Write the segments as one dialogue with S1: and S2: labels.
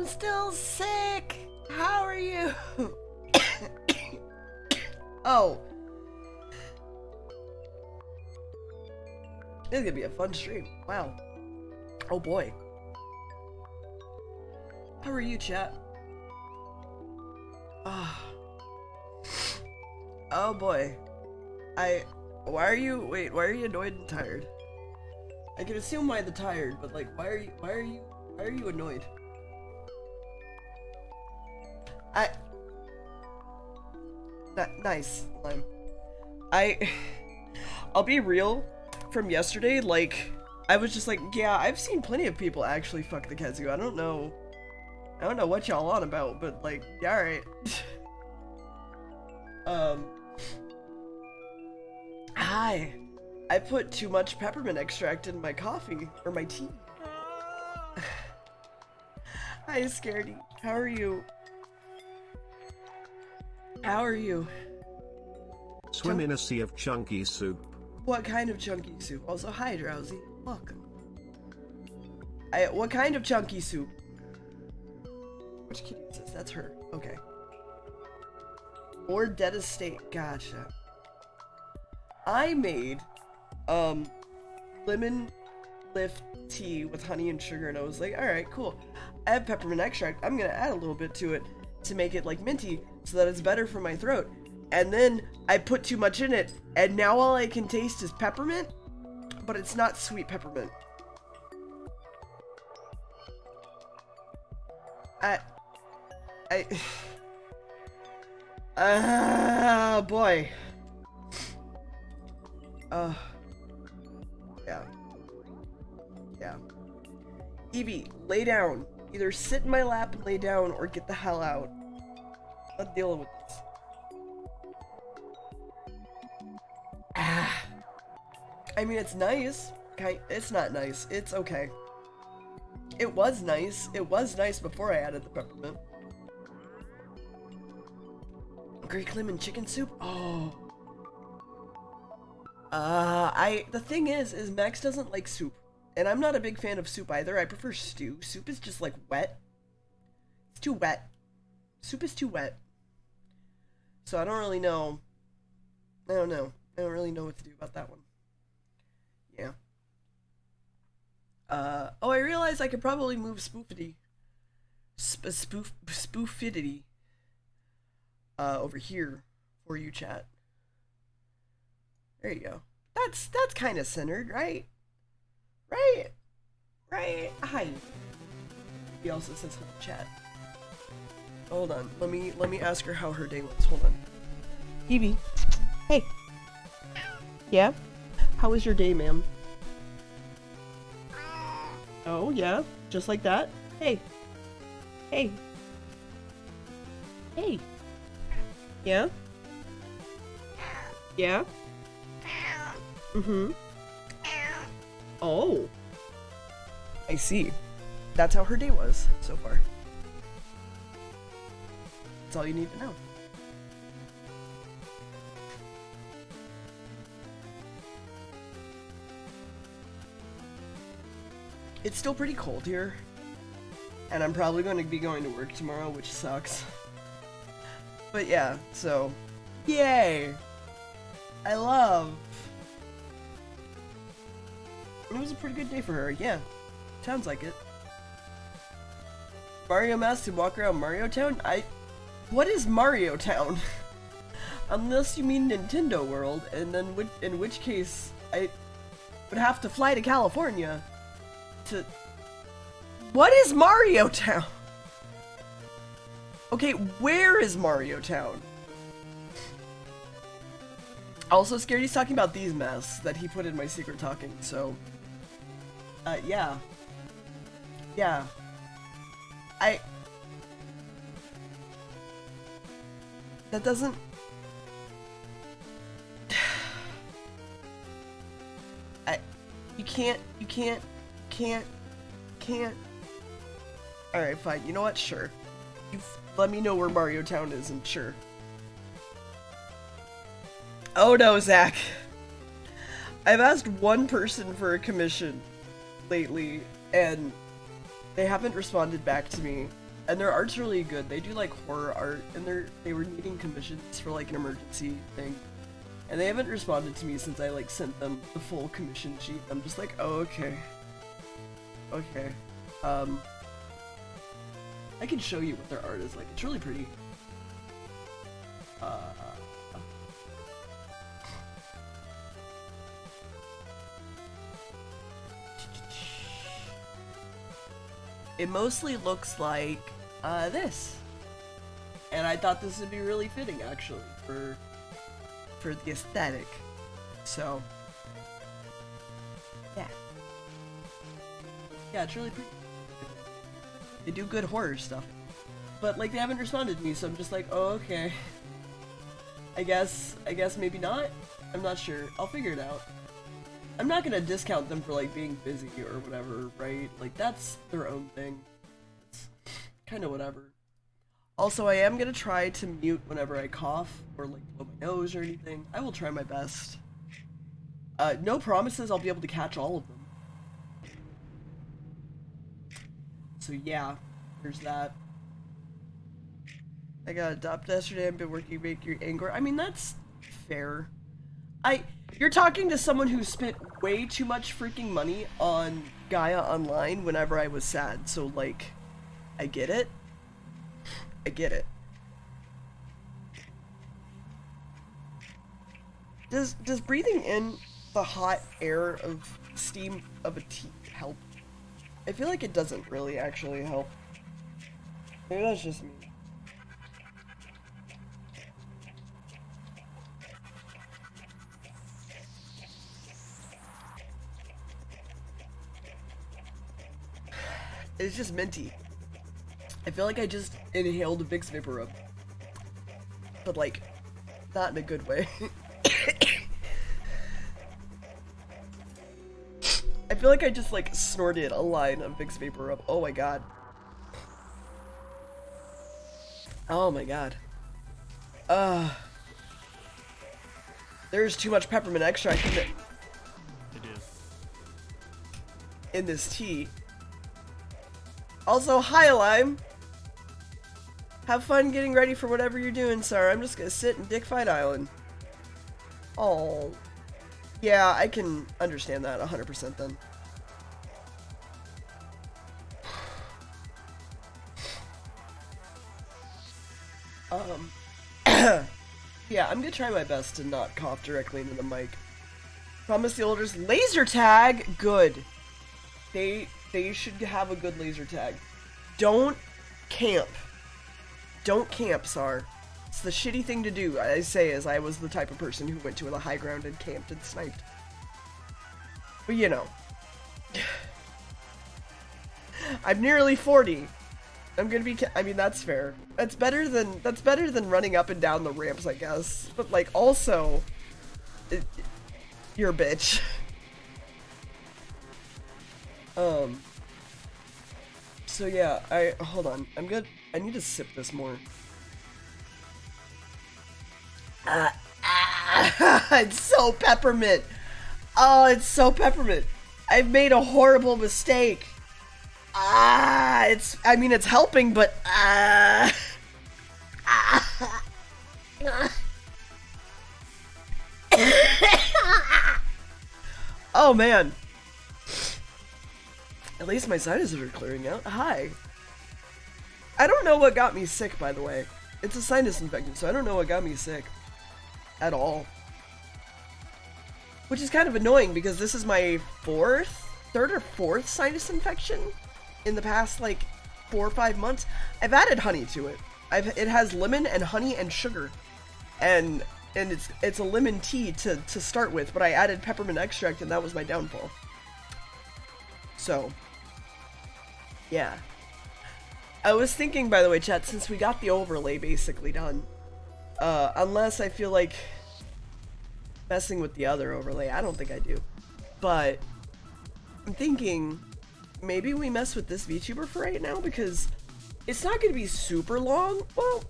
S1: still sick. How are you? Oh. This is gonna be a fun stream. Wow. Oh boy. How are you, chat? Ah. Oh boy. Why are you annoyed and tired? I can assume why the tired, but like, why are you annoyed? Nice, Lime. I'll be real, from yesterday, like, I was just like, yeah, I've seen plenty of people actually fuck the Kezu. I don't know what y'all on about, but like, yeah, alright. Hi. I put too much peppermint extract in my coffee, or my tea. Hi, Scaredy. How are you? How are you?
S2: Swim in a sea of chunky soup.
S1: What kind of chunky soup? Also, hi, Drowsy. Welcome. What kind of chunky soup? Which kitty is this? That's her. Okay. Or Dead Estate. Gotcha. I made, lemon lift tea with honey and sugar, and I was like, alright, cool. I have peppermint extract. I'm gonna add a little bit to it to make it like minty so that it's better for my throat. And then I put too much in it, and now all I can taste is peppermint, but it's not sweet peppermint. Boy. Yeah. Yeah. Evie, lay down. Either sit in my lap and lay down, or get the hell out. I'm not dealing with this. I mean, it's nice. It's not nice. It's okay. It was nice. It was nice before I added the peppermint. Greek lemon chicken soup? Oh. The thing is Max doesn't like soup. And I'm not a big fan of soup either. I prefer stew. Soup is just like wet. It's too wet. Soup is too wet. So I don't really know. I don't know. I don't really know what to do about that one. Yeah. Oh, I realized I could probably move spoofity. Spoofidity. Over here for you, chat. There you go. That's kind of centered, right? Right? Hi. He also says hello, chat. Hold on. Let me ask her how her day was. Hold on. Evie. Hey. Yeah? How was your day, ma'am? Oh, yeah? Just like that? Hey. Hey. Hey. Yeah? Yeah? Mm-hmm. Oh. I see. That's how her day was so far. That's all you need to know. It's still pretty cold here. And I'm probably going to be going to work tomorrow, which sucks. But yeah, so, yay! I love. It was a pretty good day for her, yeah. Sounds like it. Mario Mask to walk around Mario Town? What is Mario Town? Unless you mean Nintendo World, and then in which case, I would have to fly to California to... What is Mario Town? Okay, where is Mario Town? Also, Scaredy's talking about these masks that he put in my secret talking, so... yeah. Yeah. That doesn't... You can't... Alright, fine. You know what? Sure. Let me know where Mario Town is, and sure. Oh no, Zach. I've asked one person for a commission lately, and they haven't responded back to me. And their art's really good. They do like horror art, and they were needing commissions for like an emergency thing. And they haven't responded to me since I like sent them the full commission sheet. I'm just like, oh, okay. Okay. I can show you what their art is like. It's really pretty. It mostly looks like this. And I thought this would be really fitting actually for the aesthetic. So yeah. Yeah, it's really pretty. They do good horror stuff. But like they haven't responded to me, so I'm just like, oh, okay. I guess maybe not? I'm not sure. I'll figure it out. I'm not gonna discount them for like being busy or whatever, right? Like that's their own thing. It's kinda whatever. Also, I am gonna try to mute whenever I cough or like blow my nose or anything. I will try my best. No promises I'll be able to catch all of them. So yeah, there's that. I got adopted yesterday. I've been working to make your anger. I mean, that's fair. You're talking to someone who spent way too much freaking money on Gaia Online whenever I was sad. So like, I get it. I get it. Does breathing in the hot air of steam of a tea help? I feel like it doesn't really actually help. Maybe that's just me. It's just minty. I feel like I just inhaled a Vicks Vapor Rub. But like, not in a good way. I feel like I just like snorted a line of Vicks Vapor Rub. Oh my god. Oh my god. There's too much peppermint extract in it.
S3: It is.
S1: In this tea. Also, hi Lime. Have fun getting ready for whatever you're doing, sir. I'm just gonna sit in Dick Fight Island. Oh. Yeah, I can understand that 100% then. Yeah, I'm gonna try my best to not cough directly into the mic. Promise the olders laser tag. Good. They should have a good laser tag. Don't camp. Don't camp, Sar. It's the shitty thing to do, I say, as I was the type of person who went to the high ground and camped and sniped. But you know. I'm nearly 40. I'm gonna be, I mean, that's fair. That's better than running up and down the ramps, I guess. But like, also, you're a bitch. So yeah, hold on. I need to sip this more. It's so peppermint. Oh, it's so peppermint. I've made a horrible mistake. I mean, it's helping, but oh man. At least my sinuses are clearing out. Hi. I don't know what got me sick, by the way. It's a sinus infection, so I don't know what got me sick. At all. Which is kind of annoying, because this is my third or fourth sinus infection in the past, like, 4 or 5 months. I've added honey to it. It has lemon and honey and sugar. And it's a lemon tea to start with, but I added peppermint extract, and that was my downfall. So, yeah. I was thinking, by the way, chat, since we got the overlay basically done, unless I feel like messing with the other overlay, I don't think I do. But I'm thinking maybe we mess with this VTuber for right now, because it's not going to be super long. Well,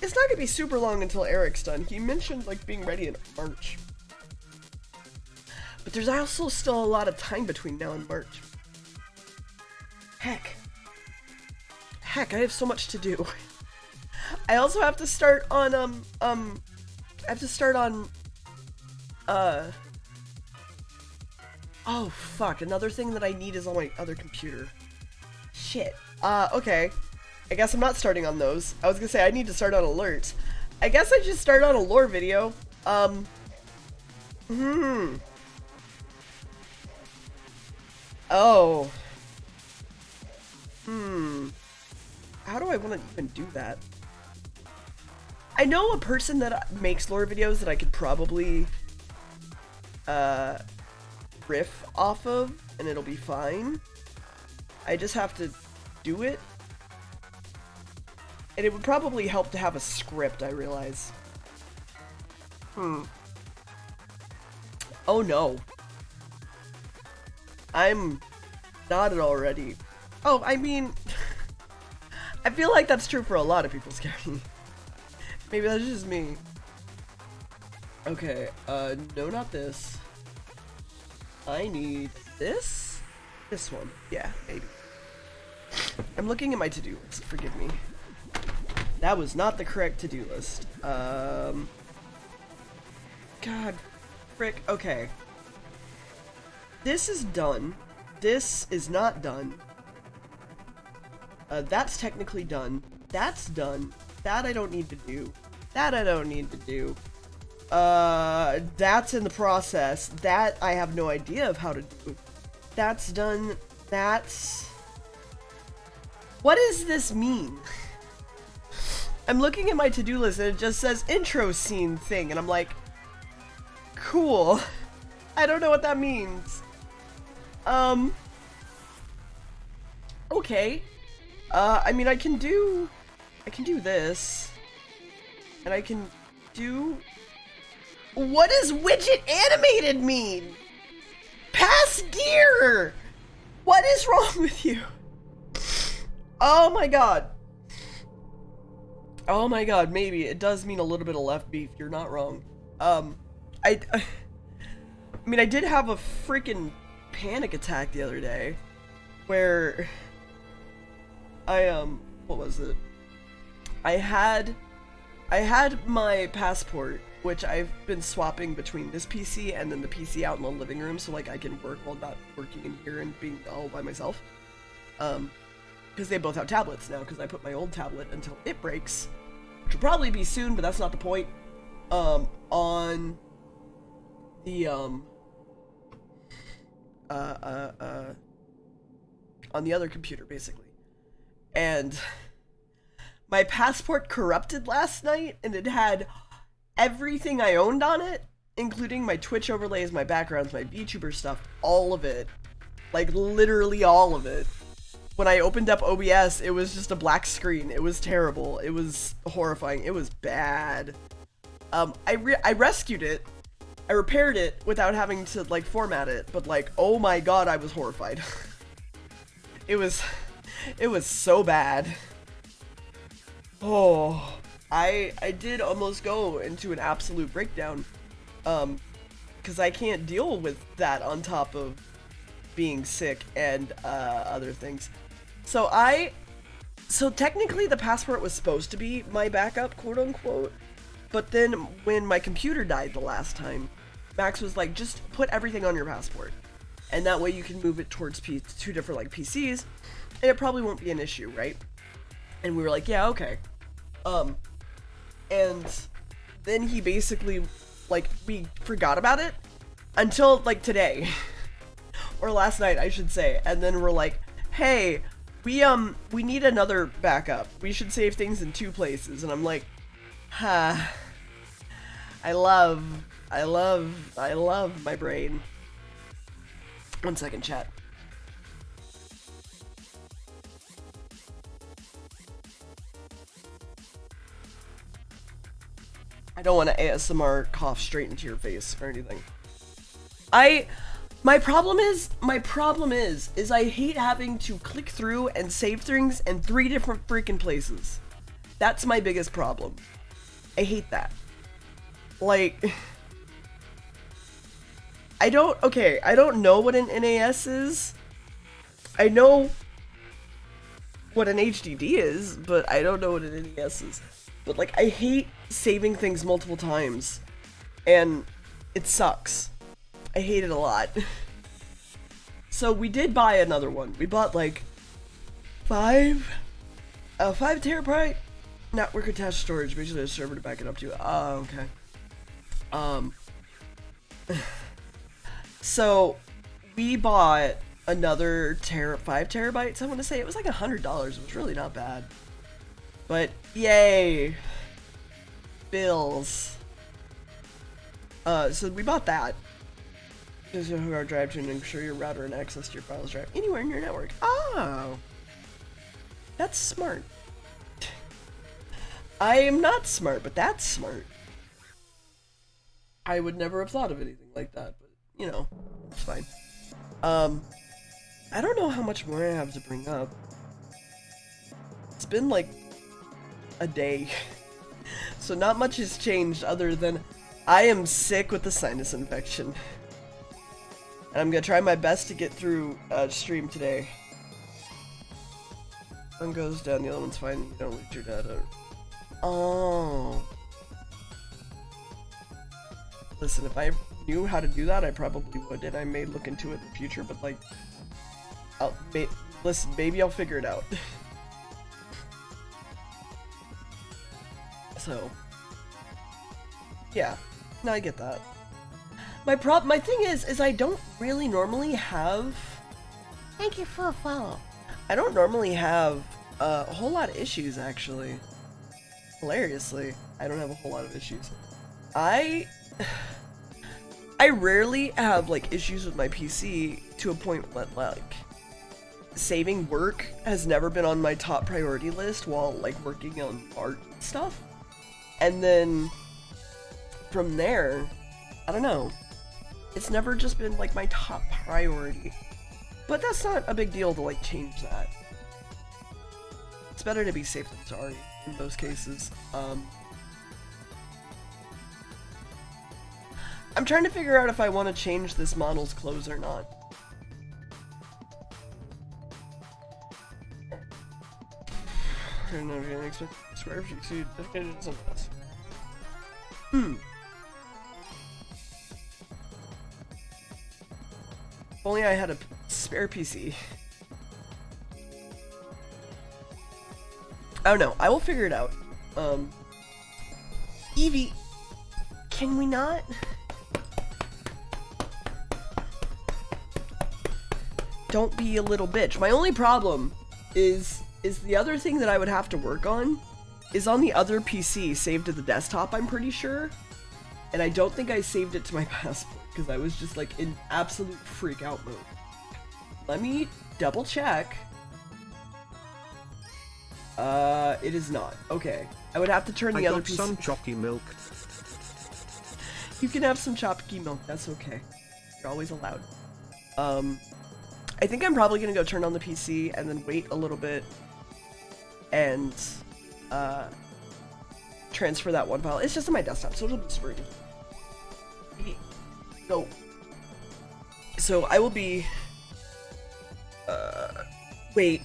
S1: it's not going to be super long until Eric's done. He mentioned like being ready in March. But there's also still a lot of time between now and March. Heck. Heck, I have so much to do. I also have to start on, I have to start on, oh, fuck, another thing that I need is on my other computer. Shit. Okay. I guess I'm not starting on those. I was gonna say, I need to start on alerts. I guess I just start on a lore video. Oh. How do I want to even do that? I know a person that makes lore videos that I could probably riff off of, and it'll be fine. I just have to do it. And it would probably help to have a script, I realize. Oh no. I'm knotted already. Oh, I mean... I feel like that's true for a lot of people, Scary. Maybe that's just me. Okay, no, not this. I need this? This one. Yeah, maybe. I'm looking at my to-do list, forgive me. That was not the correct to-do list. God, frick, okay. This is done. This is not done. That's technically done. That's done. That I don't need to do. That I don't need to do. That's in the process. That I have no idea of how to do. That's done. That's... What does this mean? I'm looking at my to-do list and it just says intro scene thing, and I'm like, cool. I don't know what that means. Okay. I mean, I can do this, and I can do... What does widget animated mean? Pass gear! What is wrong with you? Oh my god. Oh my god, maybe. It does mean a little bit of left beef, you're not wrong. I mean, I did have a freaking panic attack the other day, where... what was it? I had my passport, which I've been swapping between this PC and then the PC out in the living room, so like I can work while not working in here and being all by myself. Because they both have tablets now, because I put my old tablet until it breaks, which will probably be soon, but that's not the point. On the on the other computer, basically. And my passport corrupted last night, and it had everything I owned on it, including my Twitch overlays, my backgrounds, my VTuber stuff, all of it. Like, literally all of it. When I opened up OBS, it was just a black screen. It was terrible. It was horrifying. It was bad. I rescued it. I repaired it without having to, like, format it. But, like, oh my god, I was horrified. It was so bad. Oh, I did almost go into an absolute breakdown, because I can't deal with that on top of being sick and other things. So technically the passport was supposed to be my backup, quote unquote, but then when my computer died the last time, Max was like, just put everything on your passport, and that way you can move it towards two different like PCs, and it probably won't be an issue, right? And we were like, yeah, okay. And then he basically, like, we forgot about it until, like, today. Or last night, I should say. And then we're like, hey, we need another backup. We should save things in 2 places. And I'm like, I love my brain. 1 second, chat. I don't want to ASMR cough straight into your face or anything. My problem is I hate having to click through and save things in 3 different freaking places. That's my biggest problem. I hate that. Like, I don't know what an NAS is. I know what an HDD is, but I don't know what an NES is. But like, I hate saving things multiple times, and it sucks. I hate it a lot. So we did buy another one. We bought like 5 terabyte network attached storage, basically a server to back it up to. Oh, okay. So we bought another 5 terabytes. I want to say it was like $100. It was really not bad. But yay, bills. So we bought that. Just hook our drive to and ensure your router and access to your files drive anywhere in your network. Oh, that's smart. I am not smart, but that's smart. I would never have thought of anything like that, but you know, it's fine. I don't know how much more I have to bring up. It's been like a day, so not much has changed other than I am sick with the sinus infection. And I'm gonna try my best to get through stream today. One goes down, the other one's fine. You don't lose your data. Oh. Listen, if I knew how to do that, I probably would, and I may look into it in the future. But like, listen, maybe I'll figure it out. So, yeah, no, I get that. My thing is I don't really normally have. Thank you for a follow. I don't normally have a whole lot of issues, actually. Hilariously, I don't have a whole lot of issues. I rarely have like issues with my PC to a point that like saving work has never been on my top priority list while like working on art stuff. And then from there, I don't know. It's never just been like my top priority. But that's not a big deal to like change that. It's better to be safe than sorry in those cases. I'm trying to figure out if I want to change this model's clothes or not. I don't know if you expect square if you succeed. If only I had a spare PC. I don't know. I will figure it out. Evie, can we not? Don't be a little bitch. My only problem is the other thing that I would have to work on is on the other PC saved to the desktop, I'm pretty sure. And I don't think I saved it to my passport because I was just like in absolute freak out mode. Let me double check. It is not. Okay. I would have to turn the other PC.
S2: Some chalky milk.
S1: You can have some choppy milk. That's okay. You're always allowed. I think I'm probably gonna go turn on the PC and then wait a little bit and transfer that one file. It's just on my desktop, so it'll be super easy. Go. So I will be. Wait.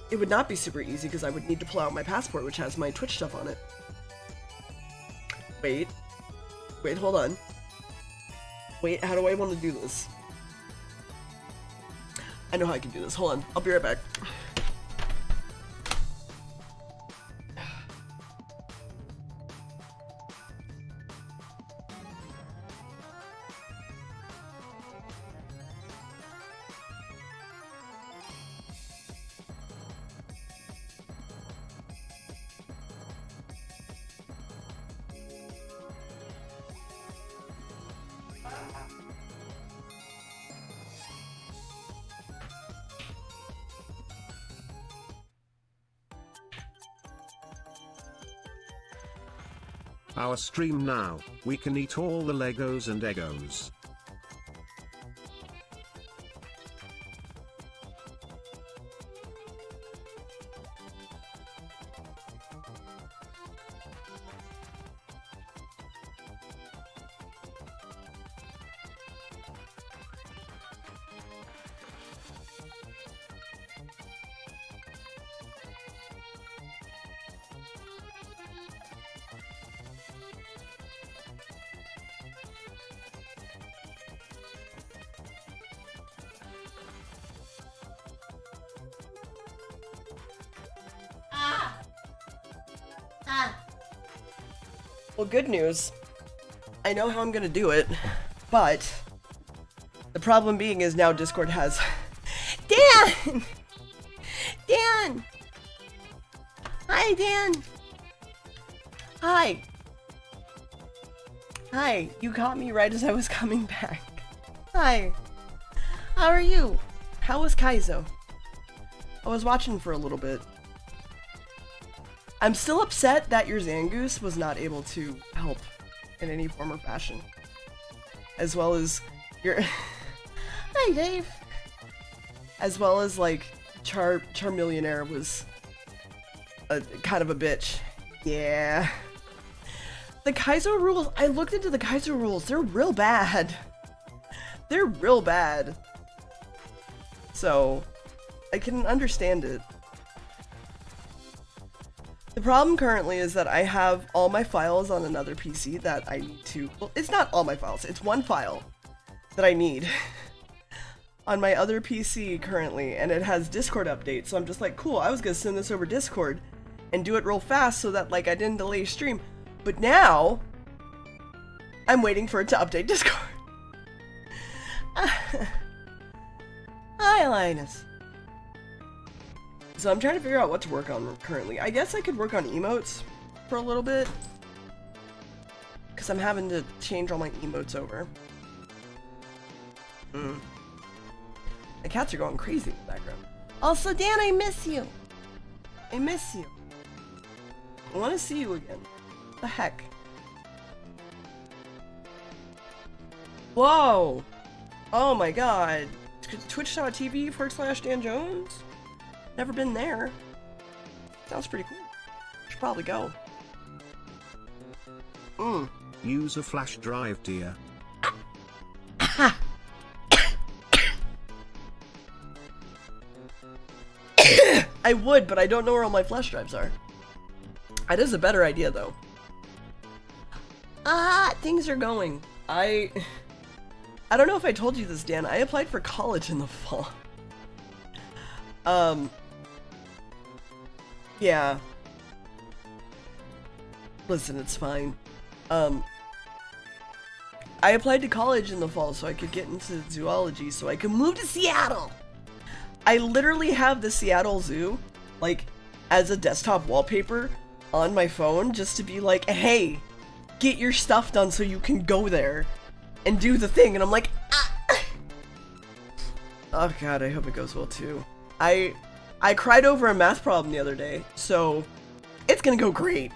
S1: It would not be super easy because I would need to pull out my passport, which has my Twitch stuff on it. Wait. Wait, hold on. Wait, how do I want to do this? I know how I can do this. Hold on. I'll be right back.
S2: Our stream now, we can eat all the Legos and Eggos.
S1: Well, good news. I know how I'm gonna do it, but the problem being is now Discord has... Dan! Dan! Hi, Dan! Hi! Hi, you caught me right as I was coming back. Hi. How are you? How was Kaizo? I was watching for a little bit. I'm still upset that your Zangoose was not able to help in any form or fashion. As well as your... Hi, Dave! As well as, like, Charmillionaire was a kind of a bitch. Yeah. The Kaizo rules, I looked into the Kaizo rules, they're real bad. They're real bad. So, I can understand it. The problem currently is that I have all my files on another PC that I need to, well, it's not all my files, it's one file that I need on my other PC currently, and it has Discord updates, so I'm just like, cool, I was gonna send this over Discord and do it real fast so that, like, I didn't delay stream, but now I'm waiting for it to update Discord. Hi, Linus. So I'm trying to figure out what to work on currently. I guess I could work on emotes for a little bit, because I'm having to change all my emotes over. The cats are going crazy in the background. Also, Dan, I miss you. I miss you. I want to see you again. What the heck? Whoa! Oh my god. Twitch.tv/Dan Jones? Never been there. Sounds pretty cool. Should probably go.
S2: Use a flash drive, dear.
S1: I would, but I don't know where all my flash drives are. That is a better idea, though. Things are going. I don't know if I told you this, Dan. I applied for college in the fall. Yeah. Listen, it's fine. I applied to college in the fall so I could get into zoology so I could move to Seattle. I literally have the Seattle Zoo, like, as a desktop wallpaper on my phone just to be like, hey, get your stuff done so you can go there and do the thing. And I'm like, ah. Oh god, I hope it goes well too. I cried over a math problem the other day, so it's gonna go great.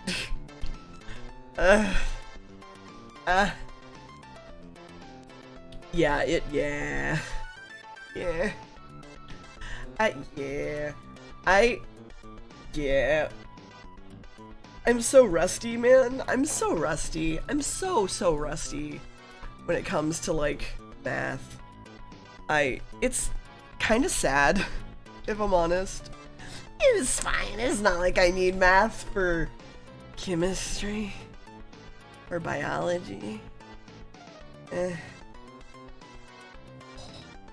S1: Yeah, I'm so rusty, man. I'm so rusty. I'm so rusty when it comes to, like, math. It's kind of sad, if I'm honest. It's fine. It's not like I need math for chemistry or biology.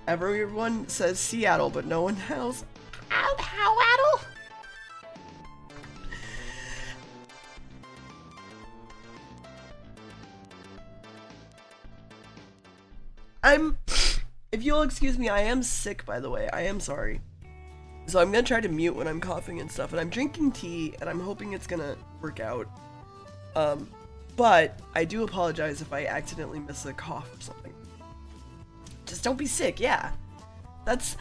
S1: Everyone says Seattle, but no one else. How-Addle? If you'll excuse me, I am sick, by the way. I am sorry. So I'm gonna try to mute when I'm coughing and stuff, and I'm drinking tea, and I'm hoping it's gonna work out. But I do apologize if I accidentally miss a cough or something. Just don't be sick, yeah. That's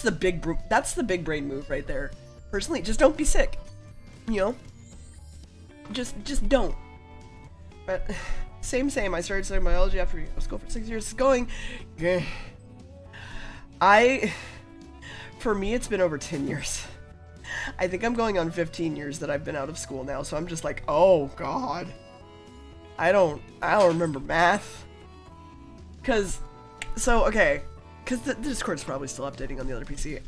S1: the big brain move right there. Personally, just don't be sick. You know? Just don't. But same. I started studying biology after school for 6 years. It's going. For me, it's been over 10 years. I think I'm going on 15 years that I've been out of school now, so I'm just like, oh god. I don't remember math. Cause the Discord's probably still updating on the other PC.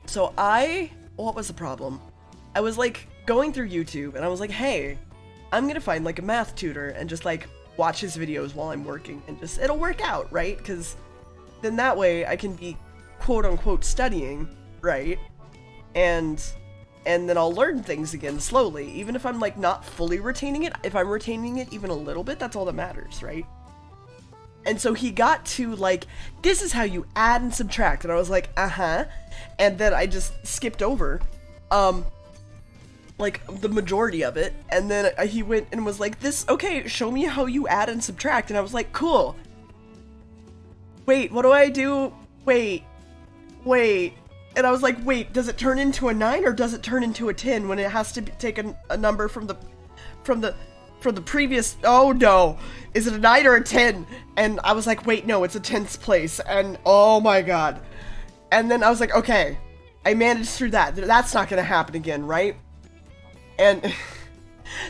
S1: So what was the problem? I was like going through YouTube and I was like, hey, I'm gonna find like a math tutor and just like watch his videos while I'm working and just, it'll work out, right? Cause then that way I can be quote unquote studying, right? And and then I'll learn things again slowly. Even if I'm like not fully retaining it, if I'm retaining it even a little bit, that's all that matters, right? And so he got to like, this is how you add and subtract, and I was like, uh-huh, and then I just skipped over like the majority of it, and then he went and was like, this, okay, show me how you add and subtract, and I was like, cool. Wait, what do I do? Wait, and I was like, wait, does it turn into a 9 or does it turn into a 10 when it has to take a number from the previous? Oh no, is it a 9 or a 10? And I was like, wait, no, it's a 10th place, and oh my god. And then I was like, okay, I managed through that. That's not gonna happen again, right? And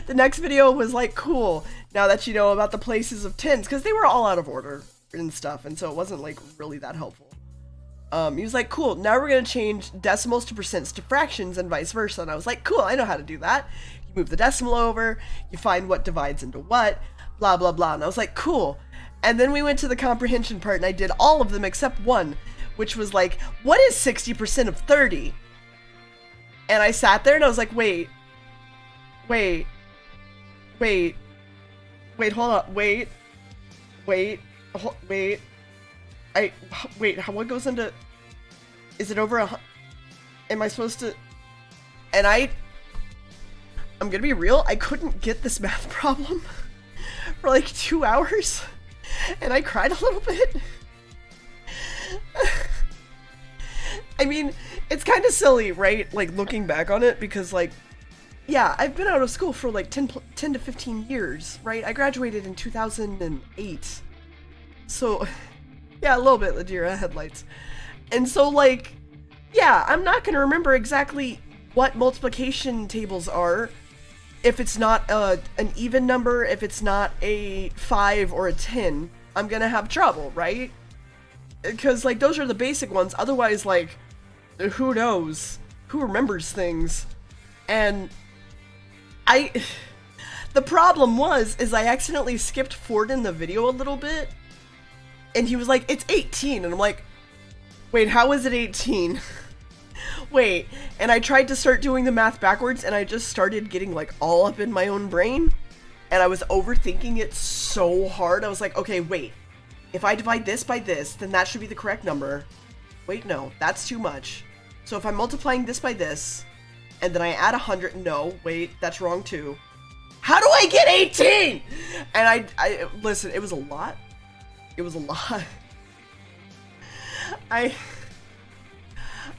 S1: the next video was like, cool, now that you know about the places of 10s, because they were all out of order and stuff, and so it wasn't like really that helpful. He was like, cool, now we're gonna change decimals to percents to fractions and vice versa. And I was like, cool, I know how to do that. You move the decimal over, you find what divides into what, blah blah blah. And I was like, cool. And then we went to the comprehension part, and I did all of them except one, which was like, what is 60% of 30? And I sat there and I was like, wait, hold on, wait, what goes into, is it over am I supposed to, and I'm gonna be real, I couldn't get this math problem for like 2 hours, and I cried a little bit. I mean, it's kind of silly, right, like looking back on it, because like, yeah, I've been out of school for like 10 to 15 years, right? I graduated in 2008. So, yeah, a little bit, Ladira, headlights. And so, like, yeah, I'm not going to remember exactly what multiplication tables are if it's not an even number, if it's not a 5 or a 10. I'm going to have trouble, right? Because, like, those are the basic ones. Otherwise, like, who knows? Who remembers things? And the problem is I accidentally skipped forward in the video a little bit, and he was like, it's 18, and I'm like, wait, how is it 18? Wait, and I tried to start doing the math backwards, and I just started getting like all up in my own brain, and I was overthinking it so hard. I was like, okay, wait, if I divide this by this, then that should be the correct number. Wait, no, that's too much. So if I'm multiplying this by this, and then I add 100, no, wait, that's wrong too. How do I get 18? And I listen, it was a lot. It was a lot. I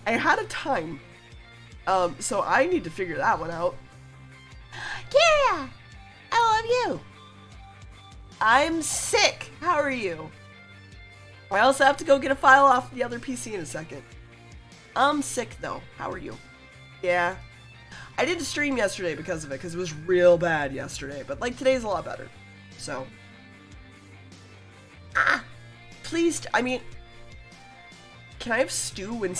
S1: had a time. So I need to figure that one out. Yeah, I love you. I'm sick. How are you? I also have to go get a file off the other PC in a second. I'm sick though. How are you? Yeah. I did a stream yesterday because of it, because it was real bad yesterday, but like today's a lot better. So. Please, I mean, can I have stew and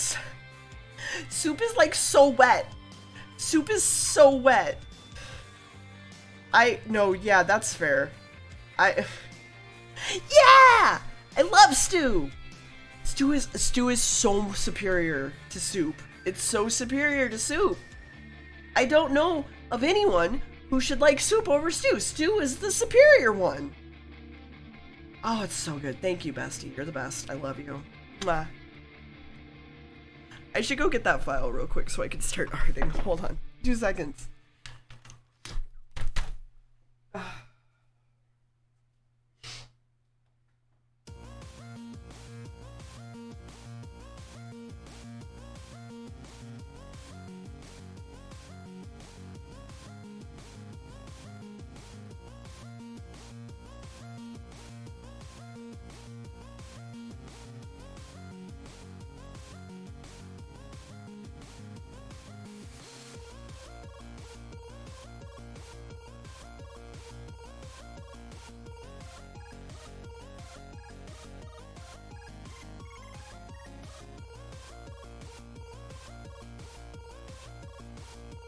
S1: soup is like so wet. Soup is so wet. No, yeah, that's fair. Yeah! I love stew. Stew is so superior to soup. It's so superior to soup. I don't know of anyone who should like soup over stew. Stew is the superior one. Oh, it's so good. Thank you, bestie. You're the best. I love you. Mwah. I should go get that file real quick so I can start arting. Hold on. 2 seconds.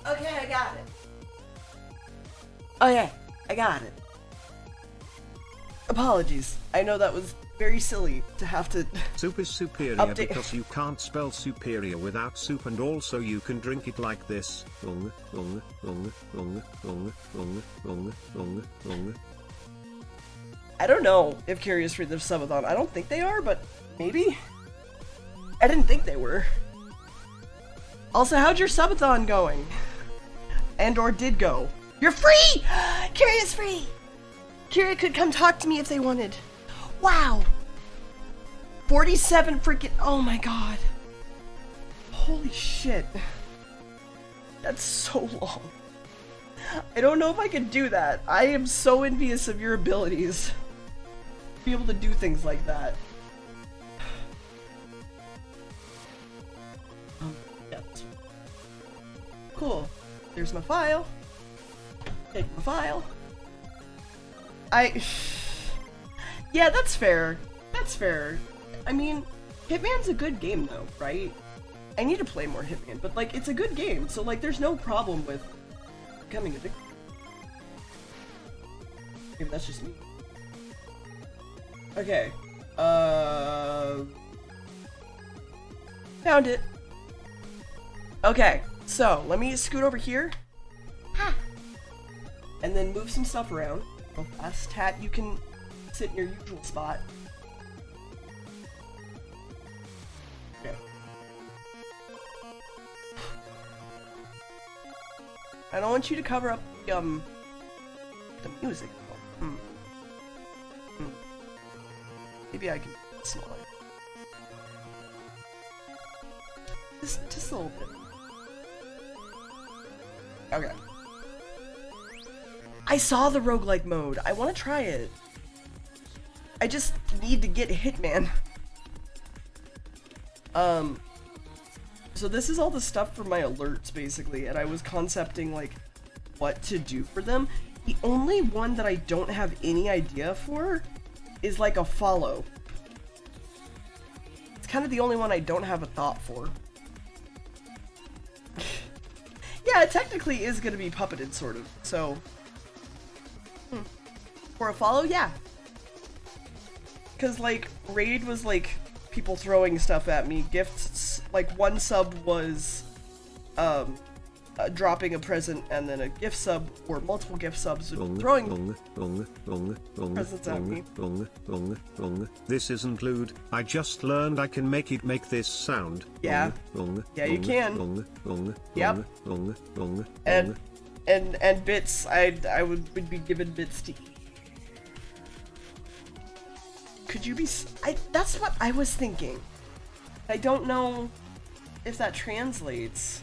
S1: Okay, I got it. Okay, I got it. Apologies. I know that was very silly to have to
S2: Soup is superior
S1: update.
S2: because you can't spell superior without soup, and also you can drink it like this.
S1: I don't know if Curious for the subathon. I don't think they are, but maybe? I didn't think they were. Also, how'd your subathon going? And or did go? You're free! Curious free! Curia could come talk to me if they wanted. Wow! 47 freaking... Oh my god. Holy shit. That's so long. I don't know if I can do that. I am so envious of your abilities. To be able to do things like that. Yeah. Cool. There's my file. Take my file. Yeah, that's fair. That's fair. I mean, Hitman's a good game though, right? I need to play more Hitman, but like, it's a good game, so like, there's no problem with becoming a big... Maybe that's just me. Okay. Found it. Okay, so let me scoot over here. And then move some stuff around. Real fast. Tat, you can sit in your usual spot. Okay. I don't want you to cover up the music. Maybe I can make it smaller. Just a little bit. Okay. I saw the roguelike mode. I want to try it. I just need to get Hitman. So this is all the stuff for my alerts, basically, and I was concepting, like, what to do for them. The only one that I don't have any idea for is, like, a follow. It's kind of the only one I don't have a thought for. Yeah, it technically is going to be puppeted, sort of, so... For a follow, yeah. Because, like, raid was, like, people throwing stuff at me. Gifts, like, one sub was, dropping a present, and then a gift sub, or multiple gift subs, throwing presents at me.
S2: This isn't lewd. I just learned I can make this sound.
S1: Yeah. Yeah, you can. Yep. And bits, I would be given bits to eat. Could you be... that's what I was thinking. I don't know if that translates.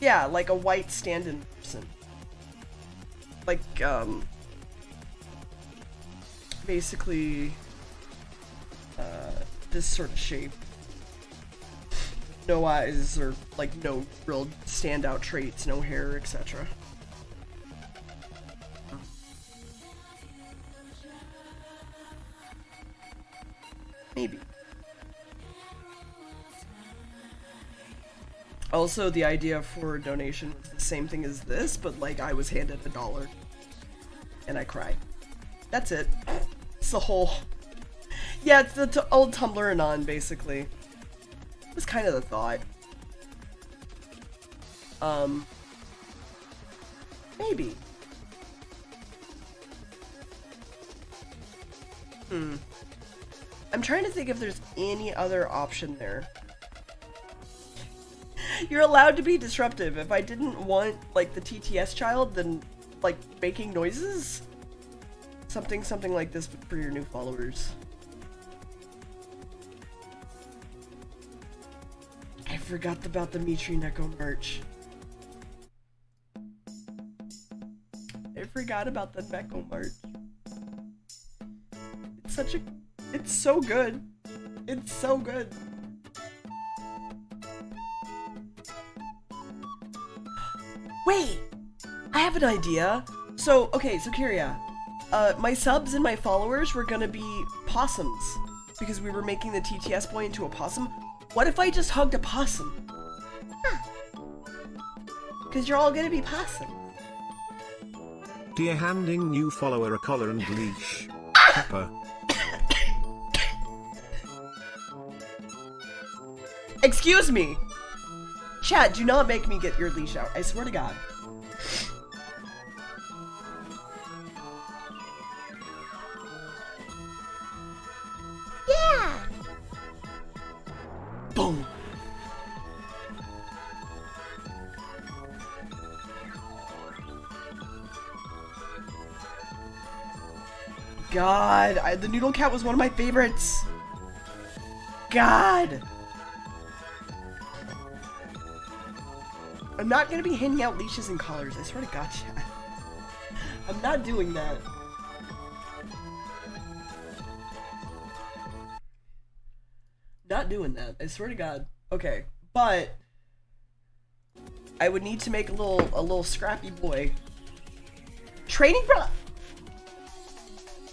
S1: Yeah, like a white stand-in person. Like, basically, this sort of shape. No eyes, or, like, no real standout traits, no hair, etc. Maybe. Also, the idea for a donation was the same thing as this, but like I was handed $1 and I cried. That's it. It's the whole... Yeah, it's the old Tumblr Anon, basically. It was kind of the thought. Maybe. I'm trying to think if there's any other option there. You're allowed to be disruptive. If I didn't want, like, the TTS child, then, like, making noises? Something like this for your new followers. I forgot about the Mitri Neko merch. I forgot about the Neko merch. It's such a... It's so good. It's so good. Wait! I have an idea. So, okay, so Kyria. My subs and my followers were gonna be possums. Because we were making the TTS boy into a possum. What if I just hugged a possum? Because you're all gonna be possums.
S2: Dear handing new follower a collar and leash. Pepper.
S1: Excuse me! Chat, do not make me get your leash out. I swear to God.
S3: Yeah.
S1: Boom. God, the noodle cat was one of my favorites. God. I'm not gonna be handing out leashes and collars. I swear to God, chat. I'm not doing that. Not doing that. I swear to God. Okay, but I would need to make a little scrappy boy. Training bra.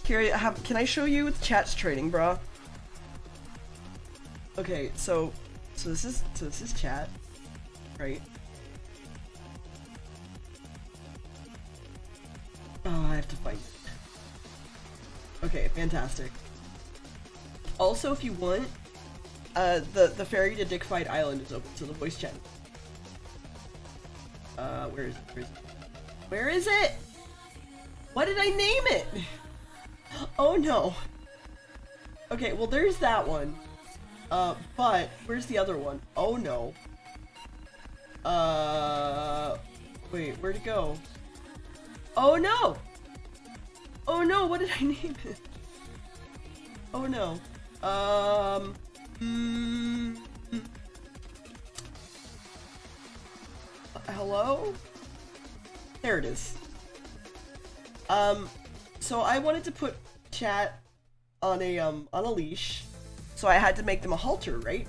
S1: Here, can I show you the chat's training bra? Okay, so this is chat, right? Oh, I have to fight. Okay, fantastic. Also, if you want, the ferry to Dick Fight Island is open, so the voice chat. Where is it? Where is it? What did I name it? Oh no. Okay, well there's that one. But where's the other one? Oh no. Wait, where'd it go? Oh no! Oh no, what did I name it? Oh no. Hello? There it is. So I wanted to put chat on a leash, so I had to make them a halter, right?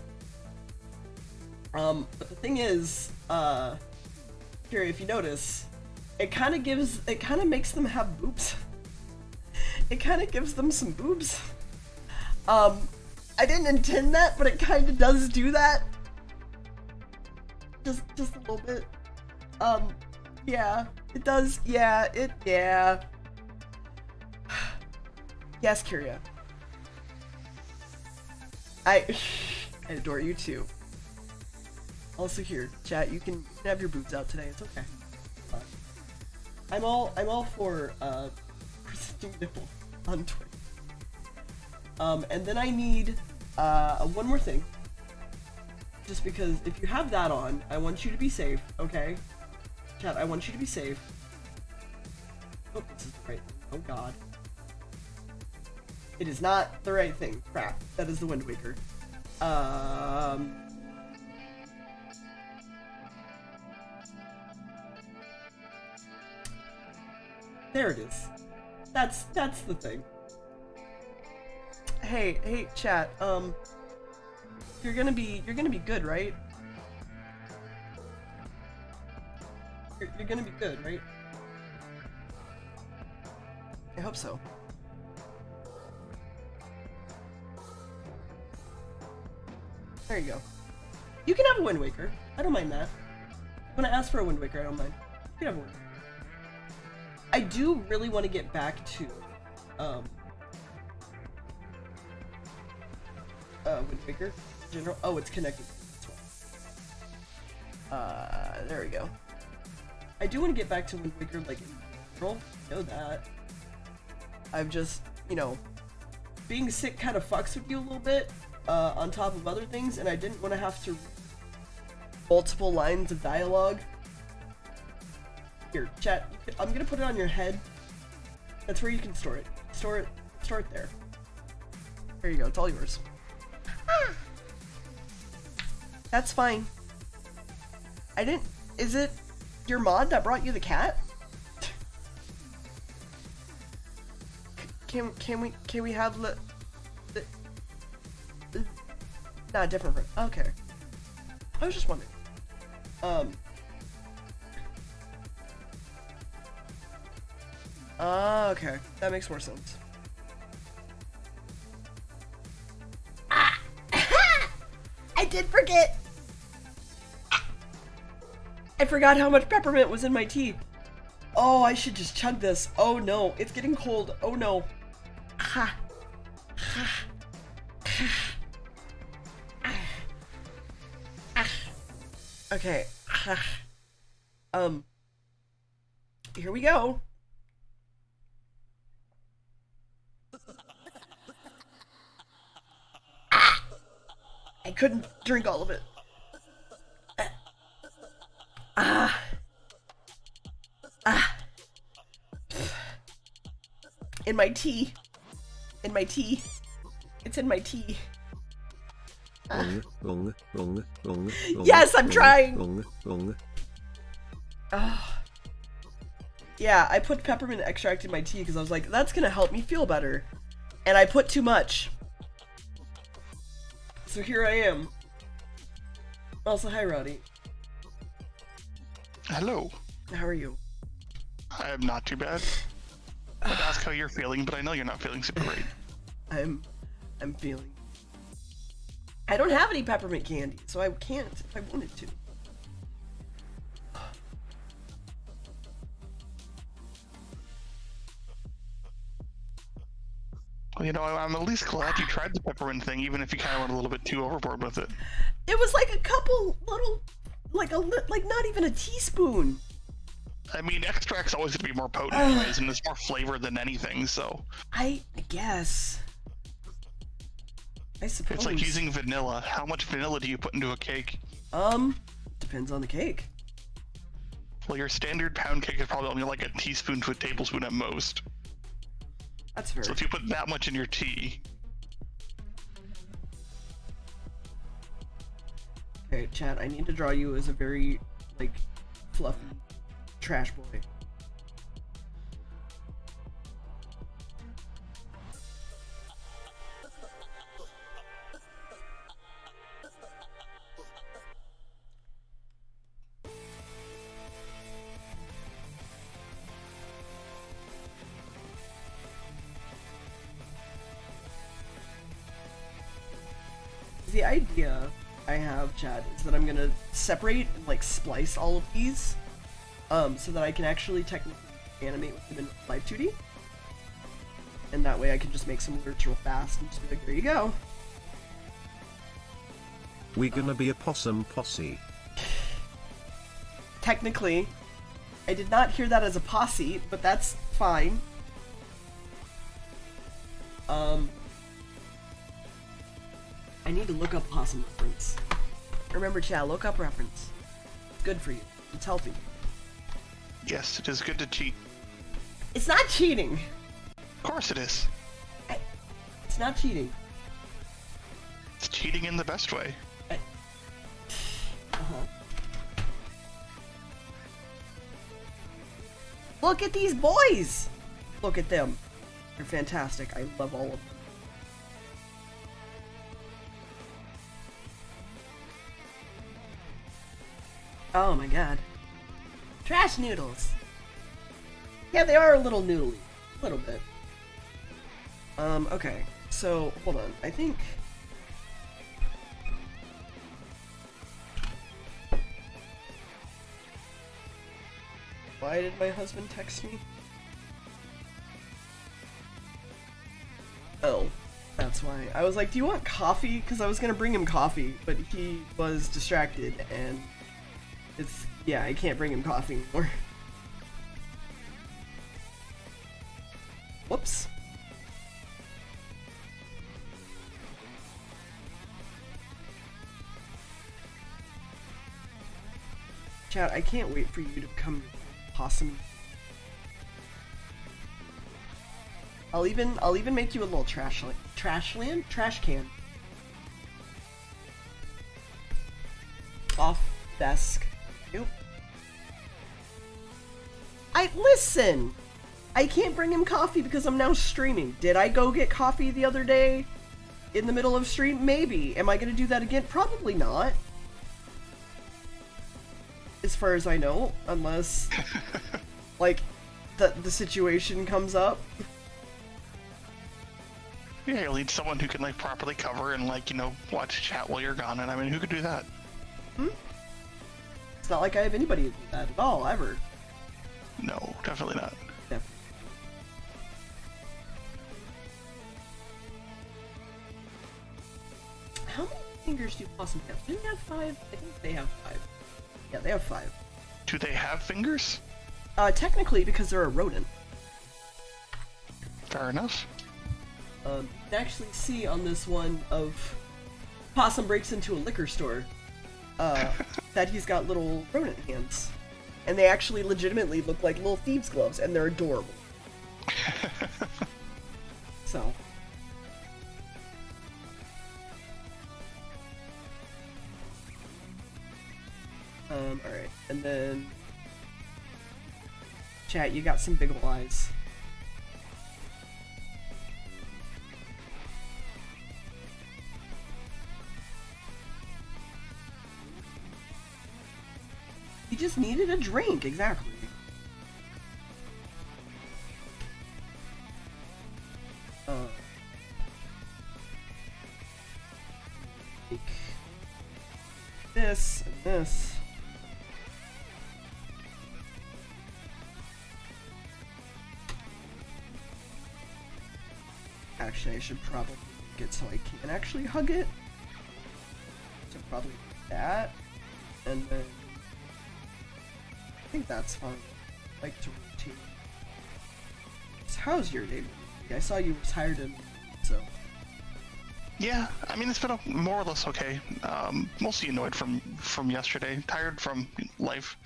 S1: But the thing is, here, if you notice, it kind of makes them have boobs. It kind of gives them some boobs. I didn't intend that, but it kind of does do that. Just a little bit. Yeah, it does. Yeah. Yes, Kyria. I adore you too. Also here, chat, you can have your boobs out today. It's okay. I'm all for presenting nipple on Twitter. And then I need one more thing. Just because if you have that on, I want you to be safe, okay? Chat, I want you to be safe. Oh, this is the right thing. Oh god. It is not the right thing. Crap. That is the Wind Waker. There it is. That's the thing. Hey, chat. You're gonna be good, right? You're gonna be good, right? I hope so. There you go. You can have a Wind Waker. I don't mind that. When I ask for a Wind Waker, I don't mind. You can have a Wind Waker. I do really want to get back to Wind Waker in general. Oh, it's connected. There we go. I do want to get back to Wind Waker, like, in general. I know that. I've just, you know, being sick kind of fucks with you a little bit, on top of other things, and I didn't want to have to read multiple lines of dialogue. Here, chat, I'm gonna put it on your head. That's where you can store it. Store it there. There you go, it's all yours. That's fine. Is it your mod that brought you the cat? Can we have nah, different. Okay. I was just wondering. Okay. That makes more sense. I did forget! I forgot how much peppermint was in my tea. Oh, I should just chug this. Oh no, it's getting cold. Oh no. Okay. Here we go. I couldn't drink all of it. In my tea. In my tea. It's in my tea. Yes, I'm trying. Yeah, I put peppermint extract in my tea because I was like, that's gonna help me feel better. And I put too much. So here I am. Also, hi, Roddy.
S3: Hello.
S1: How are you?
S3: I am not too bad. I'd ask how you're feeling, but I know you're not feeling super great.
S1: I'm feeling. I don't have any peppermint candy, so I can't if I wanted to.
S3: Well, you know, I'm at least glad you tried the peppermint thing, even if you kind of went a little bit too overboard with it.
S1: It was like a couple little, like not even a teaspoon.
S3: I mean, extract's always going to be more potent anyways, and it's more flavor than anything, so...
S1: I guess. I suppose.
S3: It's like using vanilla. How much vanilla do you put into a cake?
S1: Depends on the cake.
S3: Well, your standard pound cake is probably only like a teaspoon to a tablespoon at most.
S1: That's fair.
S3: So if you put that much in your tea...
S1: Okay, chat, I need to draw you as a very, like, fluffy trash boy. The idea I have, chat, is that I'm gonna separate and like splice all of these, so that I can actually technically animate with them in Live 2D, and that way I can just make some words real fast and just be like, there you go.
S2: We gonna be a possum posse.
S1: Technically, I did not hear that as a posse, but that's fine. I need to look up possum reference. Remember, chat, look up reference. It's good for you. It's healthy.
S3: Yes, it is good to cheat.
S1: It's not cheating.
S3: Of course it is.
S1: It's not cheating.
S3: It's cheating in the best way.
S1: Look at these boys! Look at them. They're fantastic. I love all of them. Oh my god. Trash noodles. Yeah, they are a little noodly. A little bit. Okay. So, hold on. I think... Why did my husband text me? Oh, that's why. I was like, do you want coffee? Because I was going to bring him coffee, but he was distracted, and it's... Yeah, I can't bring him coffee anymore. Whoops. Chat, I can't wait for you to become possum. I'll even make you a little trash can. Off desk. Nope. Listen! I can't bring him coffee because I'm now streaming. Did I go get coffee the other day in the middle of stream? Maybe. Am I gonna do that again? Probably not. As far as I know, unless like the situation comes up.
S3: Yeah, you'll need someone who can like properly cover and like, you know, watch chat while you're gone, and I mean, who could do that?
S1: It's not like I have anybody to do that at all, ever.
S3: No, definitely not.
S1: Definitely. How many fingers do possums have? Do they have 5? I think they have 5. Yeah, they have 5.
S3: Do they have fingers?
S1: Technically, because they're a rodent.
S3: Fair enough.
S1: You can actually see on this one of Possum breaks into a liquor store that he's got little rodent hands. And they actually legitimately look like little thieves' gloves, and they're adorable. So. Alright, and then... Chat, you got some big ol' eyes. He just needed a drink, exactly. Take this and this. Actually, I should probably make it so I can actually hug it. So probably that, and then I think that's fine. I like to rotate. So how's your day? I saw you was hired in, so.
S3: Yeah, I mean, it's been more or less okay. Mostly annoyed from yesterday, tired from life.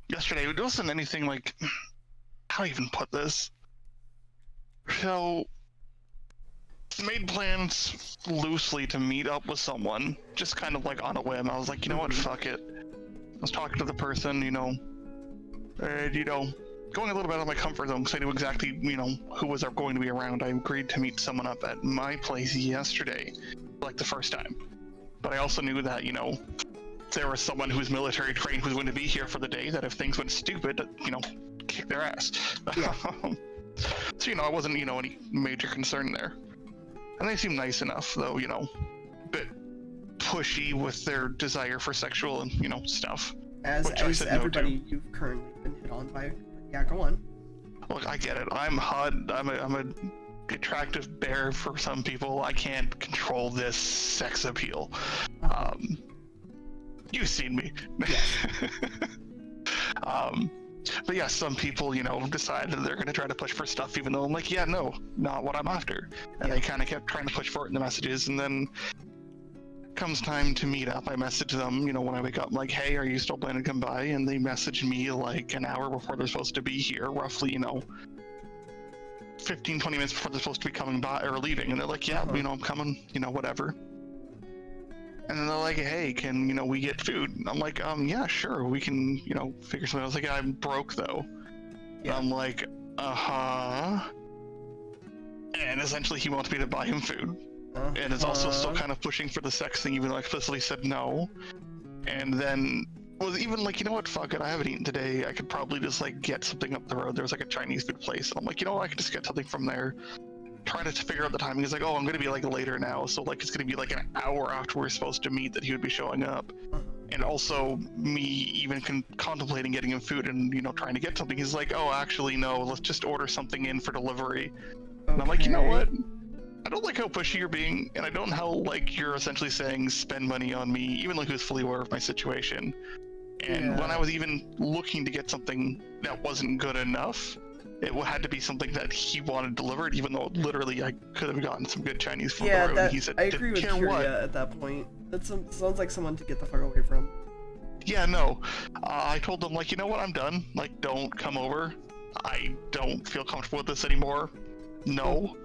S3: Yesterday, it wasn't anything like, how do I even put this? So, made plans loosely to meet up with someone, just kind of like on a whim. I was like, you know what, fuck it. I was talking to the person, going a little bit out of my comfort zone because I knew exactly, who was going to be around. I agreed to meet someone up at my place yesterday, like the first time. But I also knew that, there was someone who's military trained who's going to be here for the day, that if things went stupid, kick their ass. Yeah. So, I wasn't, any major concern there. And they seemed nice enough, though, a bit pushy with their desire for sexual and, stuff.
S1: As everybody you've currently been hit on by. Yeah, go on.
S3: Look, I get it. I'm hot. I'm a attractive bear for some people. I can't control this sex appeal. You've seen me.
S1: Yes.
S3: But yeah, some people, decide that they're going to try to push for stuff, even though I'm like, yeah, no, not what I'm after. And they kind of kept trying to push for it in the messages, and then comes time to meet up, I message them, when I wake up, like, hey, are you still planning to come by? And they message me like an hour before they're supposed to be here, roughly, 15, 20 minutes before they're supposed to be coming by or leaving. And they're like, yeah, I'm coming, whatever. And then they're like, hey, can, we get food? And I'm like, yeah, sure, we can, figure something out. I was like, I'm broke though. Yeah. And I'm like, uh-huh. And essentially he wants me to buy him food. And is also still kind of pushing for the sex thing, even though I explicitly said no. And then was even like, you know what, fuck it, I haven't eaten today. I could probably just like get something up the road. There was like a Chinese food place. And I'm like, I could just get something from there. Trying to figure out the timing. He's like, oh, I'm gonna be like later now. So like it's gonna be like an hour after we're supposed to meet that he would be showing up. And also me even contemplating getting him food and, trying to get something. He's like, oh, actually, no, let's just order something in for delivery. Okay. And I'm like, you know what? I don't like how pushy you're being, and I don't how like you're essentially saying spend money on me, even though he was fully aware of my situation. And when I was even looking to get something that wasn't good enough, it had to be something that he wanted delivered, even though literally I could have gotten some good Chinese from the road. And he said,
S1: I agree with Kyria at that point. That sounds like someone to get the fuck away from. Yeah,
S3: no. I told them, like, you know what, I'm done. Like, don't come over. I don't feel comfortable with this anymore. No.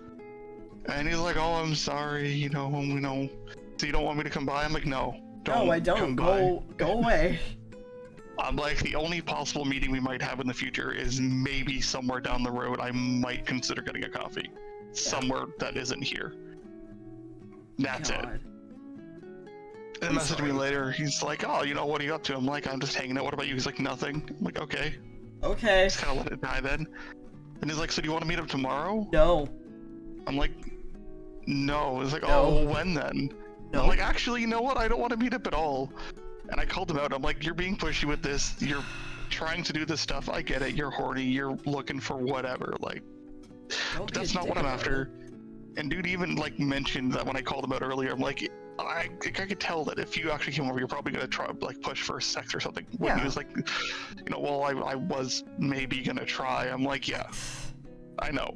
S3: And he's like, oh, I'm sorry, so you don't want me to come by? I'm like, no, don't.
S1: No, I don't. Go away.
S3: I'm like, the only possible meeting we might have in the future is maybe somewhere down the road. I might consider getting a coffee. Somewhere that isn't here. That's it. And message me later. He's like, oh, what are you up to? I'm like, I'm just hanging out. What about you? He's like, nothing. I'm like, okay.
S1: Okay.
S3: Just kind of let it die then. And he's like, so do you want to meet up tomorrow?
S1: No.
S3: I'm like, no. It's like, oh, when then? No. I'm like, actually, you know what? I don't want to meet up at all. And I called him out. I'm like, you're being pushy with this. You're trying to do this stuff. I get it. You're horny. You're looking for whatever. Like, but that's not what I'm after. And dude even like mentioned that when I called him out earlier, I'm like, I could tell that if you actually came over, you're probably gonna try like push for sex or something. When he was like, you know, well, I was maybe gonna try. I'm like, yeah, I know.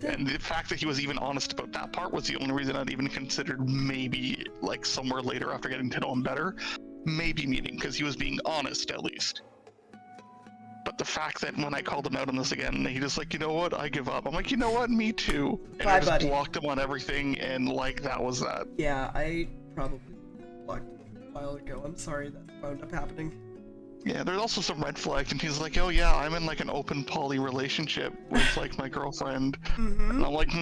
S3: And the fact that he was even honest about that part was the only reason I'd even considered maybe like somewhere later after getting to know him better, maybe meeting, because he was being honest at least. But the fact that when I called him out on this again, he just like, you know what, I give up. I'm like, you know what, me too. And I just blocked him on everything, and like that was that.
S1: Yeah, I probably blocked him a while ago. I'm sorry that wound up happening.
S3: Yeah, there's also some red flags, and he's like, oh yeah, I'm in like an open poly relationship with like my girlfriend. And I'm like,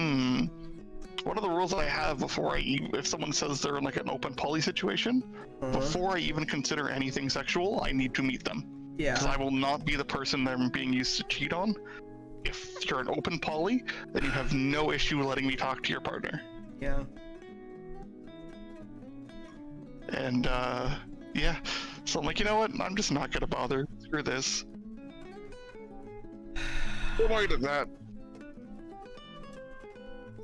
S3: what are the rules I have before if someone says they're in like an open poly situation, before I even consider anything sexual, I need to meet them.
S1: Yeah.
S3: Because I will not be the person that I'm being used to cheat on. If you're an open poly, then you have no issue letting me talk to your partner.
S1: Yeah.
S3: And yeah. So I'm like, you know what? I'm just not gonna bother. Screw this. Why did that?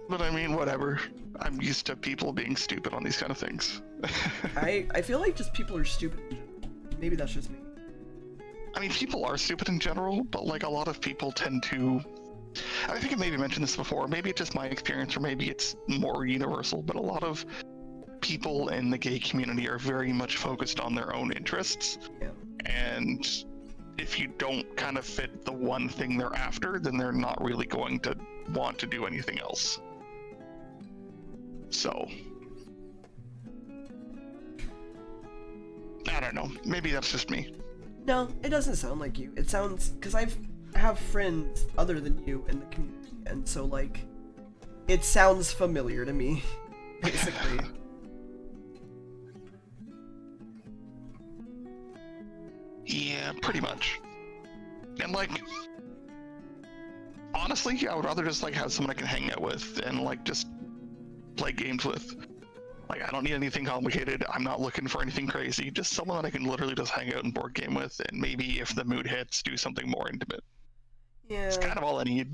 S3: But I mean, whatever. I'm used to people being stupid on these kind of things.
S1: I feel like just people are stupid. Maybe that's just me.
S3: I mean, people are stupid in general, but like a lot of people tend to... I think I maybe mentioned this before. Maybe it's just my experience, or maybe it's more universal, but a lot of people in the gay community are very much focused on their own interests.
S1: Yeah.
S3: And if you don't kind of fit the one thing they're after, then they're not really going to want to do anything else. So... I don't know. Maybe that's just me.
S1: No, it doesn't sound like you. It sounds... Because I have friends other than you in the community, and so, like, it sounds familiar to me, basically.
S3: Yeah, pretty much. And, like, honestly, I would rather just, like, have someone I can hang out with and, like, just play games with. Like, I don't need anything complicated. I'm not looking for anything crazy. Just someone that I can literally just hang out and board game with, and maybe if the mood hits, do something more intimate.
S1: Yeah.
S3: It's kind of all I need.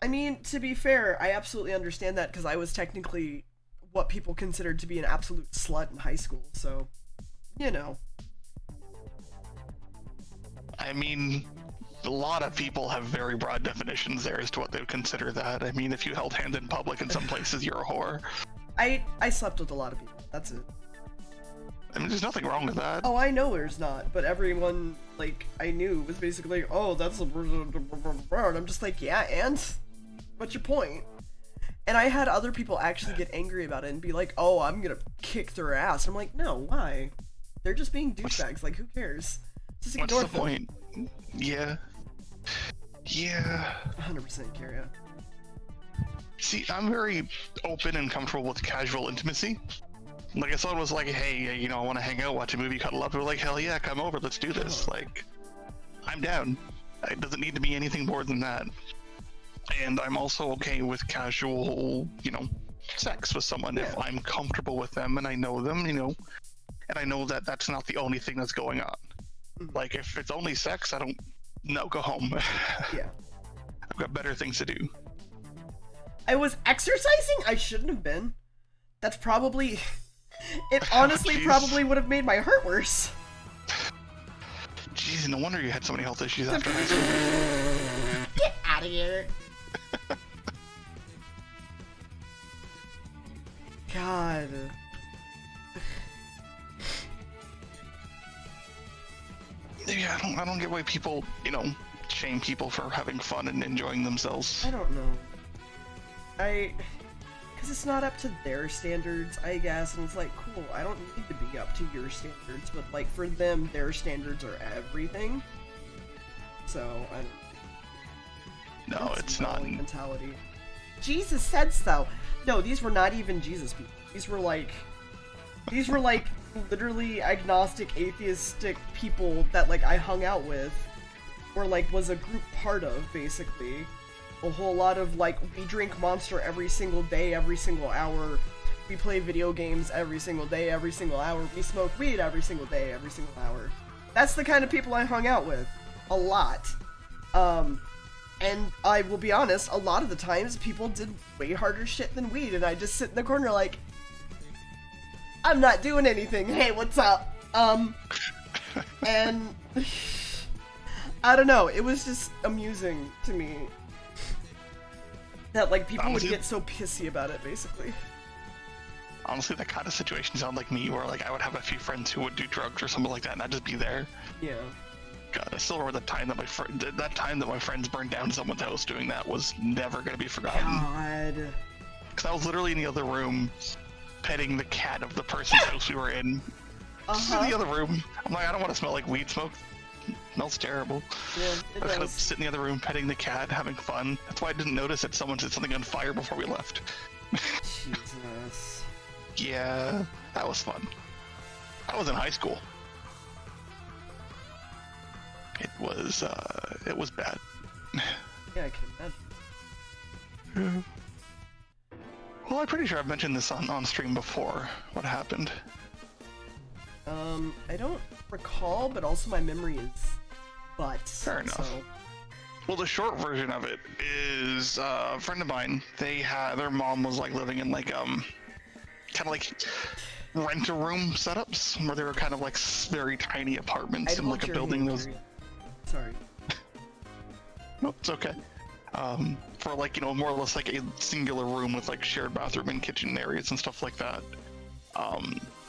S1: I mean, to be fair, I absolutely understand that, because I was technically what people considered to be an absolute slut in high school, so, you know.
S3: I mean, a lot of people have very broad definitions there as to what they would consider that. I mean, if you held hands in public in some places, you're a whore.
S1: I slept with a lot of people. That's it.
S3: I mean, there's nothing wrong with that.
S1: Oh, I know there's not, but everyone, like, I knew was basically like, oh, that's a... And I'm just like, yeah, and? What's your point? And I had other people actually get angry about it and be like, oh, I'm gonna kick their ass. I'm like, no, why? They're just being douchebags. Like, who cares? Just ignore them.
S3: What's the point? Yeah. Yeah.
S1: 100% care, yeah.
S3: See, I'm very open and comfortable with casual intimacy. Like, if someone was like, hey, you know, I want to hang out, watch a movie, cuddle up, we're like, hell yeah, come over, let's do this. Like, I'm down. It doesn't need to be anything more than that. And I'm also okay with casual, you know, sex with someone if I'm comfortable with them and I know them, you know, and I know that that's not the only thing that's going on. Like, if it's only sex, no, go home.
S1: Yeah.
S3: I've got better things to do.
S1: I was exercising? I shouldn't have been. That's probably... It honestly probably would have made my heart worse.
S3: Jeez, no wonder you had so many health issues after high school.
S1: Get out of here. God.
S3: Yeah, I don't get why people, you know, shame people for having fun and enjoying themselves.
S1: I don't know. Because it's not up to their standards, I guess, and it's like, cool, I don't need to be up to your standards, but, like, for them, their standards are everything. So, I don't know.
S3: No, it's not.
S1: Mentality. Jesus said so. No, these were not even Jesus people. These were like literally agnostic, atheistic people that, like, I hung out with, or, like, was a group part of, basically. A whole lot of, like, we drink Monster every single day, every single hour. We play video games every single day, every single hour. We smoke weed every single day, every single hour. That's the kind of people I hung out with. A lot. And I will be honest, a lot of the times people did way harder shit than weed, and I just sit in the corner like, I'm not doing anything. Hey, what's up? And I don't know, it was just amusing to me that, like, people would get so pissy about it, basically.
S3: Honestly, that kind of situation sounded like me, where, like, I would have a few friends who would do drugs or something like that, and I'd just be there.
S1: Yeah.
S3: God, I still remember the time that my friends burned down someone's house doing that was never gonna be forgotten.
S1: God.
S3: Because I was literally in the other room, petting the cat of the person's house we were in. Just in the other room. I'm like, I don't want to smell like weed smoke. It smells terrible.
S1: Yeah, it
S3: I was kind of
S1: does.
S3: sitting in the other room, petting the cat, having fun. That's why I didn't notice that someone set something on fire before we left.
S1: Jesus.
S3: Yeah, that was fun. I was in high school. It was bad.
S1: Yeah, I can imagine.
S3: Well, I'm pretty sure I've mentioned this on stream before. What happened?
S1: I don't recall, but also my memory is butts.
S3: Fair enough.
S1: So.
S3: Well, the short version of it is a friend of mine. Their mom was like living in like kind of like rent-a-room setups where they were kind of like very tiny apartments in like a building that was.
S1: Sorry.
S3: No, it's okay. For like, you know, more or less like a singular room with like shared bathroom and kitchen areas and stuff like that.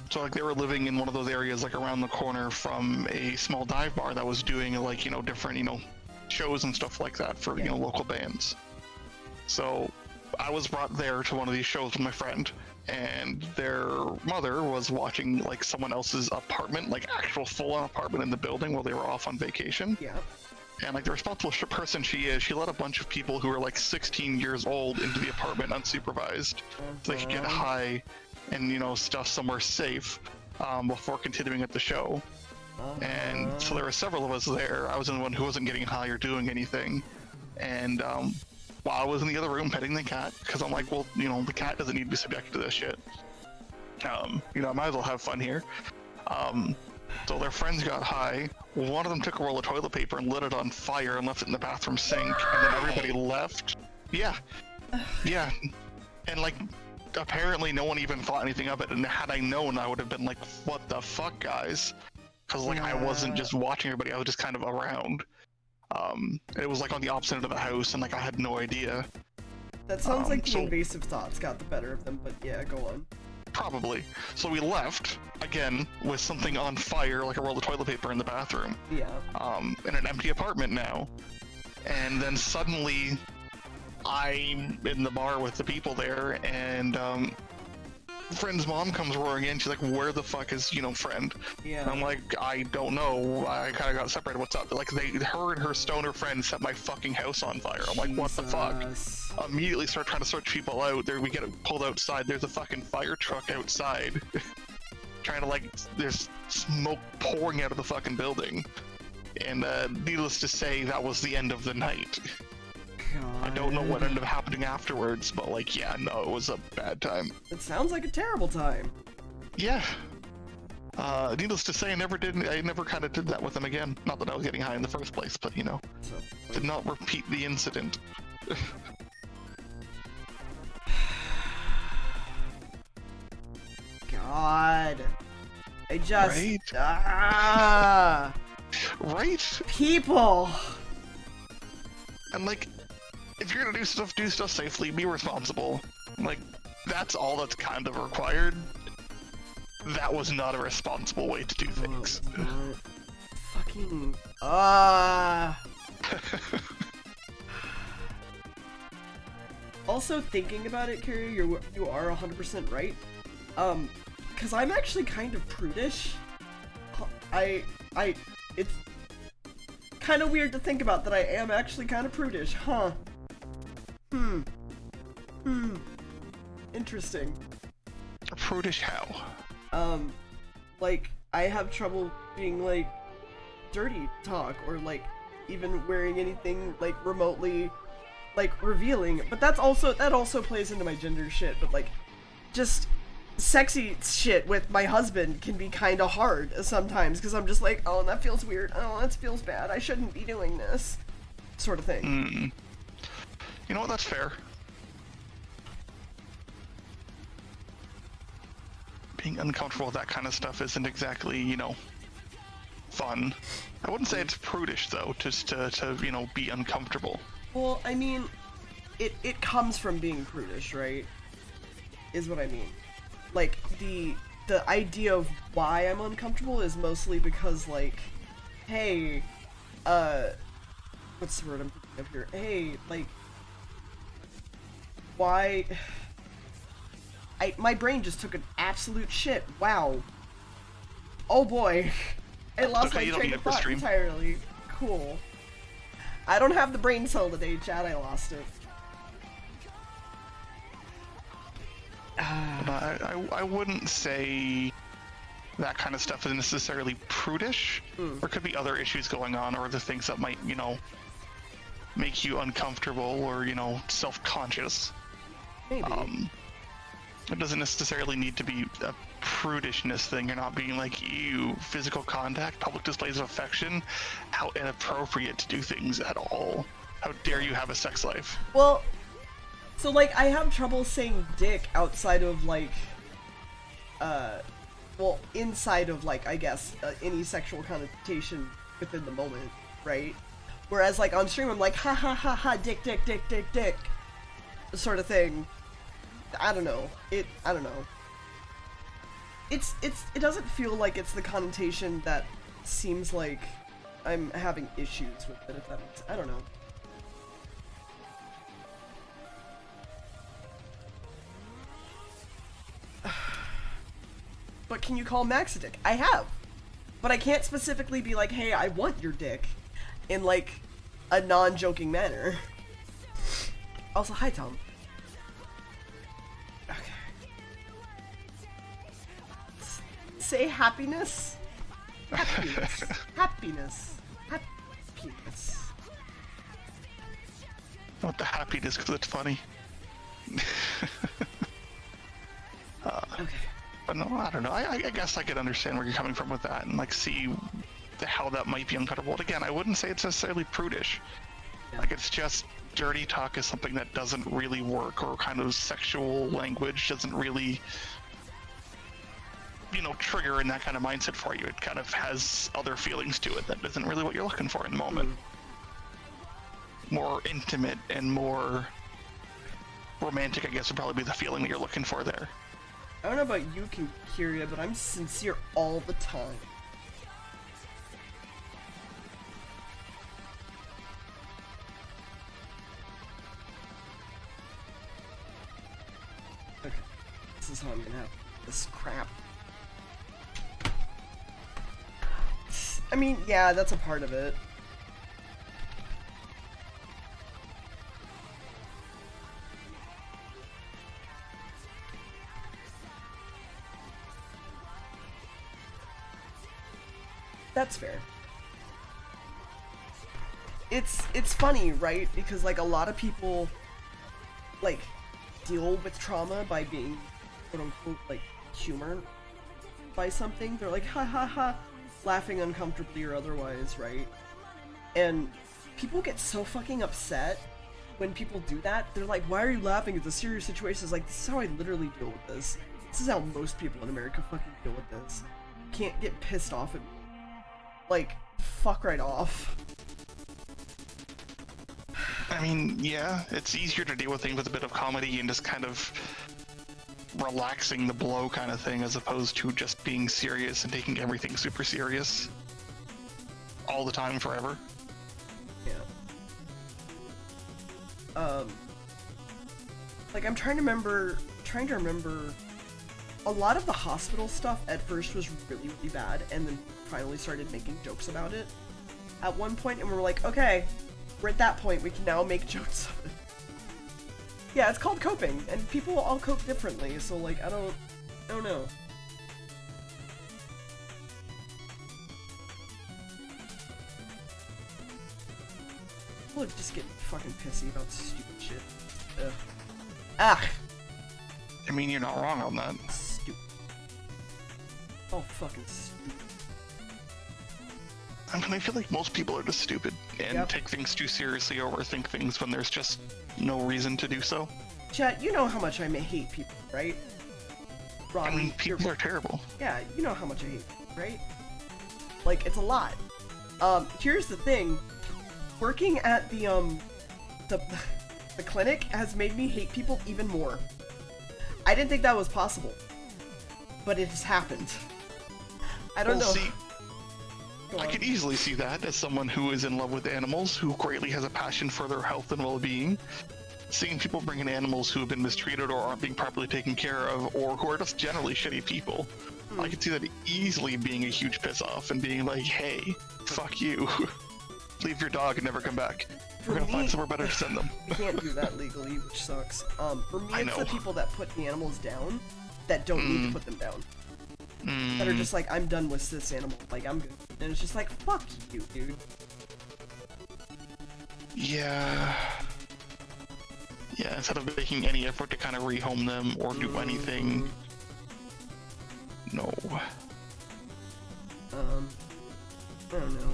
S3: So like they were living in one of those areas like around the corner from a small dive bar that was doing like, you know, different, you know, shows and stuff like that for, you know, local bands. So I was brought there to one of these shows with my friend, and their mother was watching like someone else's apartment, like actual full-on apartment in the building while they were off on vacation.
S1: Yeah.
S3: And like the responsible person she is, she let a bunch of people who were like 16 years old into the apartment unsupervised, so they could get high and, you know, stuff somewhere safe before continuing at the show. And so there were several of us there. I was the one who wasn't getting high or doing anything. And while I was in the other room petting the cat, because I'm like, well, you know, the cat doesn't need to be subjected to this shit. You know, I might as well have fun here. So their friends got high. One of them took a roll of toilet paper and lit it on fire and left it in the bathroom sink, and then everybody left. Yeah. Yeah. And like, apparently no one even thought anything of it, and had I known, I would have been like, what the fuck, guys? Because like, I wasn't just watching everybody, I was just kind of around. It was like on the opposite end of the house, and like I had no idea.
S1: That sounds like the invasive thoughts got the better of them, but yeah, go on.
S3: Probably. So we left, again, with something on fire, like a roll of toilet paper in the bathroom.
S1: Yeah.
S3: In an empty apartment now. And then suddenly, I'm in the bar with the people there, and friend's mom comes roaring in. She's like, where the fuck is, you know, friend?
S1: Yeah.
S3: And I'm like, I don't know. I kind of got separated. What's up? Like, her and her stoner friend set my fucking house on fire. I'm like, what the fuck? Immediately start trying to search people out. There, we get pulled outside. There's a fucking fire truck outside. Trying to, like, there's smoke pouring out of the fucking building. And needless to say, that was the end of the night.
S1: God.
S3: I don't know what ended up happening afterwards, but like, yeah, no, it was a bad time.
S1: It sounds like a terrible time.
S3: Yeah. Needless to say, I never kind of did that with them again. Not that I was getting high in the first place, but you know, did not repeat the incident.
S1: God. I just...
S3: Right?
S1: Ah!
S3: Right?
S1: People!
S3: And like, if you're gonna do stuff safely, be responsible. Like, that's all that's kind of required. That was not a responsible way to do things.
S1: Fucking... Also, thinking about it, Carrie, you are 100% right. Cause I'm actually kind of prudish. It's kind of weird to think about that I am actually kind of prudish, huh? Interesting.
S3: Prudish how?
S1: Like, I have trouble being, like, dirty talk, or, like, even wearing anything, like, remotely, like, revealing. But that also plays into my gender shit, but, like, just sexy shit with my husband can be kind of hard sometimes, because I'm just like, oh, that feels weird, oh, that feels bad, I shouldn't be doing this, sort of thing.
S3: You know what? That's fair. Being uncomfortable with that kind of stuff isn't exactly, you know, fun. I wouldn't say it's prudish though, just to you know, be uncomfortable.
S1: Well, I mean, it comes from being prudish, right? Is what I mean. Like, the idea of why I'm uncomfortable is mostly because, like, hey, what's the word I'm thinking of here? Hey, like, why... my brain just took an absolute shit. Wow. Oh boy. I lost my train of thought entirely. Cool. I don't have the brain cell today, Chad. I lost it.
S3: I wouldn't say that kind of stuff is necessarily prudish. There could be other issues going on, or other things that might, you know, make you uncomfortable or, you know, self-conscious.
S1: Maybe.
S3: It doesn't necessarily need to be a prudishness thing. You're not being like, ew, physical contact, public displays of affection, how inappropriate to do things at all. How dare you have a sex life?
S1: Well, so, like, I have trouble saying dick outside of, like, well, inside of, like, I guess, any sexual connotation within the moment, right? Whereas, like, on stream, I'm like, ha ha ha ha, dick, dick, dick, dick, dick, sort of thing. I don't know. I don't know. It doesn't feel like it's the connotation that seems like I'm having issues with it, if that makes sense. I don't know. But can you call Max a dick? I have. But I can't specifically be like, hey, I want your dick, in, like, a non-joking manner. Also, hi, Tom. Say happiness. Happiness. Happiness. Happiness.
S3: I want the happiness because it's funny.
S1: Okay.
S3: But no, I don't know. I guess I could understand where you're coming from with that and, like, see how that might be uncomfortable. But again, I wouldn't say it's necessarily prudish.
S1: Yeah.
S3: Like, it's just dirty talk is something that doesn't really work, or kind of sexual language doesn't really, you know, trigger in that kind of mindset for you. It kind of has other feelings to it that isn't really what you're looking for in the moment. More intimate and more romantic, I guess, would probably be the feeling that you're looking for there.
S1: I don't know about you, Kyria, but I'm sincere all the time. Okay. This is how I'm gonna have this crap. I mean, yeah, that's a part of it. That's fair. It's funny, right? Because, like, a lot of people, like, deal with trauma by being, quote-unquote, like, humored by something. They're like, ha ha ha, laughing uncomfortably or otherwise, right? And people get so fucking upset when people do that. They're like, why are you laughing? It's a serious situation. It's like, this is how I literally deal with this. This is how most people in America fucking deal with this. Can't get pissed off at me. Like, fuck right off.
S3: I mean, yeah, it's easier to deal with things with a bit of comedy and just kind of relaxing the blow kind of thing, as opposed to just being serious and taking everything super serious all the time forever.
S1: Yeah. Like, I'm trying to remember a lot of the hospital stuff at first was really, really bad, and then finally started making jokes about it at one point, and we were like, okay, we're at that point, we can now make jokes of it. Yeah, it's called coping, and people all cope differently, so, like, I don't know. People just get fucking pissy about stupid shit. Ugh. Ah!
S3: I mean, you're not wrong on that.
S1: Stupid. Oh, fucking stupid.
S3: I mean, I feel like most people are just stupid and
S1: Yep.
S3: take things too seriously or overthink things when there's just no reason to do so.
S1: Chat, you know how much I may hate people, right? Roddy,
S3: I mean, people are terrible.
S1: yeah, you know how much I hate people, right? Like, it's a lot. Here's the thing. Working at the clinic has made me hate people even more. I didn't think that was possible, but it has happened. I don't know.
S3: See, I could easily see that as someone who is in love with animals, who greatly has a passion for their health and well-being. Seeing people bring in animals who have been mistreated or aren't being properly taken care of, or who are just generally shitty people, I could see that easily being a huge piss-off and being like, hey, fuck you. Leave your dog and never come back. We're gonna find somewhere better to send them.
S1: You can't do that legally, which sucks. For me,
S3: I
S1: it's the
S3: know.
S1: people that put the animals down that don't need to put them down. That are just like, I'm done with this animal, like, I'm good. And it's just like, fuck you, dude.
S3: Yeah. Yeah, instead of making any effort to kind of rehome them or do anything. No.
S1: I don't know.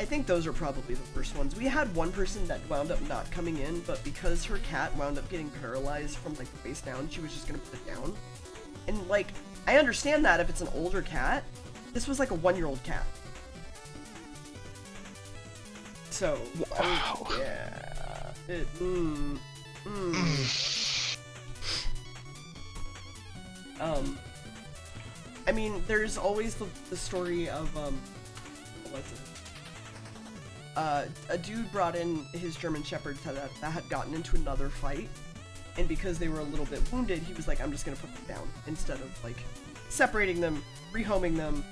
S1: I think those are probably the first ones. We had one person that wound up not coming in, but because her cat wound up getting paralyzed from, like, the face down, she was just gonna put it down. And, like, I understand that if it's an older cat. This was, like, a 1-year-old cat. So,
S3: Wow.
S1: yeah. I mean, there's always the story of, what's it? A dude brought in his German Shepherd that had gotten into another fight, and because they were a little bit wounded, he was like, I'm just gonna put them down, instead of, like, separating them, rehoming them,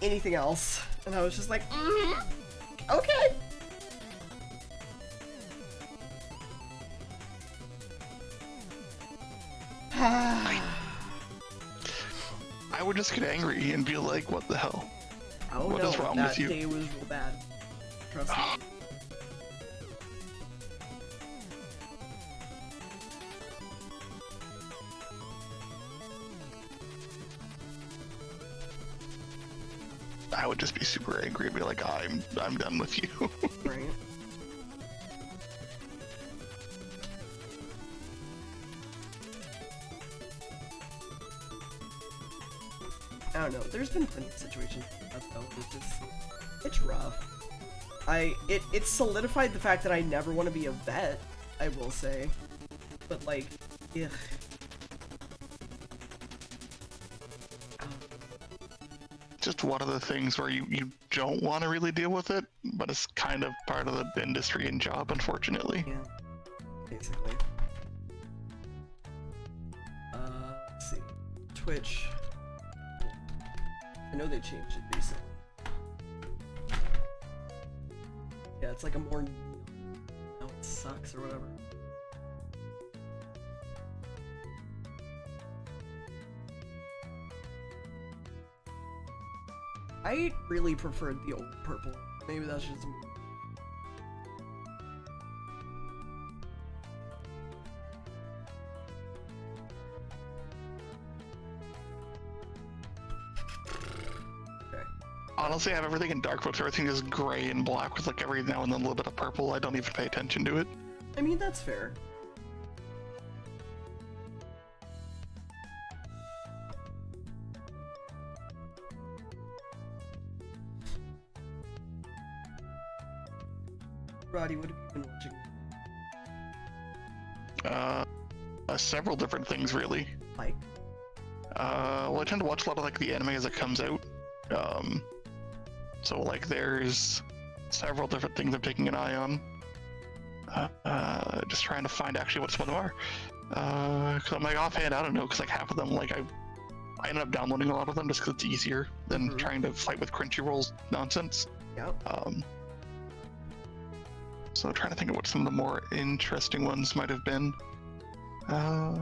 S1: anything else. And I was just like, okay.
S3: I would just get angry and be like, what the hell?
S1: Oh
S3: What
S1: no,
S3: is wrong
S1: that
S3: with you?
S1: day was real bad. Trust me.
S3: I would just be super angry and be like, I'm done with you.
S1: Right. I don't know. There's been plenty of situations like that though. It's rough. It solidified the fact that I never want to be a vet, I will say. But like, ugh.
S3: Just one of the things where you don't want to really deal with it, but it's kind of part of the industry and job, unfortunately.
S1: Yeah. Basically. Let's see. Twitch. I know they changed it recently. Yeah, it's like a more... No, it sucks or whatever. I really preferred the old purple. Maybe that's just me.
S3: Honestly, I have everything in dark mode, so everything is gray and black with like every now and then a little bit of purple. I don't even pay attention to it.
S1: I mean, that's fair. Roddy, what have you been watching?
S3: Several different things, really.
S1: Like?
S3: Well, I tend to watch a lot of like the anime as it comes out. So like there's several different things I'm taking an eye on. Just trying to find actually what some of them are. Cause I'm like offhand, I don't know, cause like half of them, like I ended up downloading a lot of them just cause it's easier than trying to fight with Crunchyroll's nonsense.
S1: Yep.
S3: So trying to think of what some of the more interesting ones might have been. Cause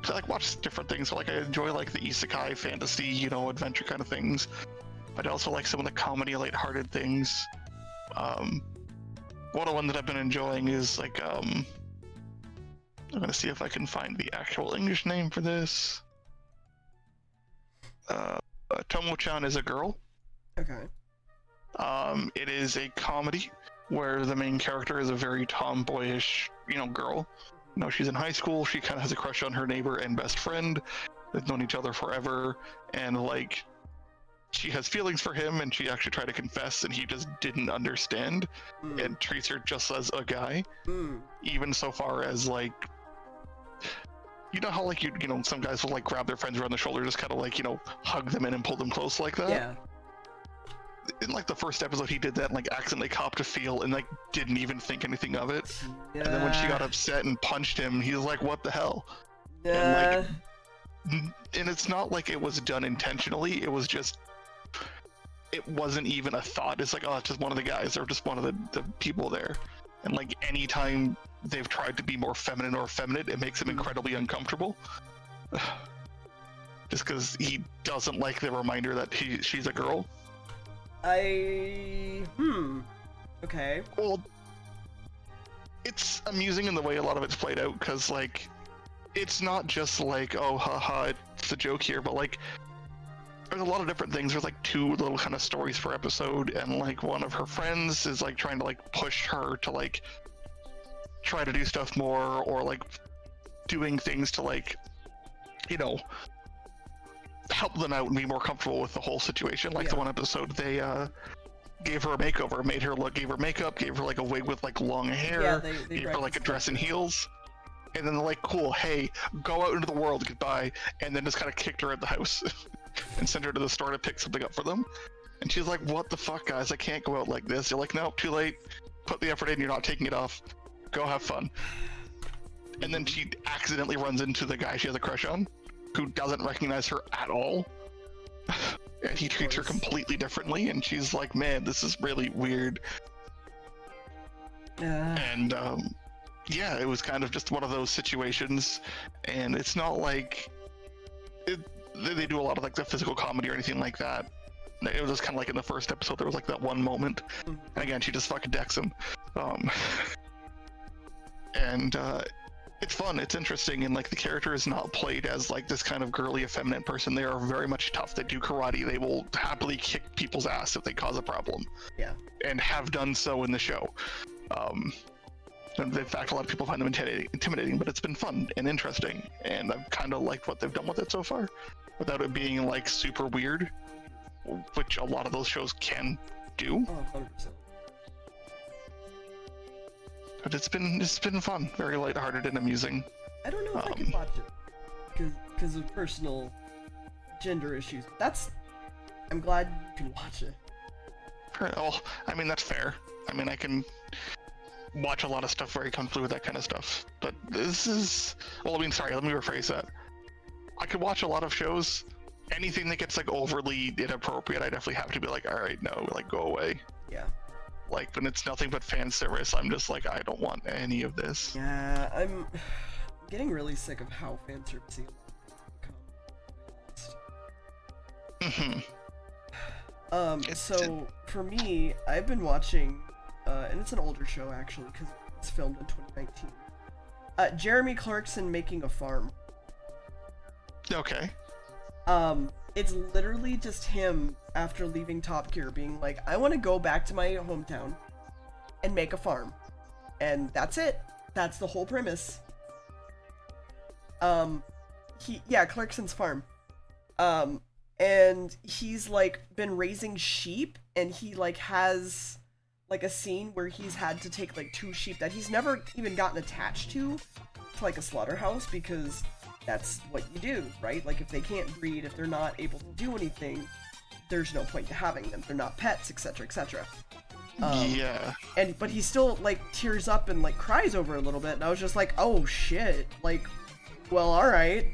S3: I like watch different things, so like I enjoy like the isekai fantasy, you know, adventure kind of things. But I also like some of the comedy, lighthearted things. One of the ones that I've been enjoying is like I'm gonna see if I can find the actual English name for this. Tomo-chan is a girl.
S1: Okay.
S3: It is a comedy where the main character is a very tomboyish, girl. She's in high school. She kind of has a crush on her neighbor and best friend. They've known each other forever, and like, she has feelings for him, and she actually tried to confess, and he just didn't understand, and treats her just as a guy. Even so far as like, how like some guys will like grab their friends around the shoulder, just kind of like hug them in and pull them close like that.
S1: Yeah.
S3: In like the first episode, he did that and like accidentally copped a feel and like didn't even think anything of it.
S1: Yeah.
S3: And then when she got upset and punched him, he was like, "What the hell?"
S1: Yeah.
S3: And it's not like it was done intentionally. It was just, it wasn't even a thought. It's like, oh, it's just one of the guys or just one of the people there. And like anytime they've tried to be more feminine or effeminate, it makes him incredibly uncomfortable. Just because he doesn't like the reminder that she's a girl.
S1: Okay.
S3: Well, it's amusing in the way a lot of it's played out, because like, it's not just like, oh, haha, it's a joke here, but like, there's a lot of different things. There's like 2 little kind of stories per episode, and like one of her friends is like trying to like push her to like try to do stuff more, or like doing things to like, help them out and be more comfortable with the whole situation. Like the one episode, they gave her a makeover, gave her makeup, gave her like a wig with like long hair,
S1: they
S3: gave her like a dress and heels. And then they're like, cool, hey, go out into the world, goodbye. And then just kind of kicked her at the house and sent her to the store to pick something up for them. And she's like, what the fuck, guys? I can't go out like this. You're like, nope, too late. Put the effort in, you're not taking it off. Go have fun. And then she accidentally runs into the guy she has a crush on, who doesn't recognize her at all. And he treats her completely differently. And she's like, man, this is really weird. And, yeah, it was kind of just one of those situations, and it's not like they do a lot of like the physical comedy or anything like that. It was just kind of like in the first episode, there was like that one moment, and again, she just fucking decks him. And it's fun, it's interesting, and like the character is not played as like this kind of girly, effeminate person. They are very much tough. They do karate. They will happily kick people's ass if they cause a problem.
S1: Yeah. And
S3: have done so in the show. In fact, a lot of people find them intimidating, but it's been fun and interesting, and I've kind of liked what they've done with it so far, without it being like super weird, which a lot of those shows can do.
S1: Oh, 100%.
S3: But it's been fun, very lighthearted and amusing.
S1: I don't know if I could watch it because of personal gender issues. I'm glad you can watch it.
S3: Well, I mean, that's fair. I mean, I can watch a lot of stuff very comfortably with that kind of stuff, but this is, well, I mean, sorry, let me rephrase that. I could watch a lot of shows. Anything that gets like overly inappropriate, I definitely have to be like, all right, no, like, go away.
S1: Yeah.
S3: Like, when it's nothing but fan service, I'm just like, I don't want any of this.
S1: Yeah, I'm getting really sick of how fan servicey it's become. So for me, I've been watching, and it's an older show actually, because it's filmed in 2019. Jeremy Clarkson Making a Farm.
S3: Okay.
S1: It's literally just him after leaving Top Gear being like, I want to go back to my hometown and make a farm. And that's it. That's the whole premise. Clarkson's farm. And he's like been raising sheep, and he like has like a scene where he's had to take like 2 sheep that he's never even gotten attached to like a slaughterhouse, because that's what you do, right? Like, if they can't breed, if they're not able to do anything, there's no point to having them. They're not pets, etc., etc.
S3: Yeah.
S1: But he still like tears up and like cries over a little bit, and I was just like, oh shit, like, well, all right.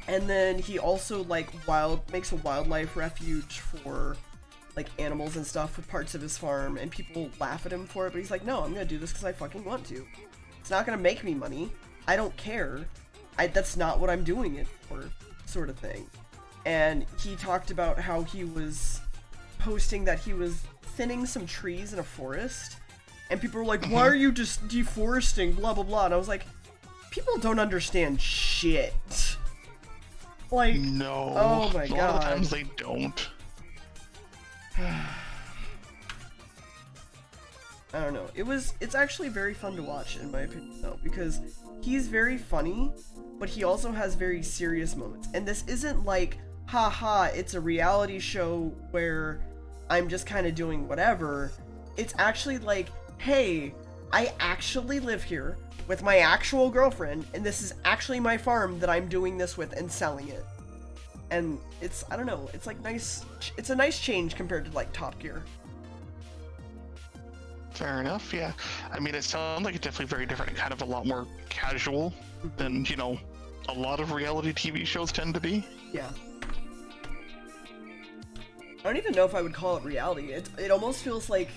S1: And then he also like makes a wildlife refuge for like animals and stuff with parts of his farm, and people laugh at him for it, but he's like, no, I'm gonna do this because I fucking want to. It's not gonna make me money. I don't care. That's not what I'm doing it for, sort of thing. And he talked about how he was posting that he was thinning some trees in a forest, and people were like, why are you just deforesting, blah blah blah, and I was like, people don't understand shit. Like,
S3: No.
S1: oh my
S3: A lot
S1: god.
S3: of the times they don't.
S1: I don't know. It's actually very fun to watch, in my opinion, though, because he's very funny, but he also has very serious moments. And this isn't like, haha, it's a reality show where I'm just kind of doing whatever. It's actually like, hey, I actually live here with my actual girlfriend, and this is actually my farm that I'm doing this with and selling it. And it's, I don't know, it's like nice, it's a nice change compared to like Top Gear.
S3: Fair enough, yeah. I mean, it sounds like it's definitely very different and kind of a lot more casual than, you know, a lot of reality TV shows tend to be.
S1: Yeah. I don't even know if I would call it reality. It almost feels like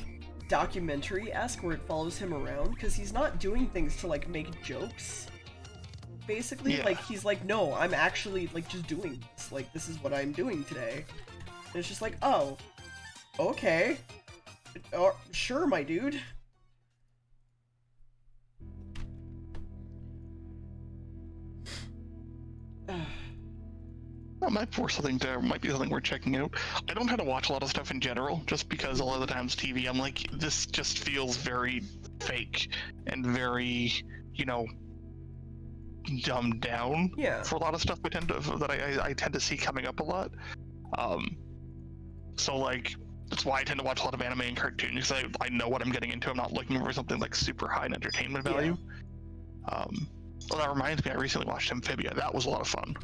S1: documentary-esque, where it follows him around, because he's not doing things to, like, make jokes. Basically,
S3: Yeah.
S1: like, he's like, no, I'm actually, like, just doing this. Like, this is what I'm doing today. And it's just like, oh, okay. Oh, sure, my dude.
S3: That might be something worth checking out. I don't tend to watch a lot of stuff in general, just because a lot of the times TV, I'm like, this just feels very fake and very, you know, dumbed down.
S1: Yeah.
S3: For a lot of stuff I tend to see coming up a lot. So like, that's why I tend to watch a lot of anime and cartoons, because I know what I'm getting into. I'm not looking for something like super high in entertainment value. Well, that reminds me, I recently watched Amphibia. That was a lot of fun.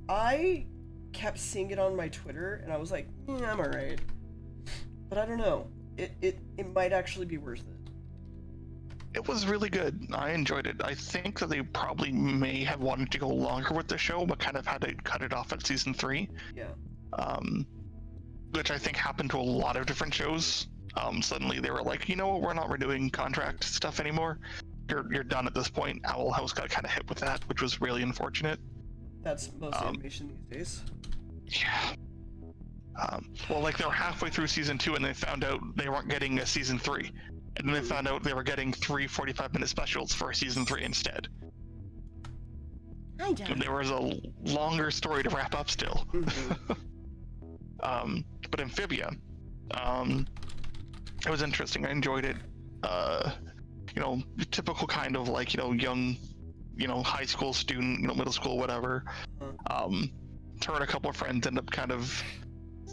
S1: I kept seeing it on my Twitter, and I was like, I'm alright. But I don't know. It might actually be worth it.
S3: It was really good. I enjoyed it. I think that they probably may have wanted to go longer with the show, but kind of had to cut it off at season 3.
S1: Yeah.
S3: Which I think happened to a lot of different shows. Suddenly they were like, you know what, we're not renewing contract stuff anymore. You're done at this point. Owl House got kind of hit with that, which was really unfortunate.
S1: That's most animation these days.
S3: Yeah. Well, like, they were halfway through season 2 and they found out they weren't getting a season 3. And then they found out they were getting 3 45-minute specials for season 3 instead. And there was a longer story to wrap up still. But Amphibia, it was interesting. I enjoyed it. You know, typical kind of like, you know, young, you know, high school student, you know, middle school, whatever. Her and a couple of friends end up kind of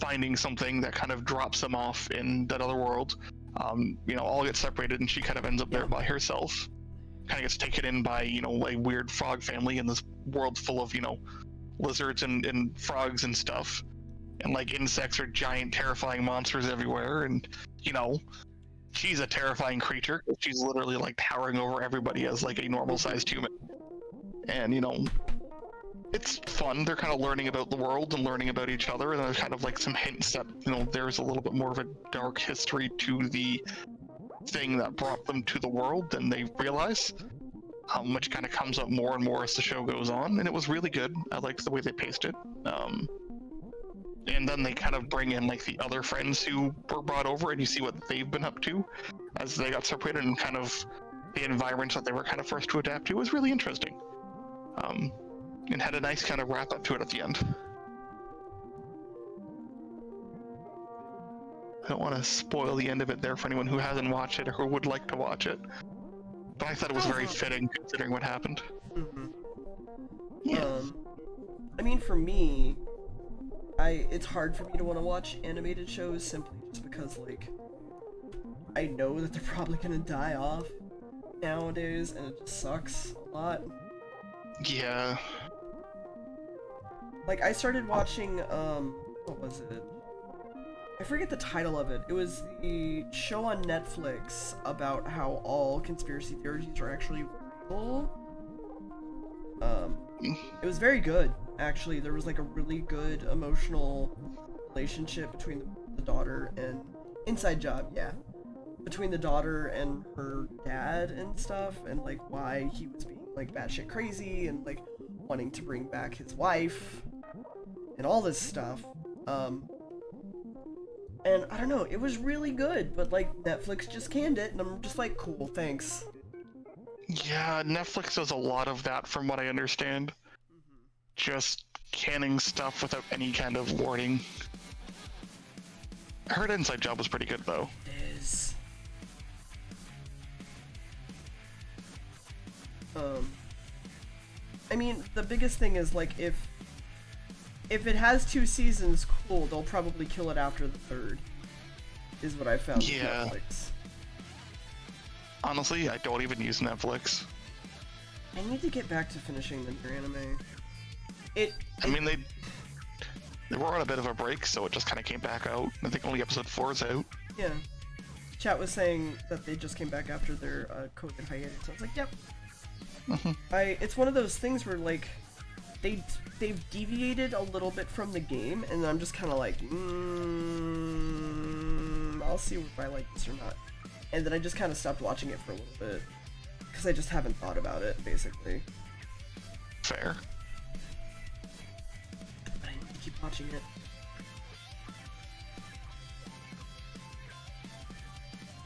S3: finding something that kind of drops them off in that other world. You know, all get separated, and she kind of ends up there by herself. Kind of gets taken in by, you know, a weird frog family in this world full of, you know, lizards and frogs and stuff. And like insects are giant, terrifying monsters everywhere. And, you know, she's a terrifying creature. She's literally like towering over everybody as like a normal sized human. And, you know, it's fun. They're kind of learning about the world and learning about each other. And there's kind of like some hints that, you know, there's a little bit more of a dark history to the thing that brought them to the world than they realize. Which kind of comes up more and more as the show goes on. And it was really good. I liked the way they paced it. And then they kind of bring in like the other friends who were brought over, and you see what they've been up to as they got separated, and kind of the environments that they were kind of forced to adapt to. It was really interesting. And had a nice kind of wrap up to it at the end. I don't want to spoil the end of it there for anyone who hasn't watched it or who would like to watch it. But I thought it was very fitting considering what happened. Yeah.
S1: I mean, for me, it's hard for me to want to watch animated shows simply just because, like, I know that they're probably gonna die off nowadays, and it just sucks a lot.
S3: Yeah.
S1: Like, I started watching, what was it? I forget the title of it. It was the show on Netflix about how all conspiracy theories are actually real. It was very good, actually. There was like a really good emotional relationship between the daughter and inside job, yeah, between the daughter and her dad and stuff, and like why he was being like batshit crazy and like wanting to bring back his wife and all this stuff. And I don't know, it was really good, but like Netflix just canned it, and I'm just like, cool, thanks.
S3: Yeah, Netflix does a lot of that from what I understand. just canning stuff without any kind of warning. I heard Inside Job was pretty good though.
S1: It is. I mean, the biggest thing is like if it has 2 seasons, cool, they'll probably kill it after the 3rd. Is what I found with Netflix.
S3: Honestly, I don't even use Netflix.
S1: I need to get back to finishing the Nier anime.
S3: I mean, they were on a bit of a break, so it just kind of came back out. I think only episode 4 is out.
S1: Yeah. Chat was saying that they just came back after their COVID hiatus. I was like, yep. It's one of those things where like they've deviated a little bit from the game, and I'm just kind of like, I'll see if I like this or not. And then I just kind of stopped watching it for a little bit because I just haven't thought about it, basically.
S3: Fair.
S1: But I need to keep watching it.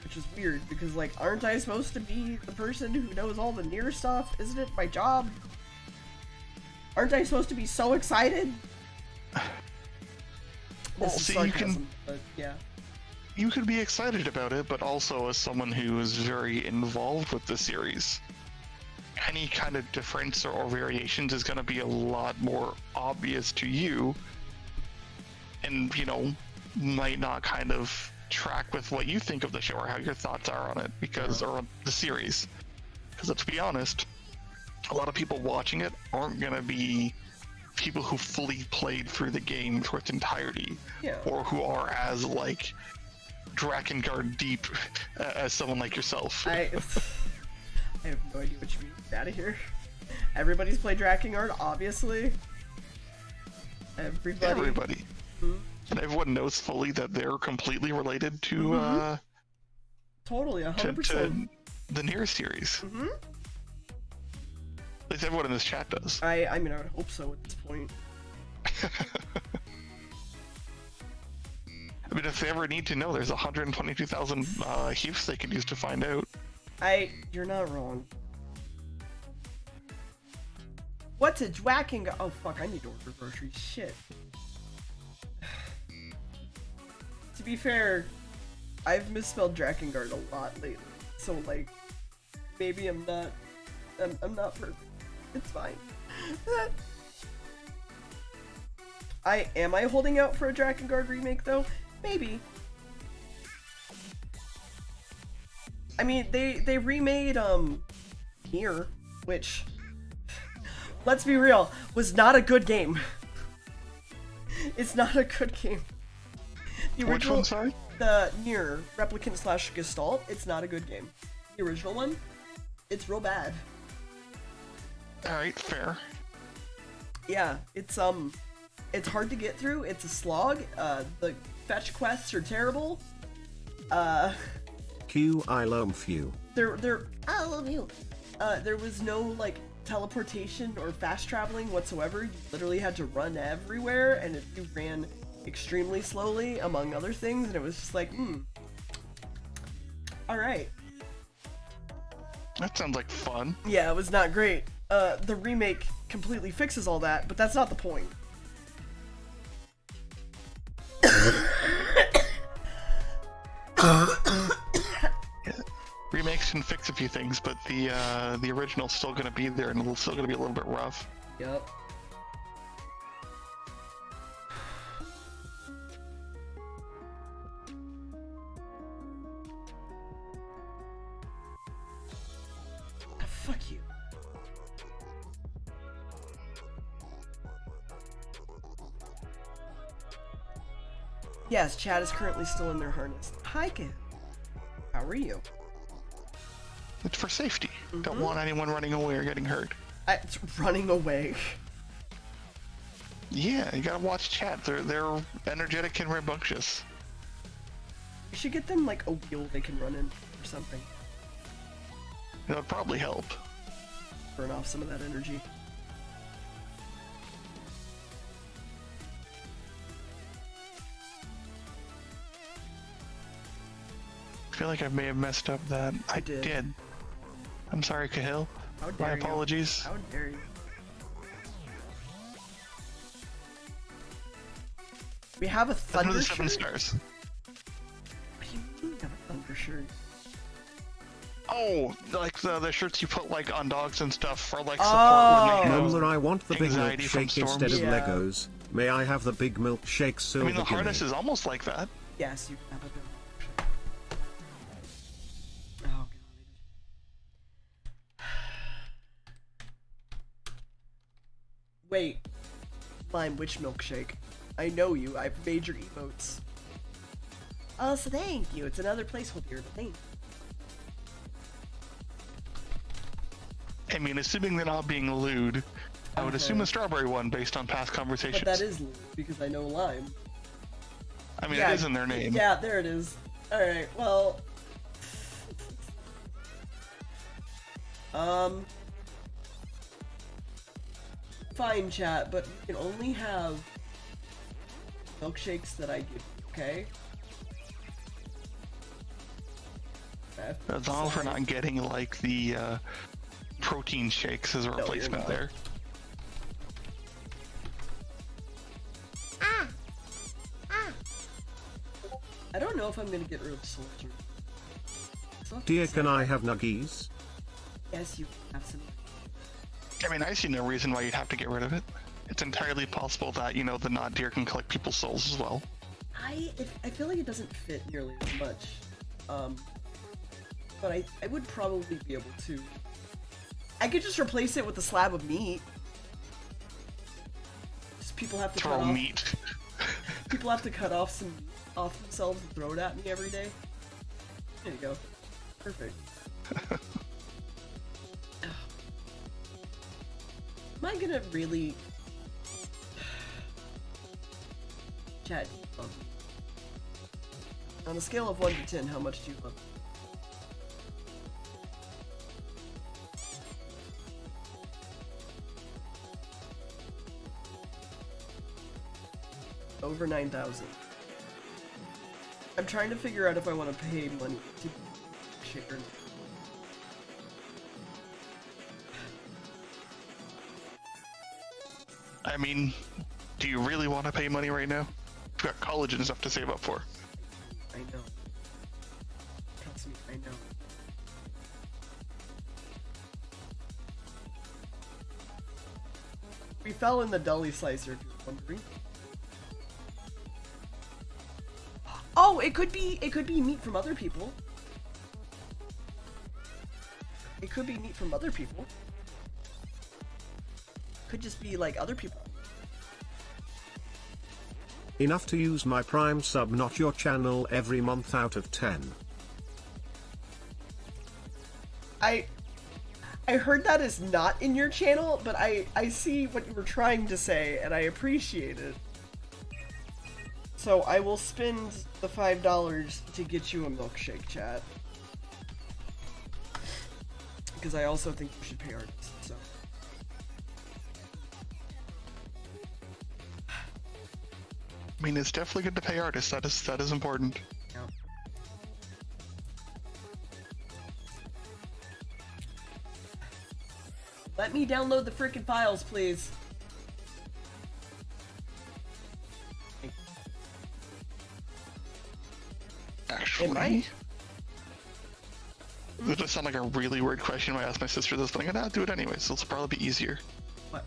S1: Which is weird because, like, aren't I supposed to be the person who knows all the Nier stuff? Isn't it my job? Aren't I supposed to be so excited?
S3: Well,
S1: This is
S3: see,
S1: sarcasm, but yeah.
S3: you could be excited about it, but also as someone who is very involved with the series, any kind of difference or variations is going to be a lot more obvious to you, and, you know, might not kind of track with what you think of the show or how your thoughts are on it, because, or on the series. Because let's be honest, a lot of people watching it aren't going to be people who fully played through the game through its entirety, or who are as, like, Drakengard deep as someone like yourself.
S1: I have no idea what you mean. Get out of here. Everybody's played Drakengard, obviously. Everybody. Mm-hmm.
S3: And everyone knows fully that they're completely related to,
S1: totally, 100%.
S3: to the Nier series.
S1: Mm-hmm.
S3: At least everyone in this chat does.
S1: I mean, I would hope so at this point.
S3: I mean, if they ever need to know, there's 122,000 heaps they can use to find out.
S1: You're not wrong. What's a Drakengard? Oh fuck, I need to order groceries. Shit. To be fair, I've misspelled Drakengard a lot lately, so like, maybe I'm not perfect. It's fine. Am I holding out for a Drakengard remake though? Maybe. I mean, they remade Nier, which, let's be real, was not a good game. It's not a good game. The original,
S3: which one, sorry?
S1: The Nier Replicant / Gestalt. It's not a good game. The original one, it's real bad.
S3: Alright, fair.
S1: Yeah, it's hard to get through. It's a slog. The fetch quests are terrible.
S2: Q, I love you.
S1: I love you. There was no like teleportation or fast traveling whatsoever. You literally had to run everywhere, and if you ran extremely slowly, among other things, and it was just like, all right.
S3: That sounds like fun.
S1: Yeah, it was not great. The remake completely fixes all that, but that's not the point.
S3: Remakes can fix a few things, but the original's still gonna be there, and it's still gonna be a little bit rough.
S1: Yep. Fuck you. Yes, Chad is currently still in their harness. Hi, kid. How are you?
S3: It's for safety. Don't want anyone running away or getting hurt.
S1: It's running away.
S3: Yeah, you gotta watch chat. They're energetic and rambunctious.
S1: You should get them like a wheel they can run in or something.
S3: That would probably help.
S1: Burn off some of that energy.
S3: I feel like I may have messed up that. I did. I'm sorry, Cahill.
S1: How dare
S3: My apologies.
S1: you? How dare you? We have a thunder
S3: Another
S1: shirt?
S3: 7 stars.
S1: What do you mean we have a thunder shirt?
S3: Oh, like the shirts you put like on dogs and stuff for like support
S1: Oh.
S3: when they have
S2: Remember, I want the big
S3: anxiety from
S2: milkshake instead of
S3: storms.
S1: Yeah.
S2: Legos. May I have the big milkshake
S3: I
S2: silver
S3: mean, the
S2: gimme?
S3: harness is almost like that.
S1: Yes, you have a milkshake. Oh, God. Wait. Lime, which milkshake? I know you. I've made your emotes. Oh, so thank you. It's another placeholder here, but thank you.
S3: I mean, assuming they're not being lewd, I would assume a strawberry one based on past conversations.
S1: But that is lame, because I know lime.
S3: I mean,
S1: Yeah,
S3: it is in their name.
S1: Yeah, there it is. Alright, well... Fine, chat, but you can only have milkshakes that I give you, okay?
S3: As long as we're not getting like the protein shakes as a
S1: you're
S3: replacement
S1: not.
S3: there.
S1: I don't know if I'm gonna get rid of Soldier.
S2: Dear, can I have nuggies?
S1: Yes, you can have some.
S3: I mean, I see no reason why you'd have to get rid of it. It's entirely possible that, you know, the not deer can collect people's souls as well.
S1: I feel like it doesn't fit nearly as much. But I would probably be able to. I could just replace it with a slab of meat. Just people have to
S3: Throw
S1: cut off.
S3: meat.
S1: People have to cut off themselves and throw it at me every day. There you go. Perfect. Am I gonna really... Chad, do you love me? On a scale of 1 to 10, how much do you love me? Over 9,000. I'm trying to figure out if I want to pay money to shake or not.
S3: I mean, do you really want to pay money right now? You've got college and stuff to save up for.
S1: I know. Trust me, I know. We fell in the deli slicer, if you're wondering. Oh, it could be meat from other people. It could be meat from other people. Could just be like other people.
S2: Enough to use my Prime sub, not your channel, every month out of 10.
S1: I heard that is not in your channel, but I see what you were trying to say, and I appreciate it. So I will spend the $5 to get you a milkshake, chat. Because I also think you should pay artists, so.
S3: I mean, it's definitely good to pay artists. That is important.
S1: Yeah. Let me download the frickin' files, please.
S3: Actually,
S1: might.
S3: This does sound like a really weird question when I asked my sister this, but I'm gonna do it anyway, so it'll probably be easier.
S1: What?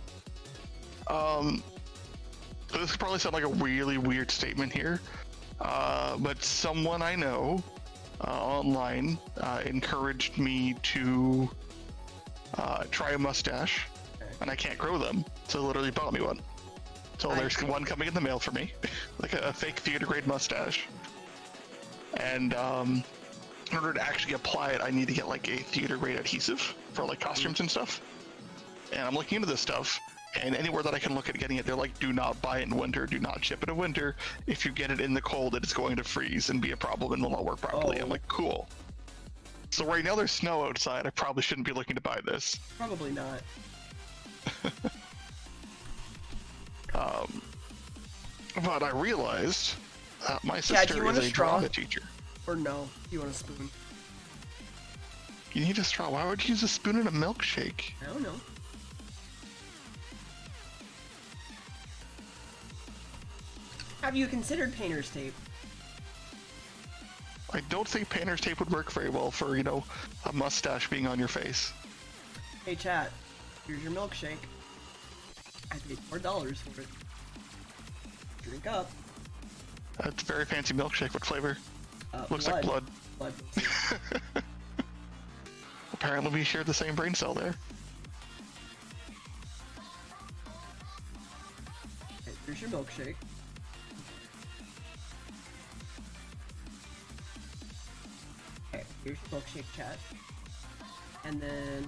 S3: This could probably sound like a really weird statement here, but someone I know online encouraged me to try a mustache, and I can't grow them, so literally bought me one. So there's one coming in the mail for me, like a fake theater grade mustache. And in order to actually apply it, I need to get like a theater grade adhesive for like costumes and stuff. And I'm looking into this stuff, and anywhere that I can look at getting it, they're like, do not buy it in winter, do not ship it in winter. If you get it in the cold, it's going to freeze and be a problem and will not work properly.
S1: Oh.
S3: I'm like, cool. So right now there's snow outside. I probably shouldn't be looking to buy this.
S1: Probably not.
S3: But I realized that my
S1: Yeah, do
S3: sister
S1: you want
S3: is
S1: a
S3: a
S1: straw?
S3: drama teacher.
S1: Or no? You want a spoon?
S3: You need a straw. Why would you use a spoon in a milkshake?
S1: I don't know. Have you considered painter's tape?
S3: I don't think painter's tape would work very well for, you know, a mustache being on your face.
S1: Hey chat, here's your milkshake. I paid $4 for it. Drink up.
S3: It's a very fancy milkshake. What flavor? Looks
S1: blood.
S3: like blood.
S1: Blood.
S3: Apparently we share the same brain cell there.
S1: Okay, here's your milkshake. Okay, here's your milkshake, chat. And then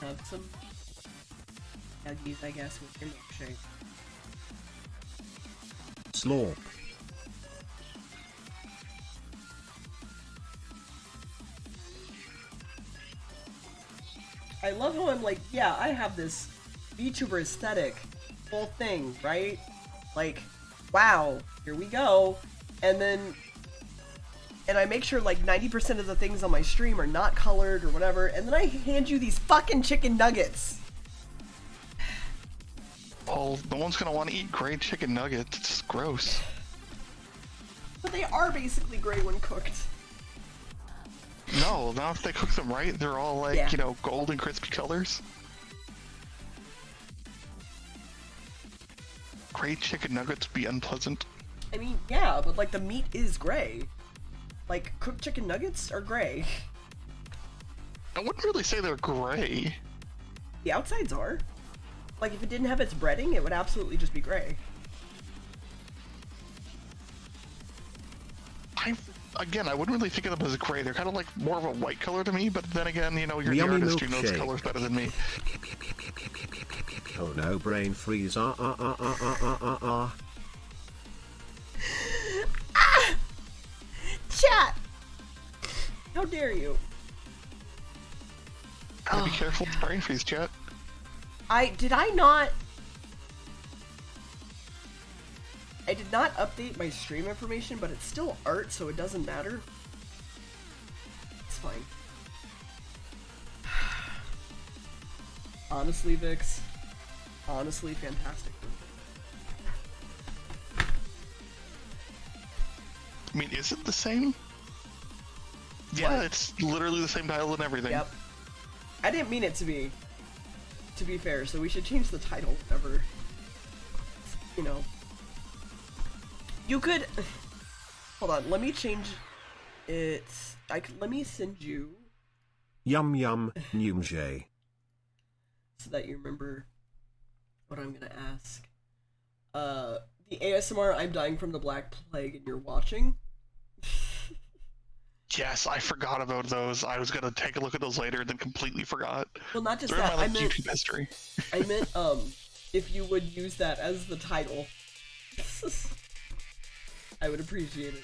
S1: have some nuggies, I guess, with your milkshake.
S2: Slorp.
S1: I love how I'm like, yeah, I have this VTuber aesthetic, whole thing, right? Like, wow, here we go. And then, and I make sure like 90% of the things on my stream are not colored or whatever, and then I hand you these fucking chicken nuggets.
S3: Well, no one's gonna want to eat gray chicken nuggets. It's gross.
S1: But they are basically gray when cooked.
S3: No, now if they cook them right, they're all like,
S1: Yeah.
S3: you know, golden crispy colors. Gray chicken nuggets be unpleasant.
S1: I mean, yeah, but like the meat is gray. Like, cooked chicken nuggets are gray.
S3: I wouldn't really say they're gray.
S1: The outsides are. Like, if it didn't have its breading, it would absolutely just be gray.
S3: Again, I wouldn't really think of them as gray. They're kind of like more of a white color to me, but then again, you know, you're the
S2: Yummy
S3: artist, you know those
S2: milkshake.
S3: colors better than me.
S2: Oh no, brain freeze.
S1: Chat! How dare you?
S3: Gotta be careful with brain freeze, chat.
S1: I did not update my stream information, but it's still art, so it doesn't matter. It's fine. Honestly, Vix. Honestly, fantastic.
S3: I mean, is it the same? Yeah,
S1: What?
S3: it's literally the same title and everything.
S1: Yep. I didn't mean it to be fair, so we should change the title, whatever. You know. You could... Hold on, let me change it... let me send you...
S2: Yum yum, Numjay.
S1: so that you remember what I'm gonna ask. The ASMR I'm dying from the Black Plague and you're watching?
S3: Yes, I forgot about those. I was gonna take a look at those later and then completely forgot.
S1: Well, not just
S3: They're in
S1: that,
S3: my
S1: I
S3: like,
S1: meant...
S3: YouTube history.
S1: I meant, if you would use that as the title. I would appreciate it.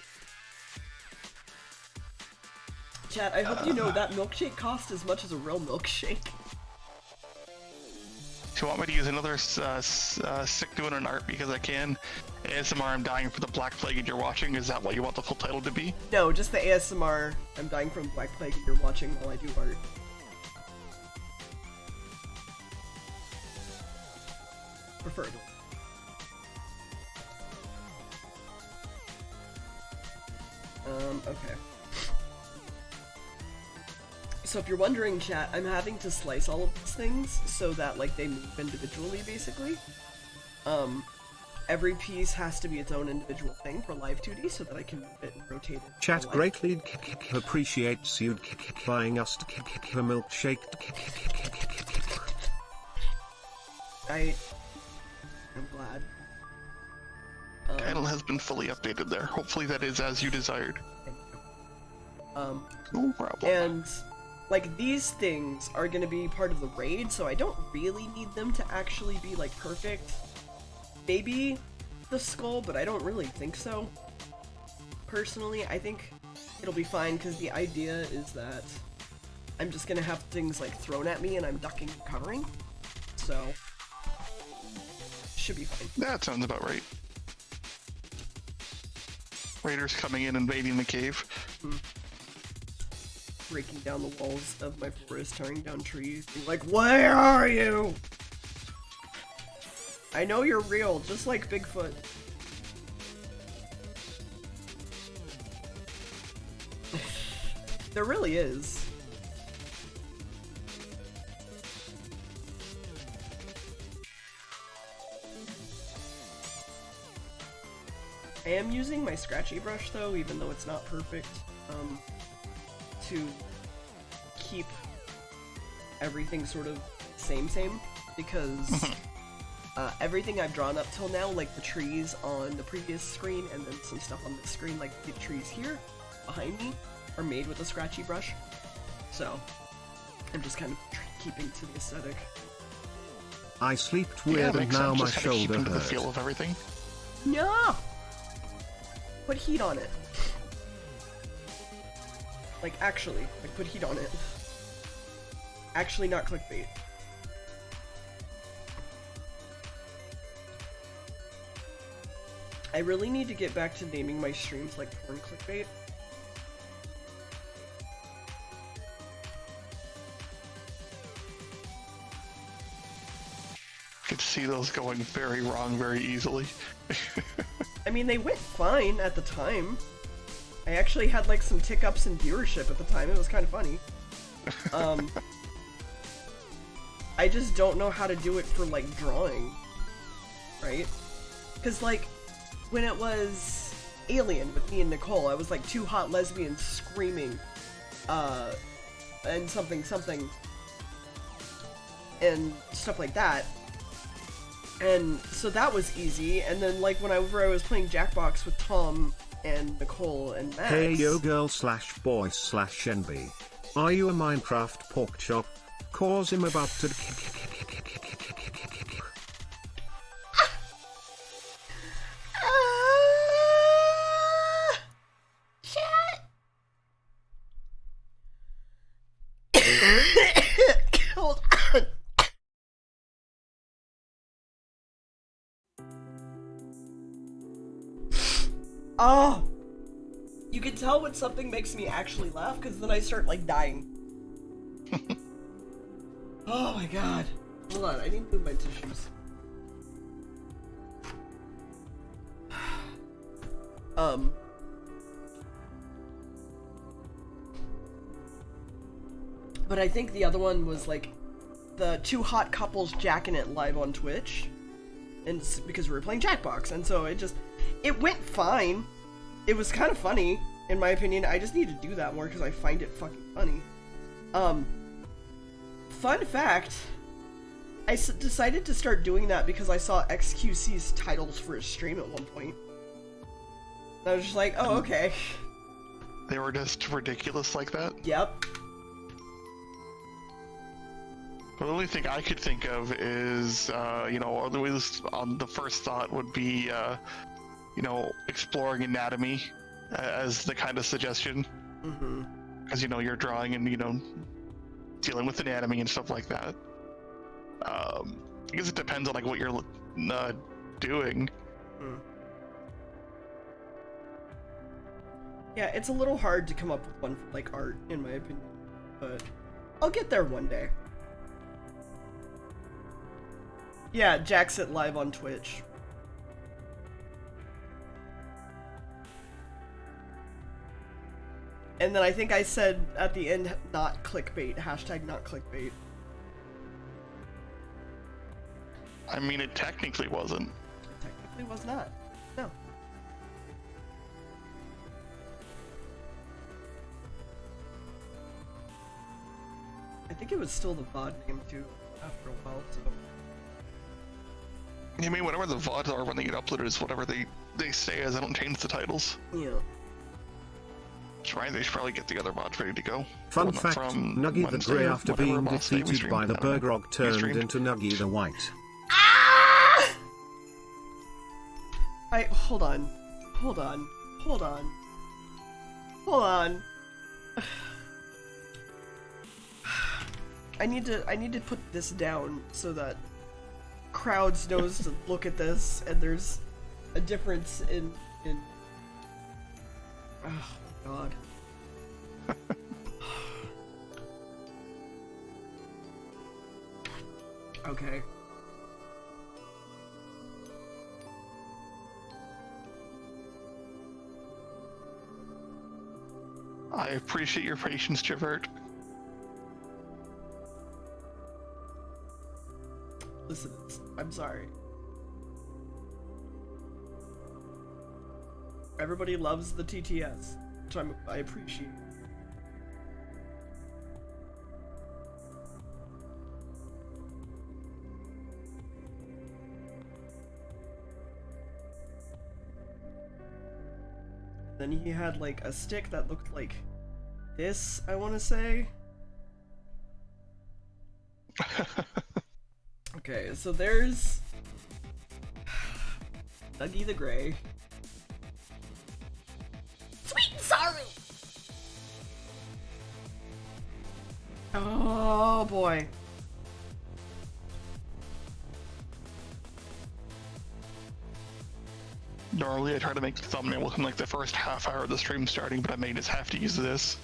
S1: Chat, I hope you know that milkshake cost as much as a real milkshake.
S3: Do you want me to use another sick doing an art because I can? ASMR, I'm dying for the Black Plague and you're watching. Is that what you want the full title to be?
S1: No, just the ASMR, I'm dying from Black Plague and you're watching while I do art. Preferably. Okay. So if you're wondering, chat, I'm having to slice all of these things so that, like, they move individually, basically. Every piece has to be its own individual thing for live 2D so that I can move it and rotate it.
S2: Chat
S1: for live.
S2: greatly appreciates you buying us a milkshake.
S1: I'm glad.
S3: Title has been fully updated there. Hopefully that is as you desired.
S1: Thank you.
S3: No problem.
S1: And, like, these things are gonna be part of the raid, so I don't really need them to actually be, like, perfect. Maybe the skull, but I don't really think so. Personally, I think it'll be fine, because the idea is that I'm just gonna have things, like, thrown at me, and I'm ducking and covering. So, should be fine.
S3: That sounds about right. Raiders coming in and invading the cave.
S1: Breaking down the walls of my forest, tearing down trees, being like, where are you? I know you're real, just like Bigfoot. There really is. I am using my scratchy brush though, even though it's not perfect, to keep everything sort of same, because everything I've drawn up till now, like the trees on the previous screen and then some stuff on the screen, like the trees here behind me, are made with a scratchy brush. So I'm just kind of keeping to the aesthetic.
S2: I slept weird and now my shoulder hurts.
S3: The feel of everything.
S1: No! Put heat on it. Like, actually. Like, put heat on it. Actually not clickbait. I really need to get back to naming my streams like porn clickbait.
S3: Could see those going very wrong very easily.
S1: I mean, they went fine at the time. I actually had like some tick-ups in viewership at the time. It was kind of funny. I just don't know how to do it for like drawing, right? Because like when it was Alien with me and Nicole, I was like two hot lesbians screaming, and something and stuff like that. And so that was easy, and then like whenever I was playing Jackbox with Tom and Nicole and Max...
S2: Hey yo girl / boy / NB. Are you a Minecraft pork chop? Cause I'm about to...
S1: Hold on. Oh! You can tell when something makes me actually laugh, because then I start, like, dying. Oh my god. Hold on, I need to move my tissues. But I think the other one was, like, the two hot couples jacking it live on Twitch. And because we were playing Jackbox, and so it went fine. It was kind of funny, in my opinion. I just need to do that more because I find it fucking funny. Fun fact, I decided to start doing that because I saw XQC's titles for his stream at one point. And I was just like, oh, okay.
S3: They were just ridiculous like that?
S1: Yep.
S3: The only thing I could think of is, you know, or at least the first thought would be, you know, exploring anatomy as the kind of suggestion.
S1: Mm-hmm.
S3: Because, you know, you're drawing and, you know, dealing with anatomy and stuff like that. I guess it depends on, like, what you're doing.
S1: Mm. Yeah, it's a little hard to come up with one for, like, art, in my opinion. But I'll get there one day. Yeah, Jack's it live on Twitch. And then I think I said at the end, not clickbait, hashtag not clickbait.
S3: I mean, it technically wasn't.
S1: It technically was not. No. I think it was still the VOD name too, after a while, so...
S3: I mean, whatever the VODs are when they get uploaded is whatever they stay as. I don't change the titles.
S1: Yeah.
S3: That's right, they should probably get the other VODs ready to go.
S2: Fun fact, Nuggy the Grey after being defeated by the Burgrog turned into Nuggy the White.
S1: Ah! Hold on. I need to put this down so that crowds knows to look at this and there's a difference in oh my god. Okay.
S3: I appreciate your patience, Javert.
S1: Listen, I'm sorry. Everybody loves the TTS, which I appreciate. Then he had like a stick that looked like this, I want to say. Okay, so there's Nuggy the Gray. Sweet and sorry! Oh boy.
S3: Normally I try to make the thumbnail looking like the first half hour of the stream starting, but I may just have to use this.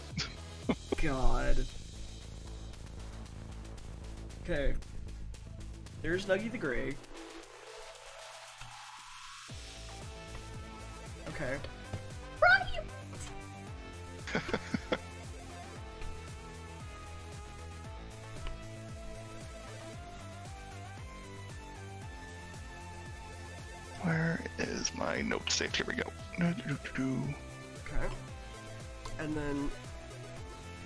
S1: God. Okay. There's Nuggy the Gray. Okay. Roddy!
S3: Where is my note saved? Here we go.
S1: Okay. And then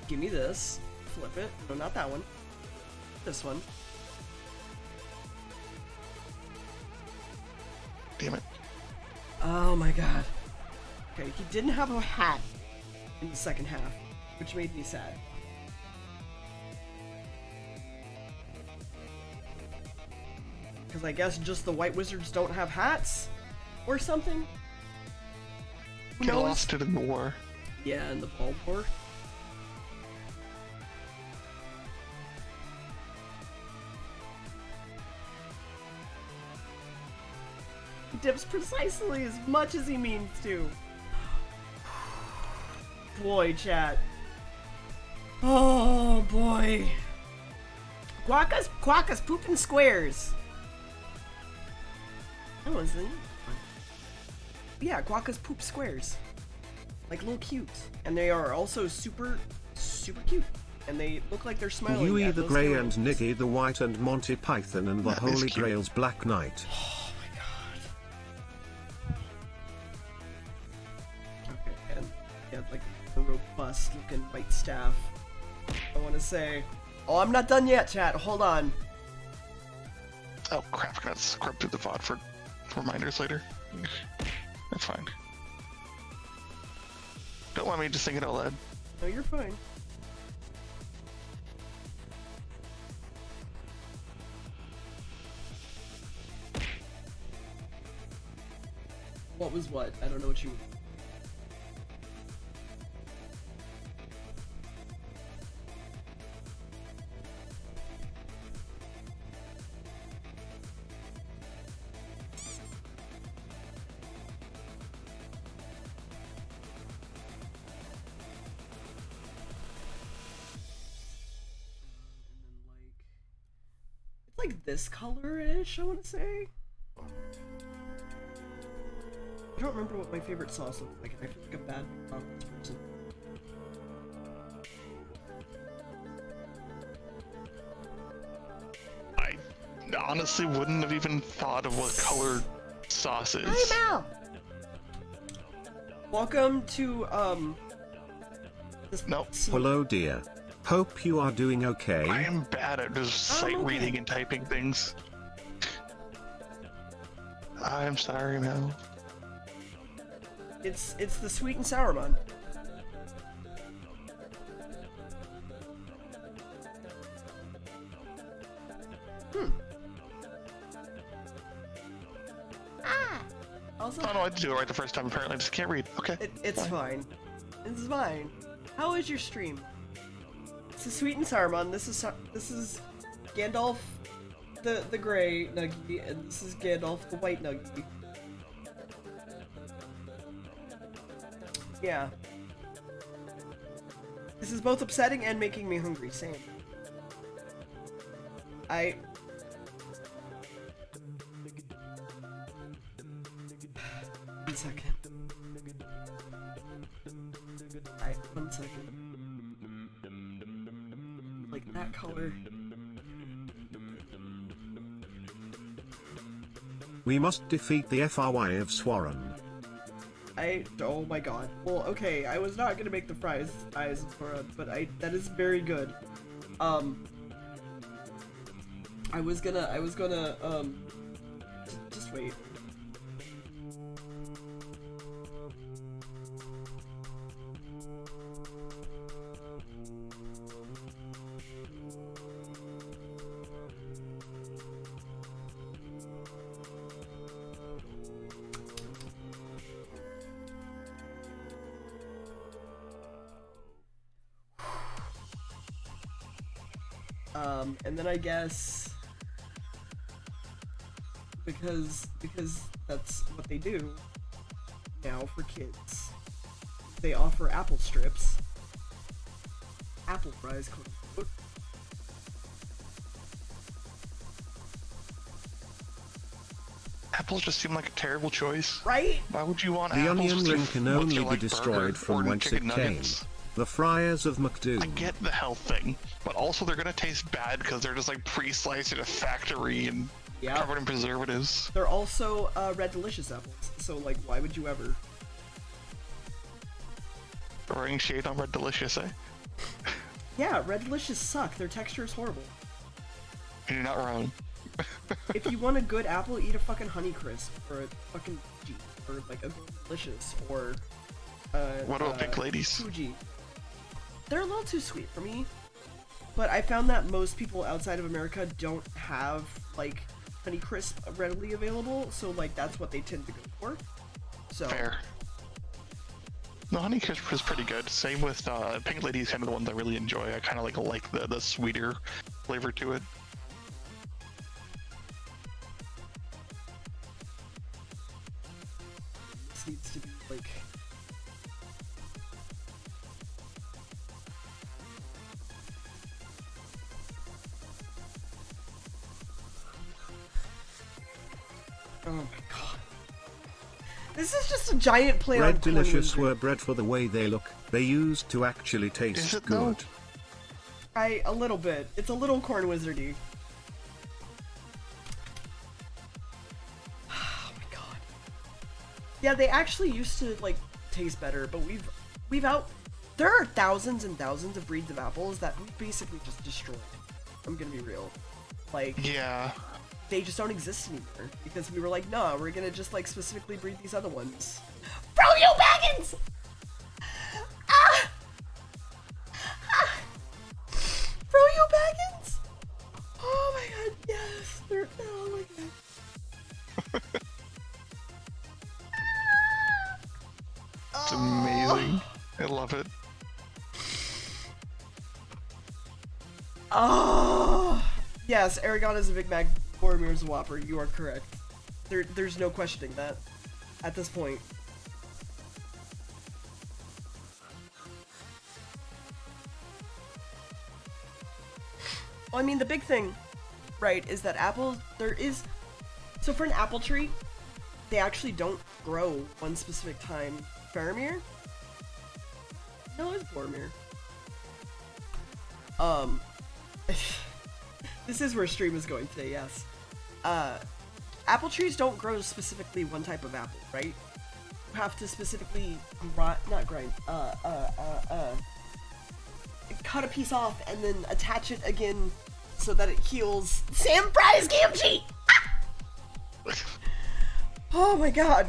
S1: give me this. Flip it. No, not that one. This one.
S3: Damn it.
S1: Oh my god. Okay, he didn't have a hat in the second half, which made me sad. Because I guess just the white wizards don't have hats? Or something? Who
S3: They
S1: knows?
S3: lost it in the war.
S1: Yeah, in the Ball War. He dips precisely as much as he means to. Boy, chat. Oh boy. Quacka's pooping squares. Oh, is it? Yeah, Quacka's poop squares. Like little cute. And they are also super cute. And they look like they're smiling.
S2: Yui
S1: at
S2: the
S1: those
S2: Grey
S1: cameras.
S2: and Niggy the White and Monty Python and the
S3: That is
S2: Holy
S3: cute.
S2: Grail's Black Knight.
S1: Oh my god. Okay, and he had like a robust looking white staff. I want to say, oh, I'm not done yet, chat. Hold on.
S3: Oh crap, I gotta scrub through the VOD for reminders later. That's fine. Don't let me just sing it out loud.
S1: No, you're fine. What was what? I don't know what you mean. It's like this color-ish, I want to say. I don't remember what my favorite sauce looks like, and I feel like a bad McDonald's person.
S3: I honestly wouldn't have even thought of what color sauce is.
S1: Hi, Mal! Welcome to, this
S3: Nope.
S2: Hello dear. Hope you are doing okay.
S3: I am bad at just sight
S1: okay.
S3: reading and typing things. I'm sorry, Mel.
S1: It's the sweet and sour one. Also,
S3: Oh no, I did do it right the first time. Apparently, I just can't read. Okay.
S1: it's fine. It's fine. How is your stream? This is Sweet and Saruman. This is Gandalf the gray Nuggy, and this is Gandalf the white Nuggy. Yeah. This is both upsetting and making me hungry. Same. One second. Alright, 1 second. That color.
S2: We must defeat the FRY of Swarren.
S1: Oh my god. Well, okay, I was not gonna make the fries eyes for it, but that is very good. I was gonna, just wait. And then I guess because that's what they do now for kids. They offer apple strips. Apple fries, quote unquote.
S3: Apples just seem like a terrible choice.
S1: Right?
S3: Why would you want
S2: The
S3: apples?
S2: onion
S3: with
S2: ring
S3: your-
S2: can
S3: with
S2: only
S3: your,
S2: be
S3: like,
S2: destroyed
S3: burger
S2: from
S3: or
S2: whence
S3: chicken
S2: it came.
S3: nuggets?
S2: The friars of McDoom.
S3: I get the health thing, but also they're gonna taste bad because they're just like pre-sliced at a factory and
S1: Yeah.
S3: covered in preservatives.
S1: They're also Red Delicious apples. So like, why would you ever?
S3: Throwing shade on Red Delicious, eh?
S1: Yeah, Red Delicious suck. Their texture is horrible.
S3: You're not wrong.
S1: If you want a good apple, eat a fucking Honeycrisp or a fucking G or like a Delicious or
S3: What about Pink Ladies?
S1: Fuji. They're a little too sweet for me, but I found that most people outside of America don't have like Honeycrisp readily available, so like that's what they tend to go for. So
S3: Fair. No, Honeycrisp is pretty good. Same with Pink Ladies, kind of the ones I really enjoy. I kind of like the sweeter flavor to it.
S1: this needs to be like. Oh my god. This is just a giant play on
S2: Red
S1: Corn
S2: Delicious
S1: Wizard.
S2: were bred for the way they look. They used to actually
S3: Is
S2: taste
S3: it though?
S2: good.
S1: A little bit. It's a little Corn Wizardy. Oh my god. Yeah, they actually used to like taste better, but there are thousands and thousands of breeds of apples that we basically just destroyed. I'm gonna be real. Like,
S3: Yeah.
S1: they just don't exist anymore because we were like, nah, we're gonna just like specifically breed these other ones. Froyo Baggins! Ah! Ah! Froyo Baggins! Oh my god, yes! Oh my god.
S3: It's amazing. I love it.
S1: Oh! Yes, Aragon is a Big Mac, Boromir is a Whopper. You are correct. There's no questioning that at this point. Well, I mean, the big thing, right, is that apples, so for an apple tree, they actually don't grow one specific time. Faramir? No, it's Boromir. This is where stream is going today, yes. Apple trees don't grow specifically one type of apple, right? You have to specifically cut a piece off and then attach it again so that it heals. Sam Fry's Gamgee! Ah! Oh my god.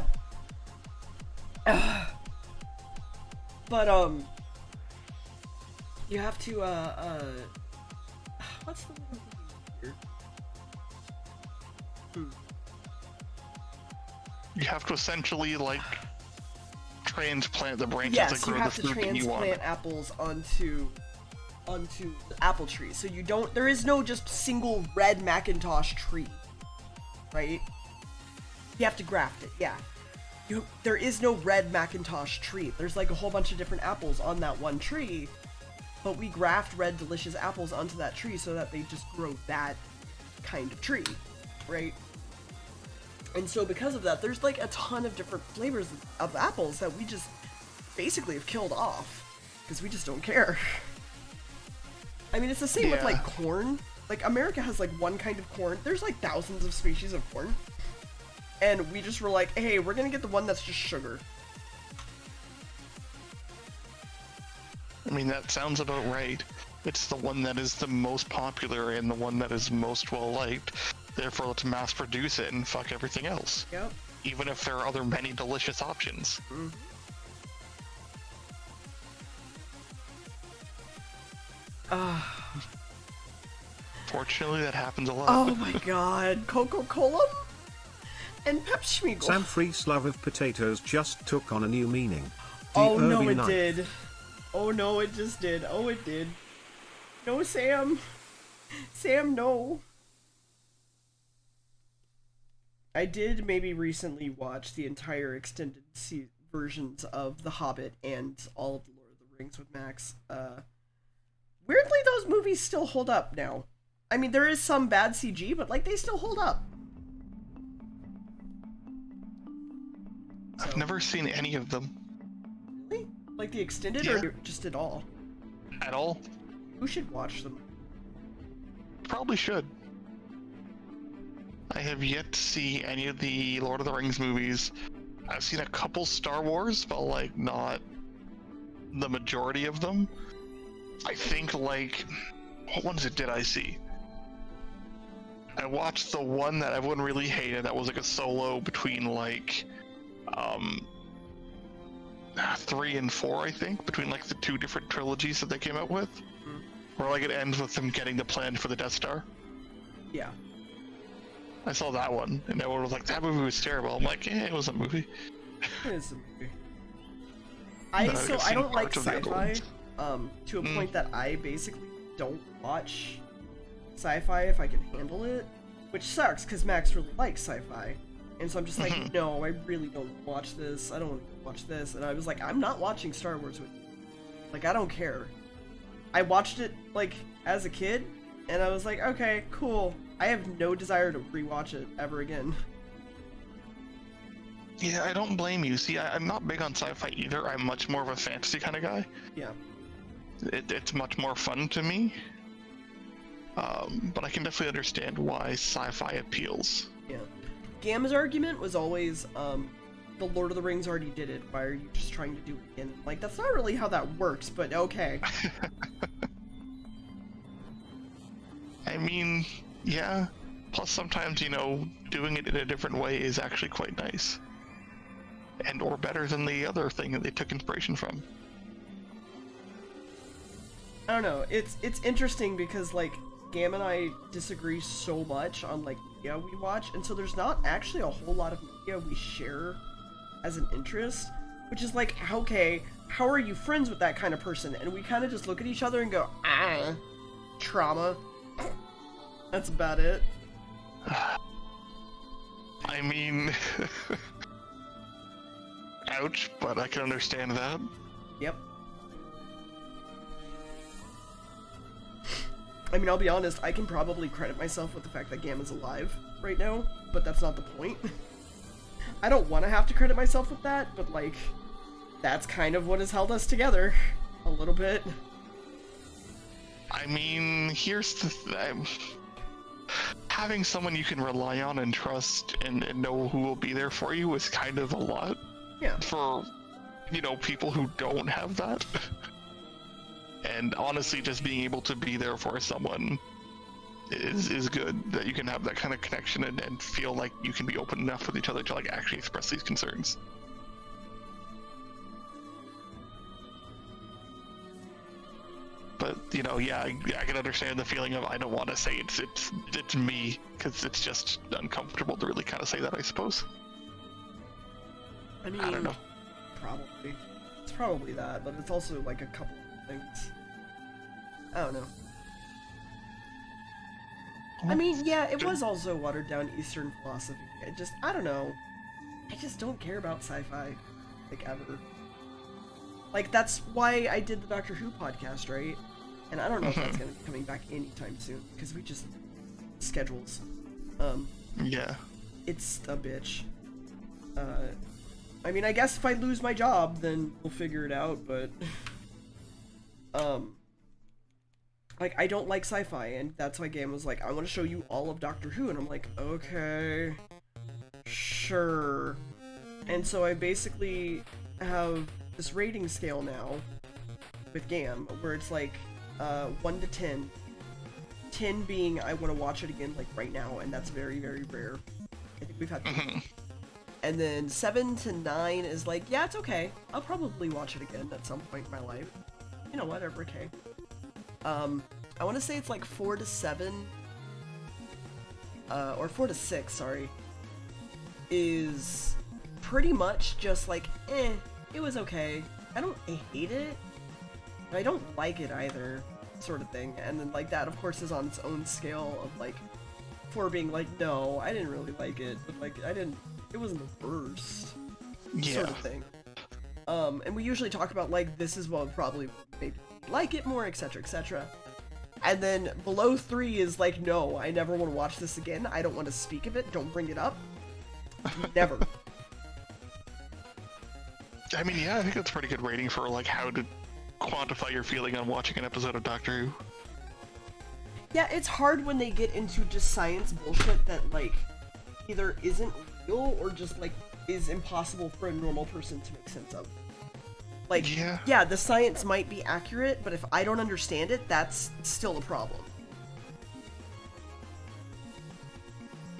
S1: But, you have to, what's the word here?
S3: You have to essentially like transplant the branches
S1: Yes,
S3: that
S1: you
S3: grow
S1: have
S3: the
S1: to
S3: fruit that you want.
S1: transplant apples onto the apple tree. So there is no just single red Macintosh tree, right? You have to graft it, yeah. There is no red Macintosh tree. There's like a whole bunch of different apples on that one tree, but we graft red delicious apples onto that tree so that they just grow that kind of tree, right? And so because of that, there's like a ton of different flavors of apples that we just basically have killed off because we just don't care. I mean, it's the same with,
S3: Yeah.
S1: like, corn. Like, America has, like, one kind of corn. There's, like, thousands of species of corn. And we just were like, hey, we're gonna get the one that's just sugar.
S3: I mean, that sounds about right. It's the one that is the most popular and the one that is most well-liked. Therefore, let's mass produce it and fuck everything else.
S1: Yep.
S3: Even if there are other many delicious options.
S1: Mm-hmm.
S3: Fortunately, that happens a lot.
S1: Oh my god. Coca-Cola and Pepsi.
S2: Sam Free's love of potatoes just took on a new meaning.
S1: Oh no,
S2: Early
S1: it
S2: night.
S1: did. Oh no, it just did. Oh, it did. No, Sam. Sam, no. I did maybe recently watch the entire extended versions of The Hobbit and all of the Lord of the Rings with Max. Weirdly, those movies still hold up now. I mean, there is some bad CG, but, like, they still hold up.
S3: I've never seen any of them.
S1: Really? Like the extended,
S3: Yeah.
S1: or just at all?
S3: At all.
S1: Who should watch them?
S3: Probably should. I have yet to see any of the Lord of the Rings movies. I've seen a couple Star Wars, but, like, not the majority of them. I think, like, what ones did I see? I watched the one that everyone really hated that was like a solo between, like, 3 and 4, I think, between, like, the 2 different trilogies that they came out with. Where, like, it ends with them getting the plan for the Death Star.
S1: Yeah.
S3: I saw that one, and everyone was like, that movie was terrible. I'm like, it was a movie.
S1: It is a movie.
S3: I've
S1: I
S3: seen
S1: don't like
S3: parts of the other
S1: sci-fi,
S3: ones.
S1: to a point that I basically don't watch sci-fi if I can handle it, which sucks because Max really likes sci-fi, and so I'm just like, no, I really don't watch this. I don't want to watch this, and I was like, I'm not watching Star Wars with you. Like, I don't care. I watched it like as a kid, and I was like, okay, cool. I have no desire to rewatch it ever again.
S3: Yeah, I don't blame you. See, I'm not big on sci-fi either. I'm much more of a fantasy kind of guy.
S1: Yeah.
S3: It's much more fun to me. But I can definitely understand why sci-fi appeals.
S1: Yeah. Gamma's argument was always, the Lord of the Rings already did it. Why are you just trying to do it again? Like, that's not really how that works, but okay.
S3: I mean, yeah. Plus, sometimes, you know, doing it in a different way is actually quite nice. And or better than the other thing that they took inspiration from.
S1: I don't know. It's interesting because, like, Gam and I disagree so much on, like, media we watch, and so there's not actually a whole lot of media we share as an interest, which is like, okay, how are you friends with that kind of person? And we kind of just look at each other and go, trauma. That's about it.
S3: I mean, ouch, but I can understand that.
S1: Yep. I mean, I'll be honest, I can probably credit myself with the fact that Gamma's alive right now, but that's not the point. I don't want to have to credit myself with that, but, like, that's kind of what has held us together. A little bit.
S3: I mean, here's the having someone you can rely on and trust and know who will be there for you is kind of a lot.
S1: Yeah.
S3: For, you know, people who don't have that. And honestly, just being able to be there for someone is good. That you can have that kind of connection and feel like you can be open enough with each other to, like, actually express these concerns. But, you know, yeah, I can understand the feeling of I don't want to say it's me, because it's just uncomfortable to really kind of say that, I suppose.
S1: I mean,
S3: I don't know.
S1: Probably. It's probably that, but it's also, like, a couple of things. I don't know. I mean, yeah, it was also watered down Eastern philosophy. I don't know. I just don't care about sci-fi, like, ever. Like, that's why I did the Doctor Who podcast, right? And I don't know if that's gonna be coming back anytime soon, because we just... schedules.
S3: Yeah.
S1: It's a bitch. I mean, I guess if I lose my job, then we'll figure it out, but... like, I don't like sci-fi, and that's why Game was like, I want to show you all of Doctor Who, and I'm like, okay, sure. And so I basically have this rating scale now with GAM, where it's like 1 to 10. 10 being I want to watch it again, like, right now, and that's very, very rare. I think we've had and then 7 to 9 is like, yeah, it's okay. I'll probably watch it again at some point in my life. You know, whatever, okay. I want to say it's like 4 to 7, or 4 to 6, sorry, is pretty much just like, it was okay. I hate it, but I don't like it either, sort of thing. And then, like, that, of course, is on its own scale of, like, 4 being like, no, I didn't really like it, but, like, it wasn't the worst, sort of thing. And we usually talk about, like, this is what would probably maybe like it more, etc., etc. And then below 3 is like, no, I never want to watch this again. I don't want to speak of it. Don't bring it up. Never.
S3: I mean, yeah, I think that's a pretty good rating for, like, how to quantify your feeling on watching an episode of Doctor Who.
S1: Yeah, it's hard when they get into just science bullshit that, like, either isn't real or just, like, is impossible for a normal person to make sense of. Like, yeah, the science might be accurate, but if I don't understand it, that's still a problem.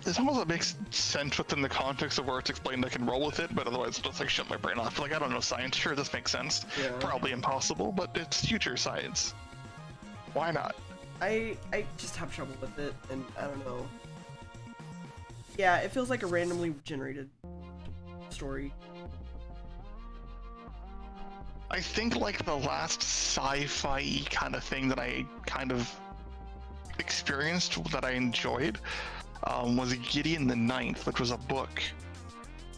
S3: It's almost that makes sense within the context of where it's explained. I can roll with it, but otherwise it's just like shut my brain off. Like, I don't know science. Sure, this makes sense.
S1: Yeah.
S3: Probably impossible, but it's future science. Why not?
S1: I just have trouble with it, and I don't know. Yeah, it feels like a randomly generated story.
S3: I think, like, the last sci-fi kind of thing that I kind of experienced that I enjoyed was Gideon the Ninth, which was a book.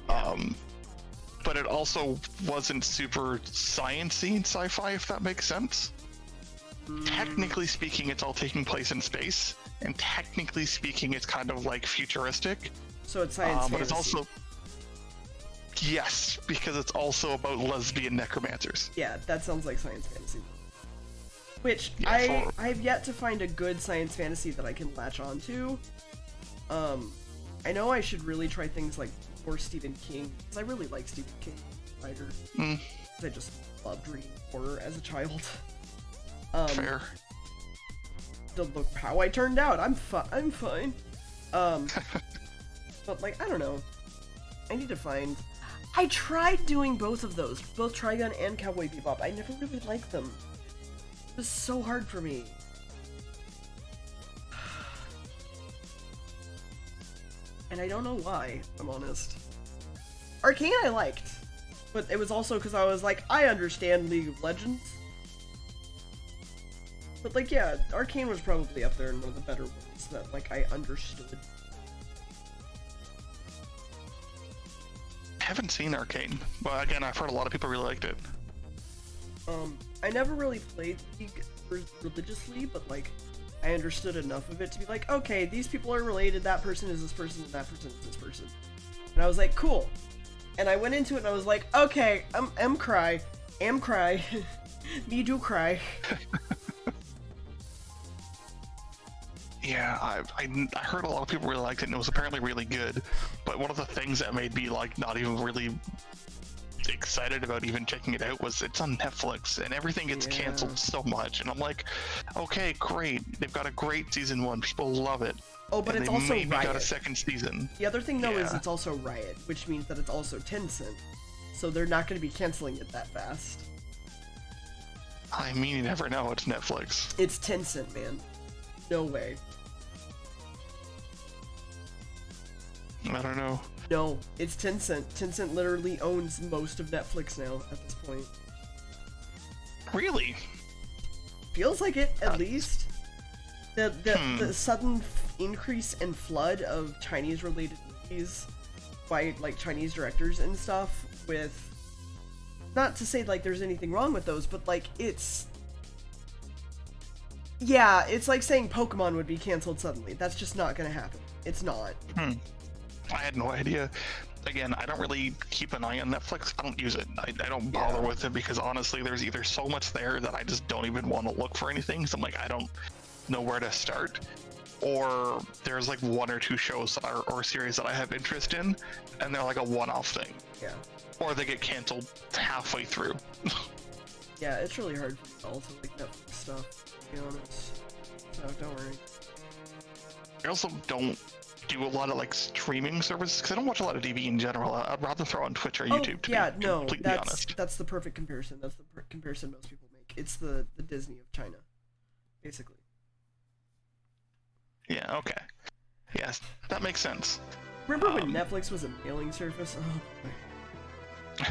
S3: But it also wasn't super sciencey sci-fi, if that makes sense. Technically speaking, it's all taking place in space, and technically speaking, it's kind of like futuristic.
S1: So it's science fantasy.
S3: But it's also... Yes, because it's also about lesbian necromancers.
S1: Yeah, that sounds like science fantasy. Which,
S3: Yeah,
S1: I've yet to find a good science fantasy that I can latch on to. I know I should really try things like more Stephen King, because I really like Stephen King, writer. I just loved reading horror as a child.
S3: Fair.
S1: Look how I turned out. I'm fine. But, like, I don't know. I need to find... I tried doing both of those, both Trigun and Cowboy Bebop. I never really liked them. It was so hard for me. And I don't know why, if I'm honest. Arcane I liked, but it was also because I was like, I understand League of Legends. But, like, yeah, Arcane was probably up there in one of the better ones that, like, I understood.
S3: I haven't seen Arcane, but again, I've heard a lot of people really liked it.
S1: I never really played League religiously, but, like, I understood enough of it to be like, okay, these people are related, that person is this person, and that person is this person. And I was like, cool. And I went into it and I was like, okay, am cry, me do cry.
S3: Yeah, I heard a lot of people really liked it, and it was apparently really good. But one of the things that made me, like, not even really excited about even checking it out was it's on Netflix, and everything gets canceled so much. And I'm like, okay, great. They've got a great season 1. People love it.
S1: Oh, but
S3: and
S1: it's
S3: they
S1: also
S3: maybe
S1: Riot.
S3: got a second season.
S1: The other thing, though, is it's also Riot, which means that it's also Tencent. So they're not going to be canceling it that fast.
S3: I mean, you never know. It's Netflix.
S1: It's Tencent, man. No way.
S3: I don't know.
S1: No, it's Tencent. Tencent literally owns most of Netflix now at this point.
S3: Really?
S1: Feels like it, at least. The sudden increase and flood of Chinese-related movies by, like, Chinese directors and stuff with... Not to say, like, there's anything wrong with those, but, like, it's... Yeah, it's like saying Pokemon would be canceled suddenly. That's just not gonna happen. It's not.
S3: I had no idea. Again, I don't really keep an eye on Netflix. I don't use it. I don't bother with it because honestly, there's either so much there that I just don't even want to look for anything. So I'm like, I don't know where to start. Or there's like one or two shows that are, or series that I have interest in, and they're like a one-off thing.
S1: Yeah.
S3: Or they get canceled halfway through.
S1: Yeah, it's really hard to also like Netflix stuff, to be honest. So don't worry.
S3: I also don't do a lot of like streaming services because I don't watch a lot of TV in general. I'd rather throw on Twitch or YouTube to be completely honest.
S1: That's the perfect comparison. That's the comparison most people make. It's the Disney of China, basically.
S3: Yeah, okay. Yes, that makes sense.
S1: Remember when Netflix was a mailing service? Oh,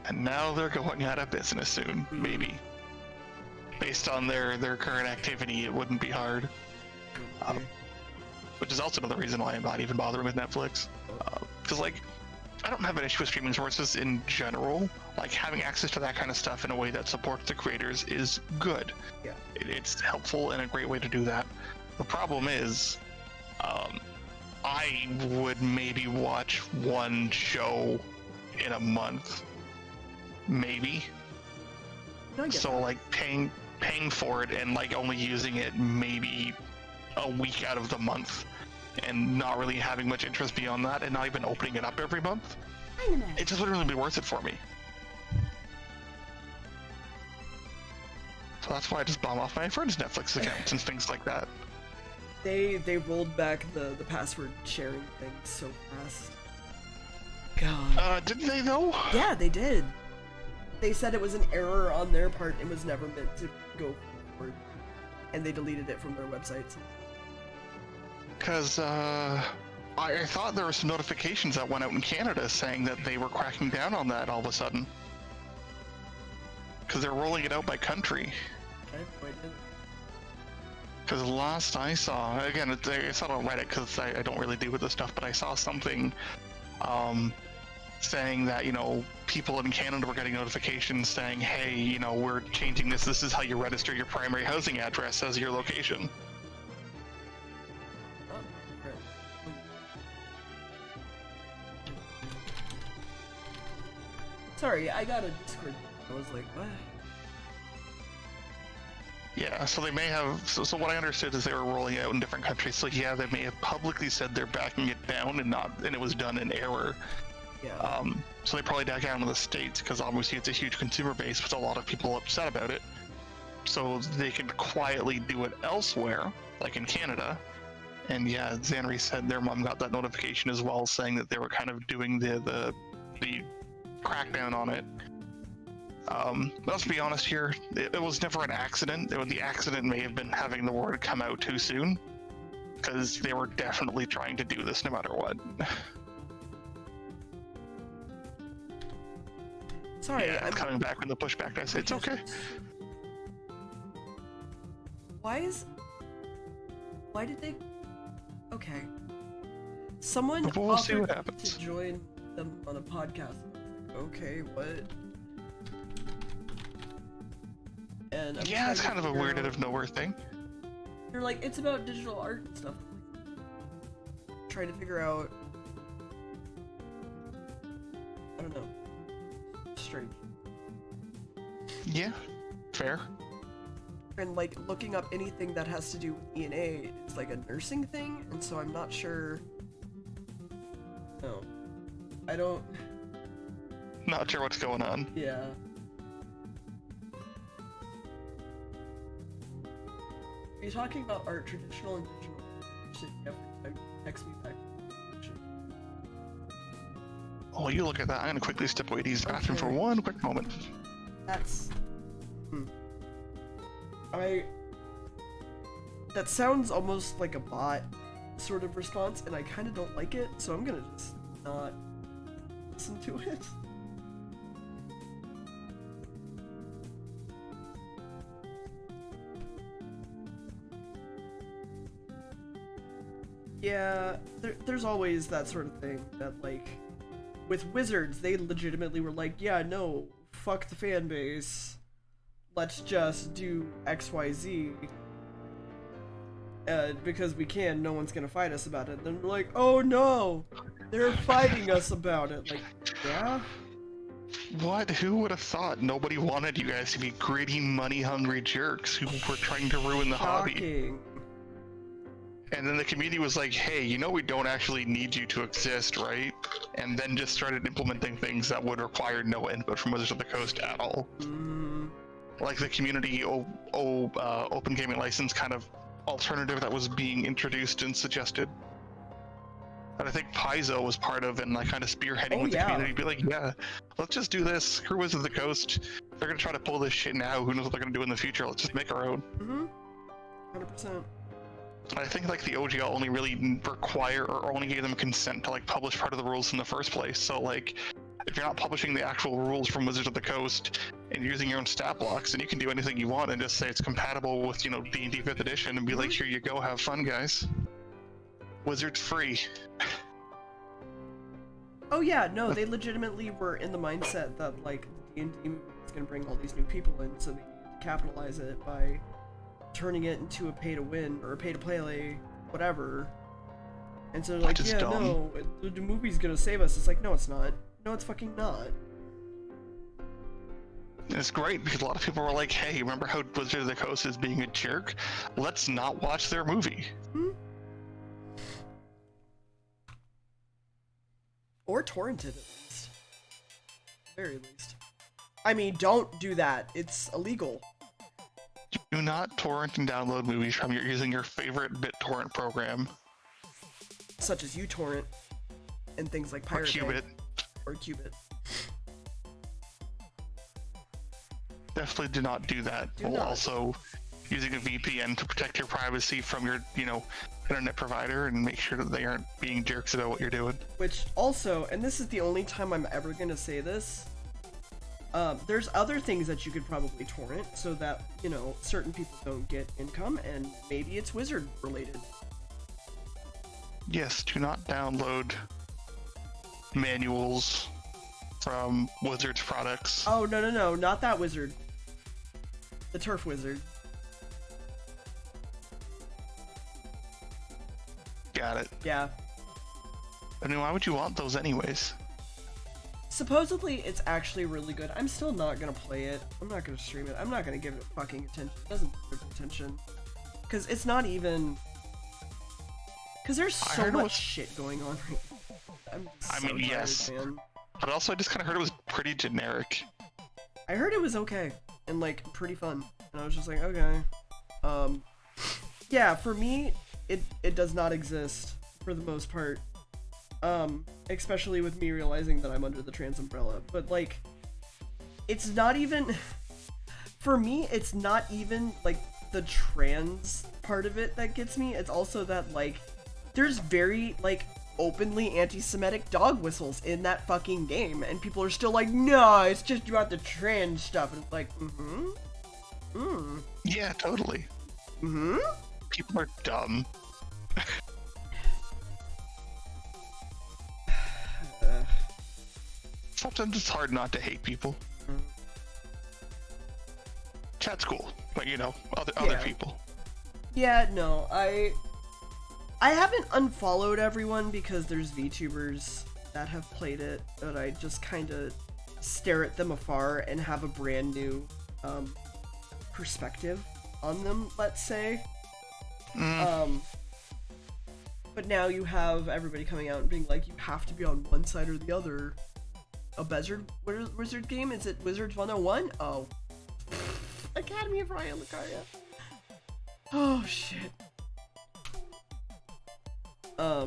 S3: and now they're going out of business soon, maybe. Based on their current activity, it wouldn't be hard. Which is also another reason why I'm not even bothering with Netflix. Because, like, I don't have an issue with streaming services in general. Like, having access to that kind of stuff in a way that supports the creators is good.
S1: Yeah.
S3: It's helpful and a great way to do that. The problem is, I would maybe watch one show in a month. Maybe. So, like, paying for it and, like, only using it maybe a week out of the month and not really having much interest beyond that and not even opening it up every month, it just wouldn't really be worth it for me. So that's why I just bomb off my friends' Netflix accounts and things like that.
S1: They rolled back the password sharing thing so fast. God.
S3: Didn't they though?
S1: Yeah, they did. They said it was an error on their part. It was never meant to go forward. And they deleted it from their websites.
S3: Because, I thought there were some notifications that went out in Canada saying that they were cracking down on that all of a sudden. Because they're rolling it out by country.
S1: Okay,
S3: Because last I saw, again, I saw it on Reddit because I don't really deal with this stuff, but I saw something saying that, you know, people in Canada were getting notifications saying, hey, you know, we're changing this. This is how you register your primary housing address as your location.
S1: Sorry, I got a Discord. I was like, what?
S3: Yeah, so they may have. So what I understood is they were rolling it out in different countries. So yeah, they may have publicly said they're backing it down and it was done in error.
S1: Yeah.
S3: So they probably back down to the States because obviously it's a huge consumer base with a lot of people upset about it. So they can quietly do it elsewhere, like in Canada. And yeah, Zanri said their mom got that notification as well, saying that they were kind of doing the crackdown on it. Let's be honest here, it was never an accident. The accident may have been having the word come out too soon, because they were definitely trying to do this no matter what.
S1: Sorry,
S3: yeah, I'm coming back with the pushback. I say it's okay.
S1: Why did they? Okay. Someone
S3: we'll see what
S1: offered
S3: happens.
S1: to join them on a podcast. Okay, what? And
S3: yeah, it's kind of a weird out of nowhere thing.
S1: They're like, it's about digital art and stuff. Trying to figure out. I don't know. Strange.
S3: Yeah, fair.
S1: And like looking up anything that has to do with ENA, it's like a nursing thing, and so I'm not sure. No, I don't.
S3: Not sure what's going on.
S1: Yeah. Are you talking about art, traditional and digital? You have to text me back.
S3: Oh, you look at that. I'm gonna quickly step away to use the bathroom for one quick moment.
S1: That's. That sounds almost like a bot sort of response, and I kind of don't like it, so I'm gonna just not listen to it. Yeah, there's always that sort of thing that, like, with Wizards, they legitimately were like, yeah, no, fuck the fan base. Let's just do XYZ. Because we can, no one's gonna fight us about it. Then we're like, oh no! They're fighting us about it. Like, yeah?
S3: What? Who would have thought? Nobody wanted you guys to be greedy, money-hungry jerks who were trying to ruin the hobby.
S1: Shocking.
S3: And then the community was like, hey, you know we don't actually need you to exist, right? And then just started implementing things that would require no input from Wizards of the Coast at all.
S1: Mm.
S3: Like the community open gaming license kind of alternative that was being introduced and suggested. That I think Paizo was part of and like kind of spearheading with the community. Be like, yeah, let's just do this. Screw Wizards of the Coast. They're gonna try to pull this shit now. Who knows what they're gonna do in the future? Let's just make our own.
S1: 100%.
S3: I think like the OGL only really require or only gave them consent to like publish part of the rules in the first place. So like, if you're not publishing the actual rules from Wizards of the Coast and you're using your own stat blocks, then you can do anything you want and just say it's compatible with, you know, D&D 5th edition and be like, here you go, have fun, guys. Wizards free.
S1: Oh yeah, no, they legitimately were in the mindset that like D&D is gonna bring all these new people in, so they need to capitalize it by turning it into a pay-to-win or a pay-to-play, whatever. And so they're like, yeah,
S3: dumb.
S1: no, the movie's gonna save us. It's like, no, it's not. No, it's fucking not.
S3: And it's great because a lot of people were like, hey, remember how Wizards of the Coast is being a jerk? Let's not watch their movie.
S1: Or torrented, at least. Very least. I mean, don't do that. It's illegal.
S3: Do not torrent and download movies from using your favorite BitTorrent program.
S1: Such as uTorrent and things like Pirate Bay.
S3: Qubit.
S1: Or Qubit.
S3: Definitely do not do that. While also using a VPN to protect your privacy from your, you know, internet provider and make sure that they aren't being jerks about what you're doing.
S1: Which also, and this is the only time I'm ever gonna say this, there's other things that you could probably torrent so that, you know, certain people don't get income, and maybe it's Wizard related.
S3: Yes, do not download manuals from Wizards products.
S1: Oh, no, not that Wizard. The Turf Wizard.
S3: Got it.
S1: Yeah.
S3: I mean, why would you want those anyways?
S1: Supposedly, it's actually really good. I'm still not gonna play it. I'm not gonna stream it. I'm not gonna give it fucking attention. It doesn't deserve attention. Because it's not even... Because there's so much shit going on right now. I mean, tired,
S3: yes.
S1: Man.
S3: But also, I just kind of heard it was pretty generic.
S1: I heard it was okay. And, like, pretty fun. And I was just like, okay. Yeah, for me, it does not exist, for the most part. Especially with me realizing that I'm under the trans umbrella. But, like, it's not even... For me, it's not even, like, the trans part of it that gets me. It's also that, like, there's very, like, openly anti-Semitic dog whistles in that fucking game. And people are still like, no, it's just about the trans stuff. And it's like,
S3: Yeah, totally. People are dumb. Sometimes it's hard not to hate people. Chat's cool, but you know, other people.
S1: Yeah, no, I haven't unfollowed everyone because there's VTubers that have played it, but I just kind of stare at them afar and have a brand new perspective on them, let's say. But now you have everybody coming out and being like, you have to be on one side or the other. A Wizard game? Is it Wizards 101? Oh. Academy of Ryan Lucaria. Oh, shit. I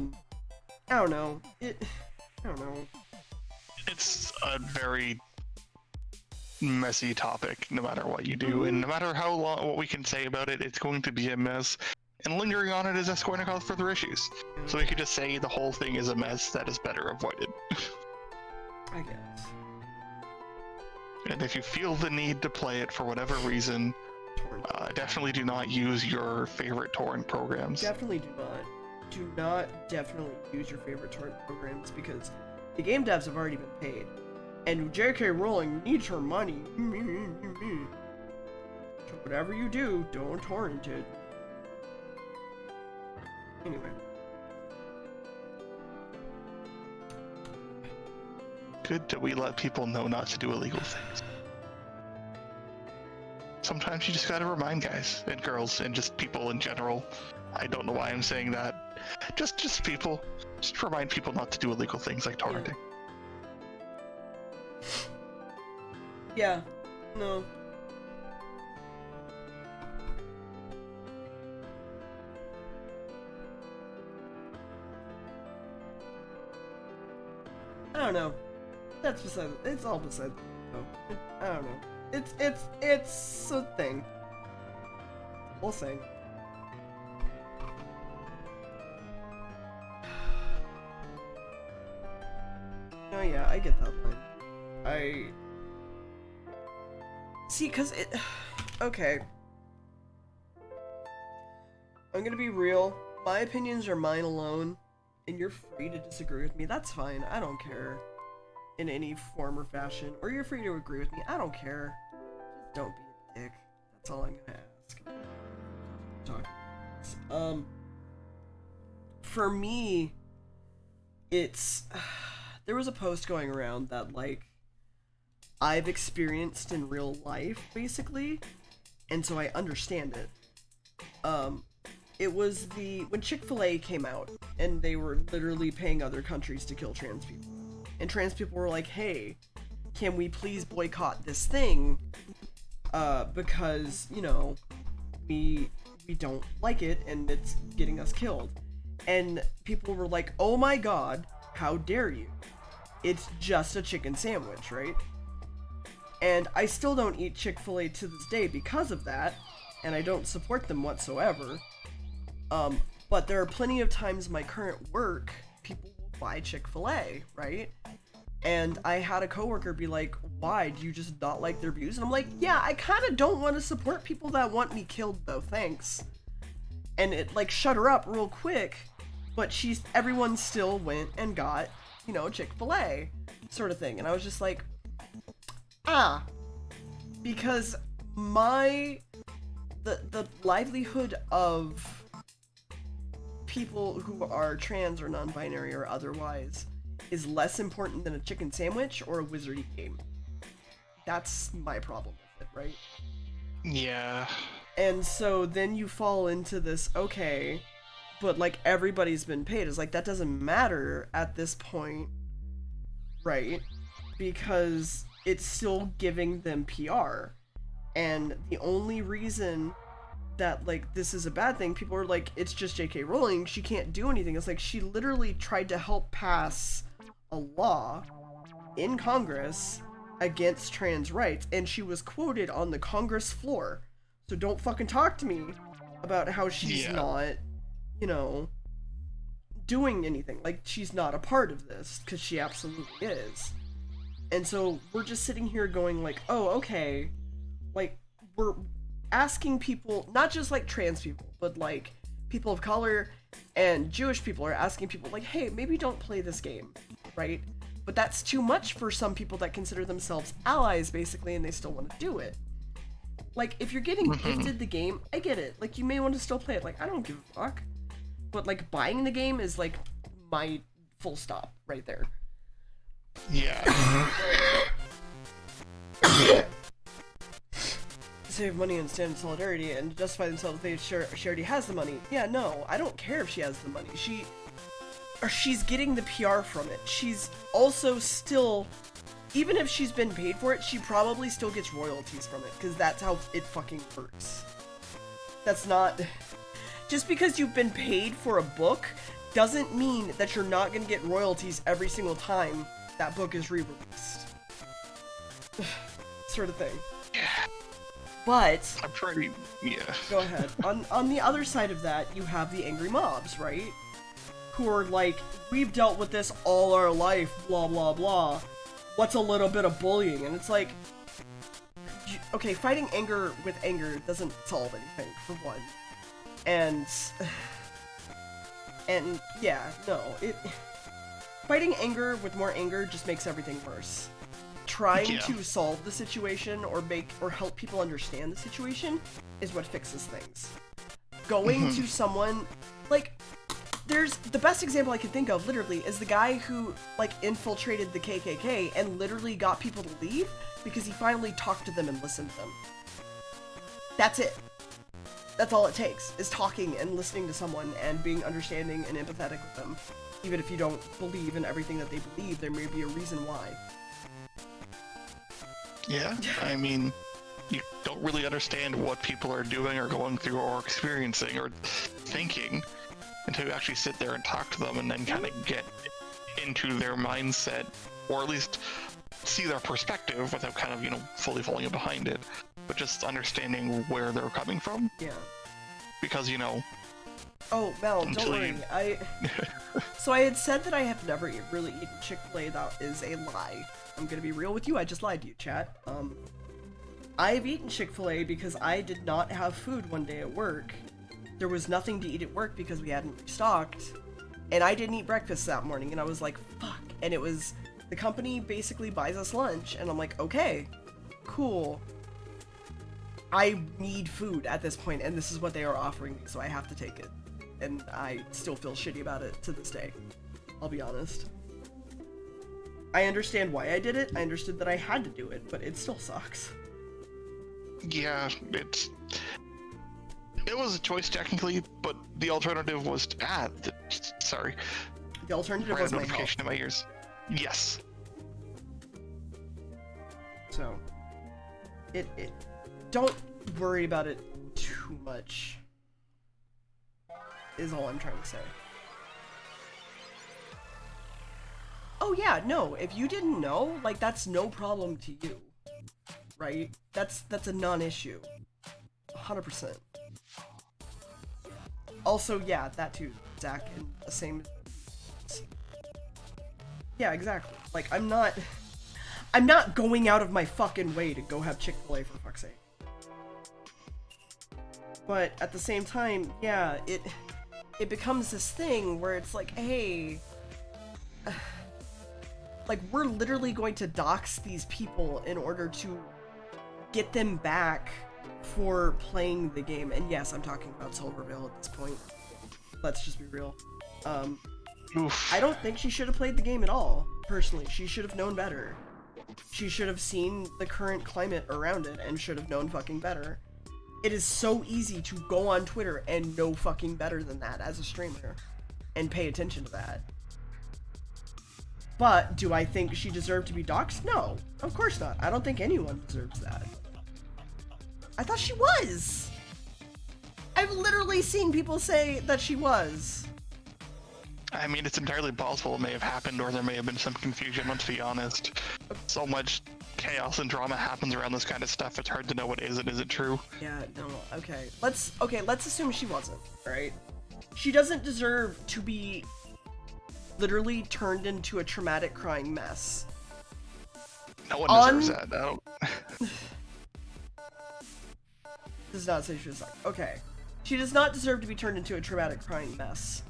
S1: don't know. I don't know.
S3: It's a very messy topic, no matter what you do, and no matter how long, what we can say about it, it's going to be a mess. And lingering on it is just going to cause further issues. So we could just say the whole thing is a mess that is better avoided.
S1: I guess.
S3: And if you feel the need to play it for whatever reason, definitely do not use your favorite torrent programs.
S1: Definitely do not. Do not definitely use your favorite torrent programs because the game devs have already been paid. And J.K. Rowling needs her money. So whatever you do, don't torrent it. Anyway.
S3: good that we let people know not to do illegal things. Sometimes you just gotta remind guys and girls and just people in general. I don't know why I'm saying that. Just people. Just remind people not to do illegal things like torrenting.
S1: Yeah. No. I don't know. That's beside. It's all beside. I don't know. It's a thing. Whole thing. Oh yeah, I get that line. I see, cause it. Okay. I'm gonna be real. My opinions are mine alone, and you're free to disagree with me. That's fine. I don't care. In any form or fashion, or you're free to agree with me. I don't care. Just don't be a dick. That's all I'm gonna ask. For me, it's there was a post going around that like I've experienced in real life, basically, and so I understand it. It was when Chick-fil-A came out, and they were literally paying other countries to kill trans people. And trans people were like, hey, can we please boycott this thing? Because, you know, we don't like it and it's getting us killed. And people were like, oh my god, how dare you? It's just a chicken sandwich, right? And I still don't eat Chick-fil-A to this day because of that, and I don't support them whatsoever. But there are plenty of times in my current work, people buy Chick-fil-A, right? And I had a coworker be like, why, do you just not like their views? And I'm like, yeah, I kind of don't want to support people that want me killed though, thanks. And it like shut her up real quick, but everyone still went and got, you know, Chick-fil-A sort of thing. And I was just like, because the livelihood of people who are trans or non-binary or otherwise is less important than a chicken sandwich or a wizarding game. That's my problem with it, right?
S3: Yeah.
S1: And so then you fall into this, okay, but like everybody's been paid. It's like that doesn't matter at this point, right? Because it's still giving them PR. And the only reason that like this is a bad thing, people are like, it's just J.K. Rowling, she can't do anything. It's like she literally tried to help pass a law in Congress against trans rights, and she was quoted on the Congress floor. So don't fucking talk to me about how she's not, you know, doing anything. Like, she's not a part of this, because she absolutely is. And so we're just sitting here going like, oh, okay, like, we're asking people, not just like trans people, but like people of color and Jewish people are asking people like, hey, maybe don't play this game, right? But that's too much for some people that consider themselves allies, basically, and they still want to do it. Like, if you're getting gifted the game, I get it. Like, you may want to still play it. Like, I don't give a fuck. But, like, buying the game is, like, my full stop right there.
S3: Yeah.
S1: Save money and stand in solidarity and justify themselves if she already has the money. Yeah, no, I don't care if she has the money. She's getting the PR from it. She's also still, even if she's been paid for it, she probably still gets royalties from it, because that's how it fucking works. That's not, just because you've been paid for a book doesn't mean that you're not gonna get royalties every single time that book is re-released. Sort of thing. But
S3: I'm pretty,
S1: go ahead. On the other side of that, you have the angry mobs, right? Who are like, we've dealt with this all our life, blah blah blah. What's a little bit of bullying? And it's like, okay, fighting anger with anger doesn't solve anything, for one. And yeah, no, fighting anger with more anger just makes everything worse. Trying to solve the situation or help people understand the situation is what fixes things. Going to someone, like, there's the best example I can think of, literally, is the guy who, like, infiltrated the KKK and literally got people to leave because he finally talked to them and listened to them. That's it. That's all it takes, is talking and listening to someone and being understanding and empathetic with them. Even if you don't believe in everything that they believe, there may be a reason why.
S3: Yeah, I mean, you don't really understand what people are doing or going through or experiencing or thinking until you actually sit there and talk to them and then kind of get into their mindset, or at least see their perspective without kind of, you know, fully falling behind it, but just understanding where they're coming from.
S1: Yeah.
S3: Because, you know...
S1: Oh, Mel, don't worry. So I had said that I have never really eaten Chick-fil-A. That is a lie. I'm gonna be real with you. I just lied to you, chat. I've eaten Chick-fil-A because I did not have food one day at work. There was nothing to eat at work because we hadn't restocked. And I didn't eat breakfast that morning, and I was like, fuck. And it was... The company basically buys us lunch, and I'm like, okay, cool. I need food at this point, and this is what they are offering me, so I have to take it. And I still feel shitty about it to this day. I'll be honest. I understand why I did it. I understood that I had to do it, but it still sucks.
S3: Yeah, it was a choice technically, but the alternative was sorry.
S1: The alternative was my
S3: notification in my ears. Yes.
S1: So, don't worry about it too much, is all I'm trying to say. Oh yeah, no, if you didn't know, like, that's no problem to you, right? That's a non-issue. 100%. Also, yeah, that too, Zach, and the same... Yeah, exactly. Like, I'm not going out of my fucking way to go have Chick-fil-A, for fuck's sake. But at the same time, yeah, it becomes this thing where it's like, hey, like, we're literally going to dox these people in order to get them back for playing the game. And yes, I'm talking about Silvervale at this point. Let's just be real.
S3: Oof.
S1: I don't think she should have played the game at all, personally. She should have known better. She should have seen the current climate around it and should have known fucking better. It is so easy to go on Twitter and know fucking better than that as a streamer and pay attention to that. But do I think she deserved to be doxxed? No, of course not. I don't think anyone deserves that. I thought she was. I've literally seen people say that she was.
S3: I mean, it's entirely possible it may have happened, or there may have been some confusion, let's be honest. So much chaos and drama happens around this kind of stuff, it's hard to know what is and isn't true.
S1: Yeah, no, okay. Let's assume she wasn't, alright? She doesn't deserve to be literally turned into a traumatic crying mess.
S3: No one deserves that, no.
S1: Does not say she was like, okay. She does not deserve to be turned into a traumatic crying mess.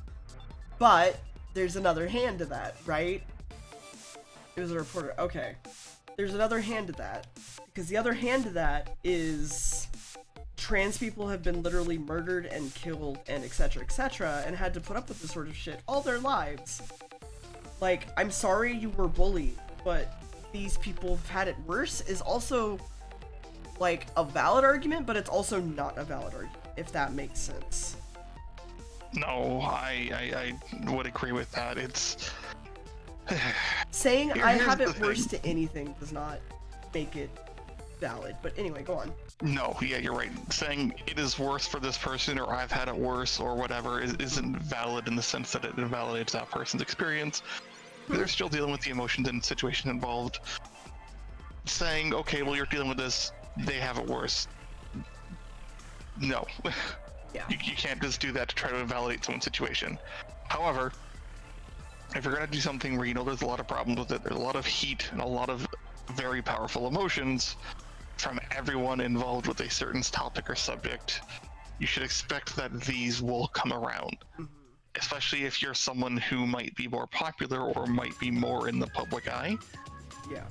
S1: But there's another hand to that, right? It was a reporter. Okay. There's another hand to that. Because the other hand to that is trans people have been literally murdered and killed and etc., and had to put up with this sort of shit all their lives. Like, I'm sorry you were bullied, but these people have had it worse is also, like, a valid argument, but it's also not a valid argument, if that makes sense.
S3: No, I would agree with that. It's...
S1: Saying I have it worse to anything does not make it valid. But anyway, go on.
S3: No, yeah, you're right. Saying it is worse for this person, or I've had it worse, or whatever, isn't valid in the sense that it invalidates that person's experience. They're still dealing with the emotions and situation involved. Saying, okay, well, you're dealing with this, they have it worse. No.
S1: Yeah.
S3: You can't just do that to try to invalidate someone's situation. However, if you're going to do something where you know there's a lot of problems with it, there's a lot of heat and a lot of very powerful emotions from everyone involved with a certain topic or subject, you should expect that these will come around. Mm-hmm. Especially if you're someone who might be more popular or might be more in the public eye.
S1: Yeah.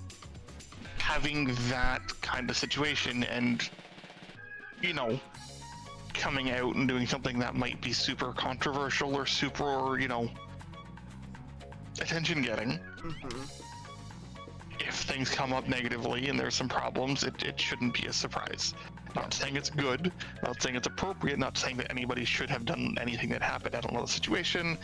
S3: Having that kind of situation and, you know, coming out and doing something that might be super controversial or super, attention getting. If things come up negatively and there's some problems, it shouldn't be a surprise. Not saying it's good, not saying it's appropriate, not saying that anybody should have done anything that happened. I don't know the situation,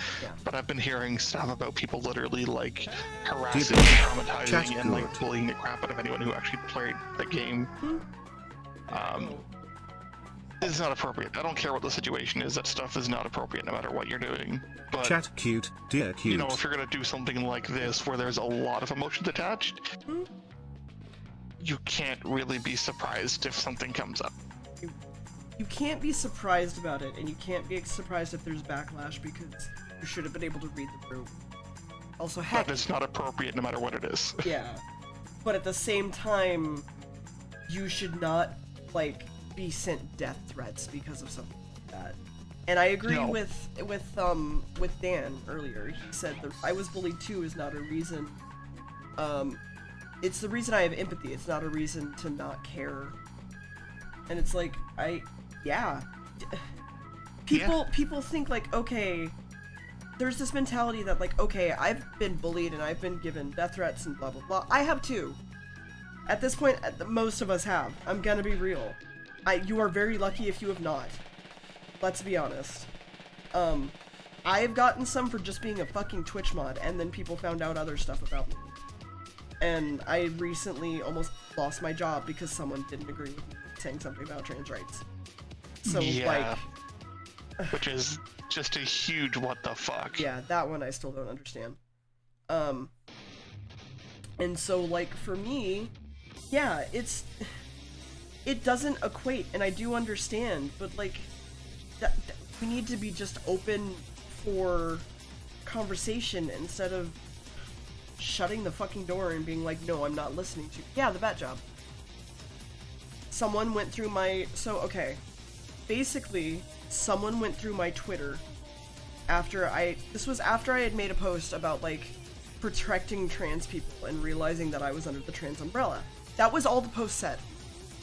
S3: but I've been hearing stuff about people literally like harassing, traumatizing, and like bullying the crap out of anyone who actually played the game. It's not appropriate. I don't care what the situation is. That stuff is not appropriate no matter what you're doing. But,
S2: Chat cute, dear cute.
S3: if you're gonna do something like this where there's a lot of emotions attached, you can't really be surprised if something comes up.
S1: You can't be surprised about it, and you can't be surprised if there's backlash because you should have been able to read the room. Also, heck,
S3: but it's not appropriate no matter what it is.
S1: Yeah, but at the same time, you should not be sent death threats because of something like that. And I agree with Dan earlier. He said that I was bullied too is not a reason. It's the reason I have empathy. It's not a reason to not care. And it's like people think like, okay, there's this mentality that like, okay, I've been bullied and I've been given death threats and blah blah blah. I have too. At this point, most of us have. I'm gonna be real. You are very lucky if you have not. Let's be honest. I've gotten some for just being a fucking Twitch mod, and then people found out other stuff about me. And I recently almost lost my job because someone didn't agree with me saying something about trans rights. So,
S3: which is just a huge what the fuck.
S1: Yeah, that one I still don't understand. And so, for me, yeah, it doesn't equate, and I do understand, but, we need to be just open for conversation instead of shutting the fucking door and being like, no, I'm not listening to you. Yeah, the bat job. Someone went through my... basically, someone went through my Twitter this was after I had made a post about, protecting trans people and realizing that I was under the trans umbrella. That was all the post said.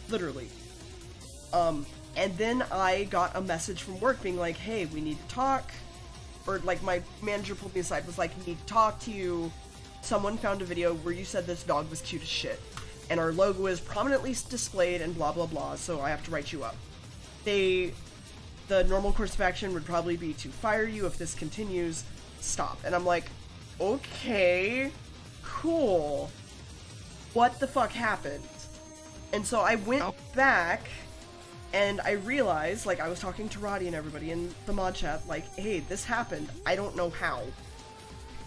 S1: Literally. And then I got a message from work being like, hey, we need to talk. Or, my manager pulled me aside, was like, we need to talk to you. Someone found a video where you said this dog was cute as shit. And our logo is prominently displayed and blah blah blah, so I have to write you up. The normal course of action would probably be to fire you if this continues. Stop. And I'm like, okay, cool. What the fuck happened? And so I went back, and I realized, I was talking to Roddy and everybody in the mod chat, hey, this happened. I don't know how.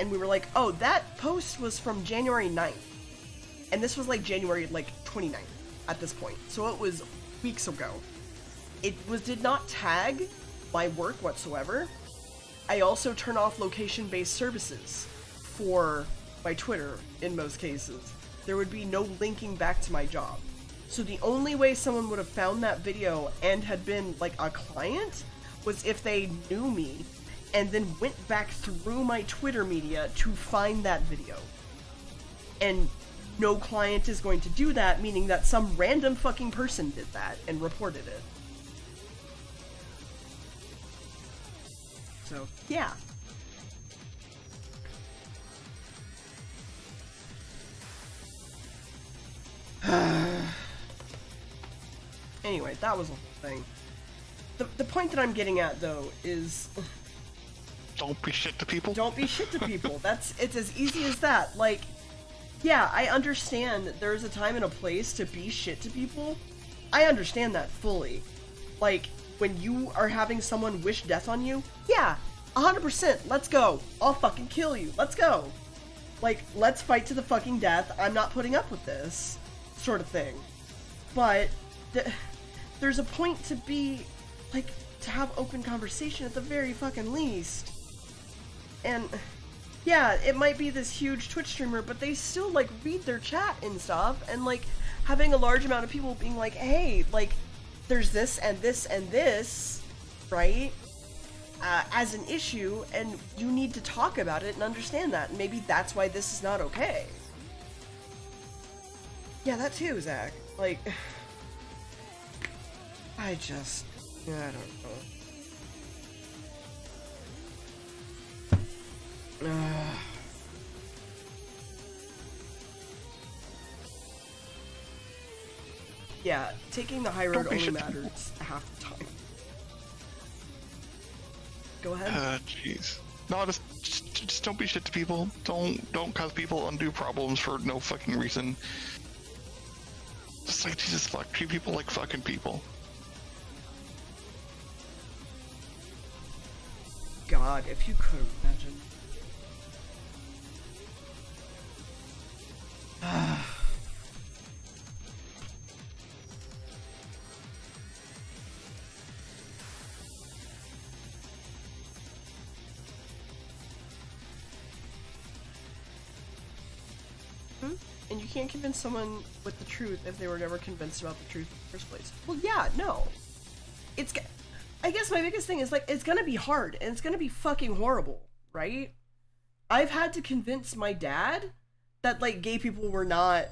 S1: And we were like, oh, that post was from January 9th. And this was, January, 29th at this point. So it was weeks ago. It did not tag my work whatsoever. I also turn off location-based services for my Twitter in most cases. There would be no linking back to my job. So the only way someone would have found that video and had been, a client was if they knew me and then went back through my Twitter media to find that video. And no client is going to do that, meaning that some random fucking person did that and reported it. So, yeah. Anyway, that was the whole thing. The point that I'm getting at, though, is...
S3: Don't be shit to people.
S1: Don't be shit to people. It's as easy as that. Yeah, I understand that there's a time and a place to be shit to people. I understand that fully. When you are having someone wish death on you, yeah, 100%, let's go. I'll fucking kill you. Let's go. Let's fight to the fucking death. I'm not putting up with this. Sort of thing. But... there's a point to be, to have open conversation at the very fucking least. And, yeah, it might be this huge Twitch streamer, but they still, read their chat and stuff, and, having a large amount of people being like, hey, there's this and this and this, right, as an issue, and you need to talk about it and understand that, and maybe that's why this is not okay. Yeah, that too, Zach. Yeah, I don't know. Yeah, taking the high road only matters half the time. Go ahead.
S3: Jeez. No, just don't be shit to people. Don't cause people undue problems for no fucking reason. Just like, Jesus fuck, treat people like fucking people.
S1: God, if you could imagine. And you can't convince someone with the truth if they were never convinced about the truth in the first place. Well, yeah, no. I guess my biggest thing is, like, it's gonna be hard, and it's gonna be fucking horrible, right? I've had to convince my dad that, like, gay people were not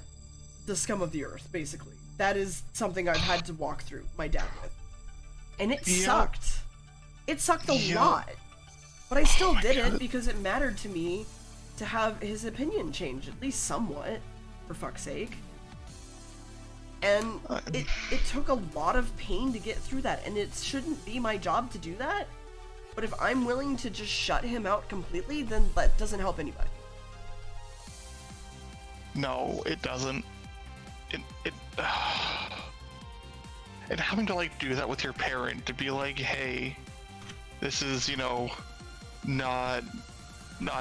S1: the scum of the earth, basically. That is something I've had to walk through my dad with. And it sucked. It sucked a lot. But I still did it because it mattered to me to have his opinion change, at least somewhat, for fuck's sake. And it took a lot of pain to get through that, and it shouldn't be my job to do that. But if I'm willing to just shut him out completely, then that doesn't help anybody.
S3: No, it doesn't. And having to, like, do that with your parent, to be like, hey, this is, you know, not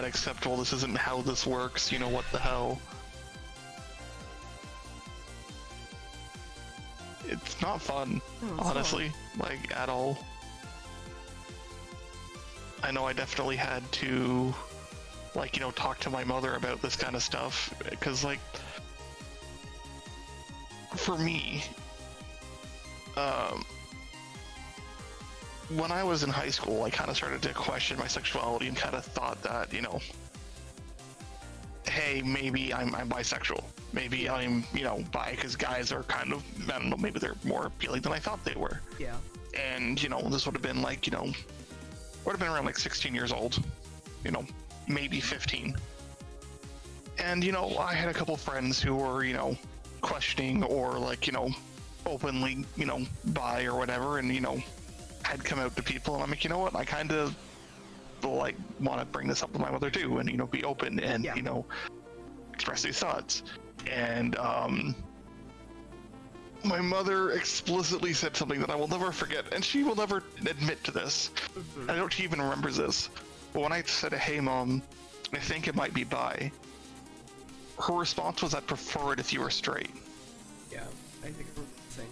S3: acceptable, this isn't how this works, you know, what the hell. It's not fun, honestly, like, at all. I know I definitely had to, like, you know, talk to my mother about this kind of stuff, because, like, for me, when I was in high school, I kind of started to question my sexuality and kind of thought that, you know, hey, maybe I'm bisexual. Maybe I'm, you know, bi, because guys are kind of, I don't know, maybe they're more appealing than I thought they were.
S1: Yeah.
S3: And, you know, this would have been like, you know, would have been around like 16 years old, you know, maybe 15. And, you know, I had a couple friends who were, you know, questioning or, like, you know, openly, you know, bi or whatever, and, you know, had come out to people, and I'm like, you know what, I kind of, like, want to bring this up with my mother too, and, you know, be open and, you know, express these thoughts. And my mother explicitly said something that I will never forget, and she will never admit to this. I don't know if she even remembers this, but when I said, hey mom, I think it might be bi, her response was, I'd prefer it if you were straight.
S1: Yeah, I think we're the same.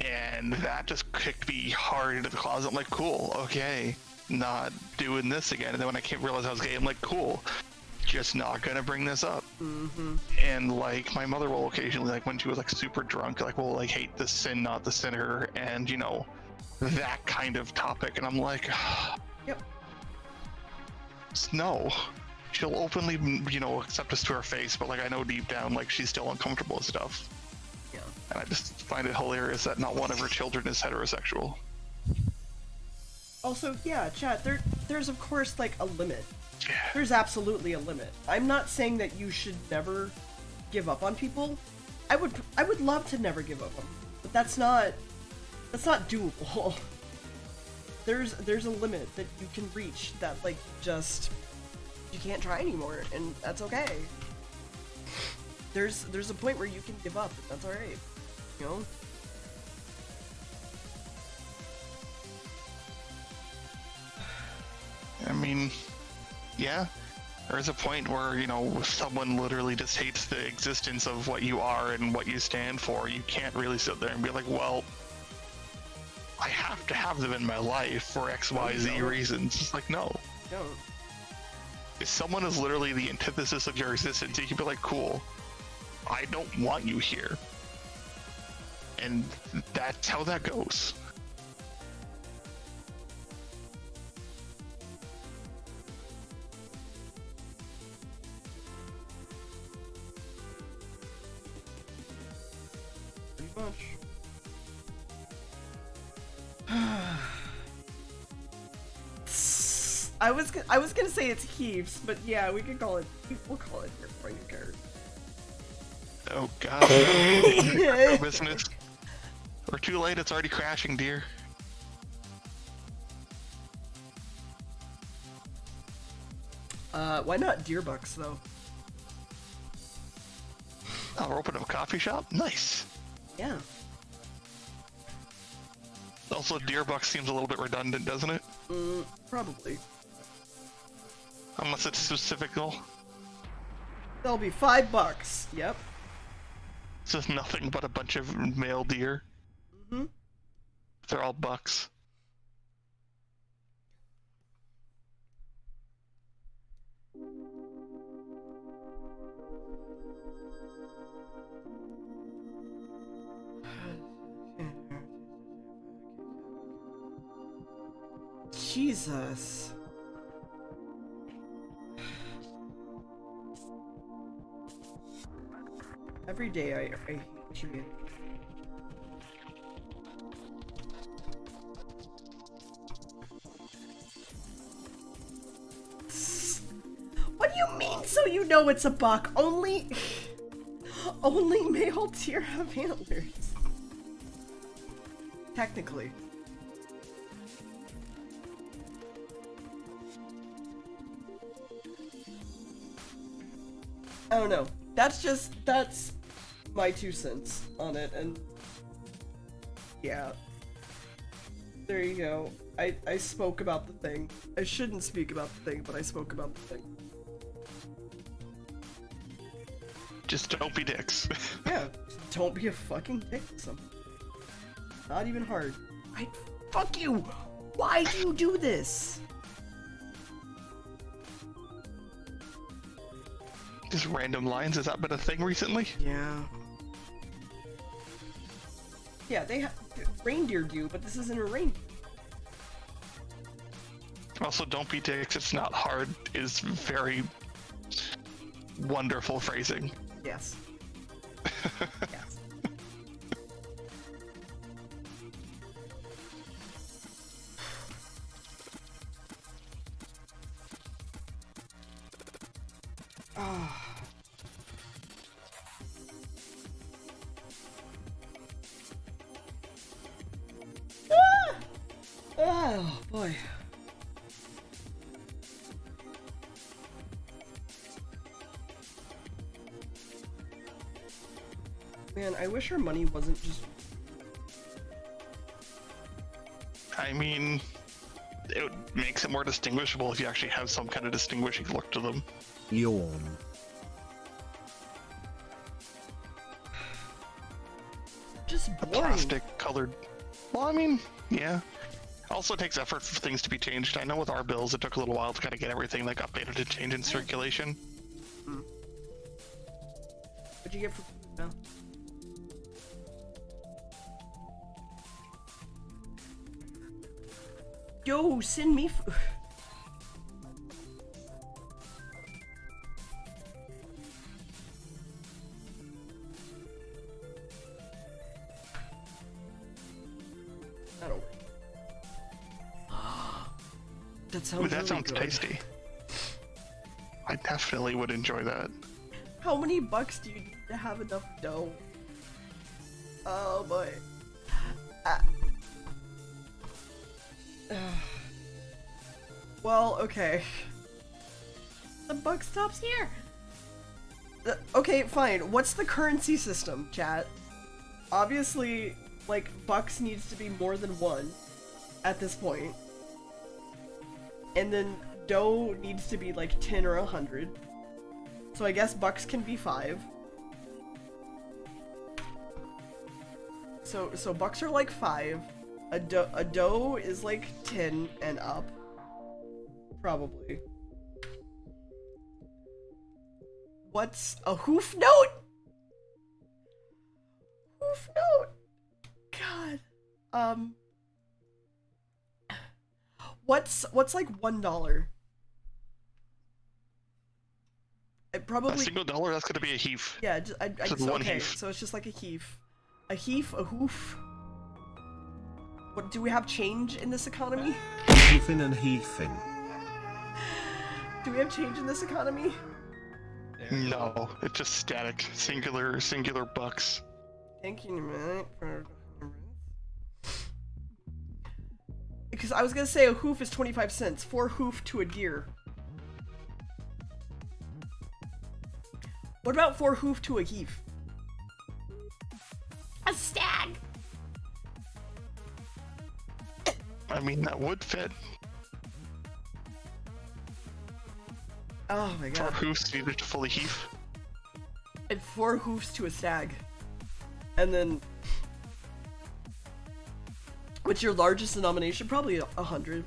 S3: And that just kicked me hard into the closet. I'm like, cool, okay, not doing this again. And then when I came realize I was gay, I'm like, cool, just not gonna bring this up. And, like, my mother will occasionally, like, when she was, like, super drunk, like, will, like, hate the sin, not the sinner, and, you know, that kind of topic. And I'm like,
S1: yep.
S3: No. She'll openly, you know, accept us to her face, but, like, I know deep down, like, she's still uncomfortable with stuff.
S1: Yeah.
S3: And I just find it hilarious that not one of her children is heterosexual.
S1: Also, yeah, chat, there's of course, like, a limit.
S3: Yeah.
S1: There's absolutely a limit. I'm not saying that you should never give up on people. I would love to never give up on them, but that's not doable. There's a limit that you can reach that, like, just you can't try anymore, and that's okay. There's a point where you can give up, and that's alright. You know?
S3: I mean, yeah, there's a point where, you know, if someone literally just hates the existence of what you are and what you stand for, you can't really sit there and be like, well, I have to have them in my life for X, Y, Z reasons. It's like, no.
S1: Don't.
S3: If someone is literally the antithesis of your existence, you can be like, cool, I don't want you here. And that's how that goes.
S1: Pretty much. I was gonna say it's heaves, but yeah, we can call it. We'll call it your point of card.
S3: Oh god. No business. We're too late. It's already crashing, dear.
S1: Why not DeerBits though?
S3: Oh, we're opening a coffee shop? Nice.
S1: Yeah.
S3: Also, DeerBits seems a little bit redundant, doesn't it?
S1: Probably.
S3: Unless it's specific.
S1: That'll be $5. Yep.
S3: It's just nothing but a bunch of male deer.
S1: Mm-hmm.
S3: They're all bucks.
S1: Jesus. Every day I hate you. What do you mean, so you know it's a buck? Only male deer have antlers. Technically. I don't know. That's my 2 cents on it, and yeah. There you go. I spoke about the thing. I shouldn't speak about the thing, but I spoke about the thing.
S3: Just don't be dicks.
S1: Yeah, don't be a fucking dick to someone. Not even hard. Fuck you! Why do you do this?
S3: Just random lines, has that been a thing recently?
S1: Yeah. Yeah, they have reindeer do, but this isn't a reindeer.
S3: Also, don't be dicks, it's not hard is very wonderful phrasing.
S1: Yes. Yes. Oh boy. Man, I wish our money wasn't just...
S3: I mean, it makes it more distinguishable if you actually have some kind of distinguishing look to them.
S2: Yawn.
S1: just
S3: A
S1: boring.
S3: plastic colored. Well, I mean, yeah. Also, it takes effort for things to be changed. I know with our bills, it took a little while to kind of get everything like updated and changed in circulation.
S1: What'd you get for no? Yo, send me I don't. That sounds
S3: Ooh, that
S1: really
S3: sounds
S1: good.
S3: tasty. I definitely would enjoy that.
S1: How many bucks do you need to have enough dough? Oh boy. Well, okay. The buck stops here. Okay, fine. What's the currency system, chat? Obviously, like, bucks needs to be more than 1 at this point. And then dough needs to be like 10 or 100. So I guess bucks can be 5. So bucks are like 5. A dough is like 10 and up. Probably. What's a hoof note? Hoof note. God. What's like $1? It probably.
S3: A single dollar, that's gonna be a heaf.
S1: Yeah,
S3: Just
S1: so,
S3: one
S1: okay,
S3: heaf.
S1: so it's just like a heaf. A heaf, a hoof. What, do we have change in this economy?
S2: Heathin and heathin.
S1: Do we have change in this economy?
S3: No, it's just static, singular bucks.
S1: Thank you, man. Because I was gonna say a hoof is 25 cents. 4 hoof to a deer. What about 4 hoof to a heath? A stag!
S3: I mean, that would fit.
S1: Oh my god.
S3: 4 hoofs needed to fully heath.
S1: And 4 hoofs to a stag. And then... What's your largest denomination? Probably 100.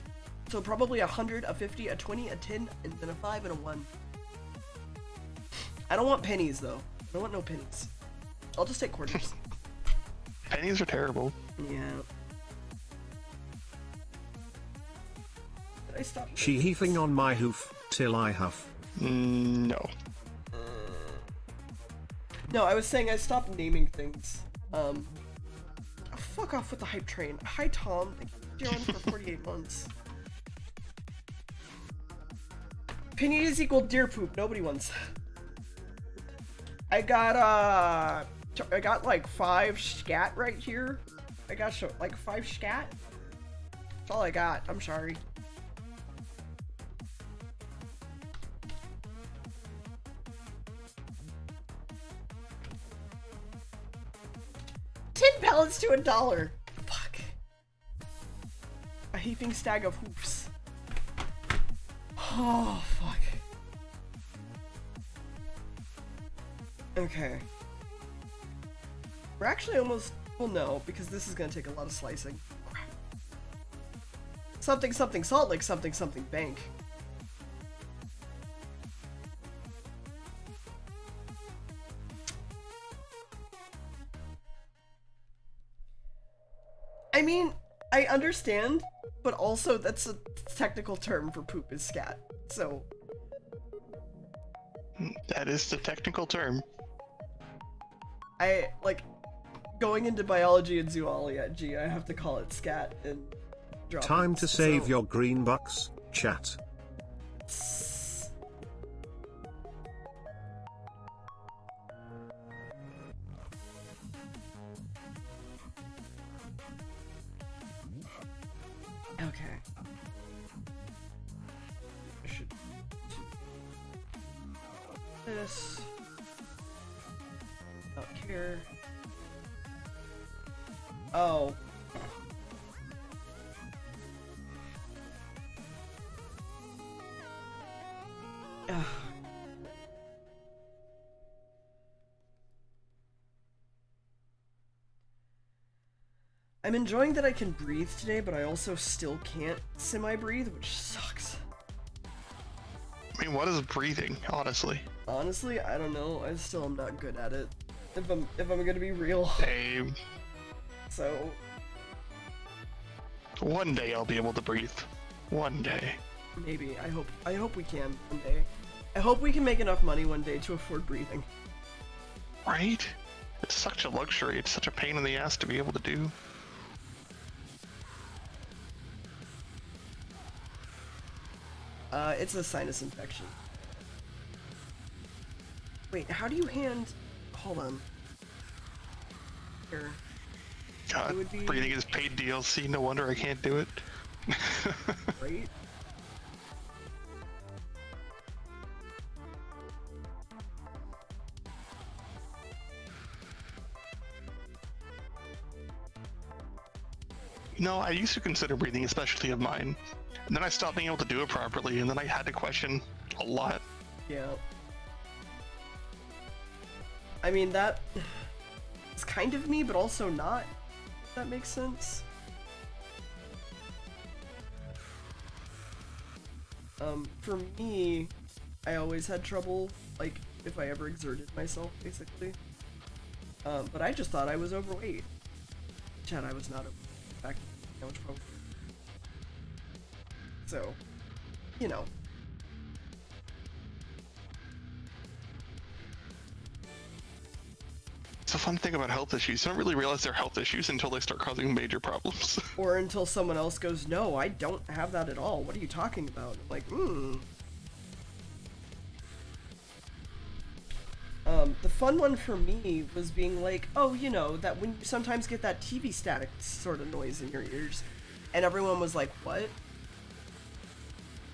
S1: So probably 100, a 50, a 20, a 10, and then a 5 and a 1. I don't want pennies though. I don't want no pennies. I'll just take quarters.
S3: Pennies are terrible.
S1: Yeah. Did I stop?
S2: She heaving on my hoof till I huff.
S3: No.
S1: No, I was saying I stopped naming things. Fuck off with the hype train. Hi Tom, thank you for doing for 48 months. Pennies equal deer poop. Nobody wants. I got like 5 scat right here. I got like 5 scat. That's all I got. I'm sorry. $10 to $1. Fuck. A heaping stag of hoofs. Oh fuck. Okay. We're actually almost, well no, because this is gonna take a lot of slicing. Crap. Something something Salt Lake something something bank. I mean, I understand, but also that's a technical term for poop is scat, so...
S3: That is the technical term.
S1: I, like, going into biology and zoology, I have to call it scat and drop
S2: Time
S1: it,
S2: to save
S1: so...
S2: your green bucks, chat.
S1: Okay. I should do this. Up here. Oh. Ugh. I'm enjoying that I can breathe today, but I also still can't semi-breathe, which sucks.
S3: I mean, what is breathing, honestly?
S1: Honestly, I don't know. I still am not good at it. If I'm gonna be real.
S3: Same.
S1: So
S3: One day I'll be able to breathe. One day.
S1: maybe. I hope we can one day. I hope we can make enough money one day to afford breathing.
S3: Right? It's such a luxury. It's such a pain in the ass to be able to do.
S1: It's a sinus infection. Wait, how do you hand... Hold on. Here.
S3: God,
S1: It would be-
S3: breathing is paid DLC. No wonder I can't do it.
S1: Right?
S3: No, I used to consider breathing a specialty of mine. And then I stopped being able to do it properly, and then I had to question a lot.
S1: Yeah. I mean, that is kind of me, but also not. If that makes sense. For me, I always had trouble, like, if I ever exerted myself, basically. But I just thought I was overweight. Chad, I was not overweight. In fact, I was probably... So, you know.
S3: It's a fun thing about health issues. You don't really realize they're health issues until they start causing major problems.
S1: Or until someone else goes, no, I don't have that at all. What are you talking about? I'm like, The fun one for me was being like, oh, you know, that when you sometimes get that TV static sort of noise in your ears. And everyone was like, what?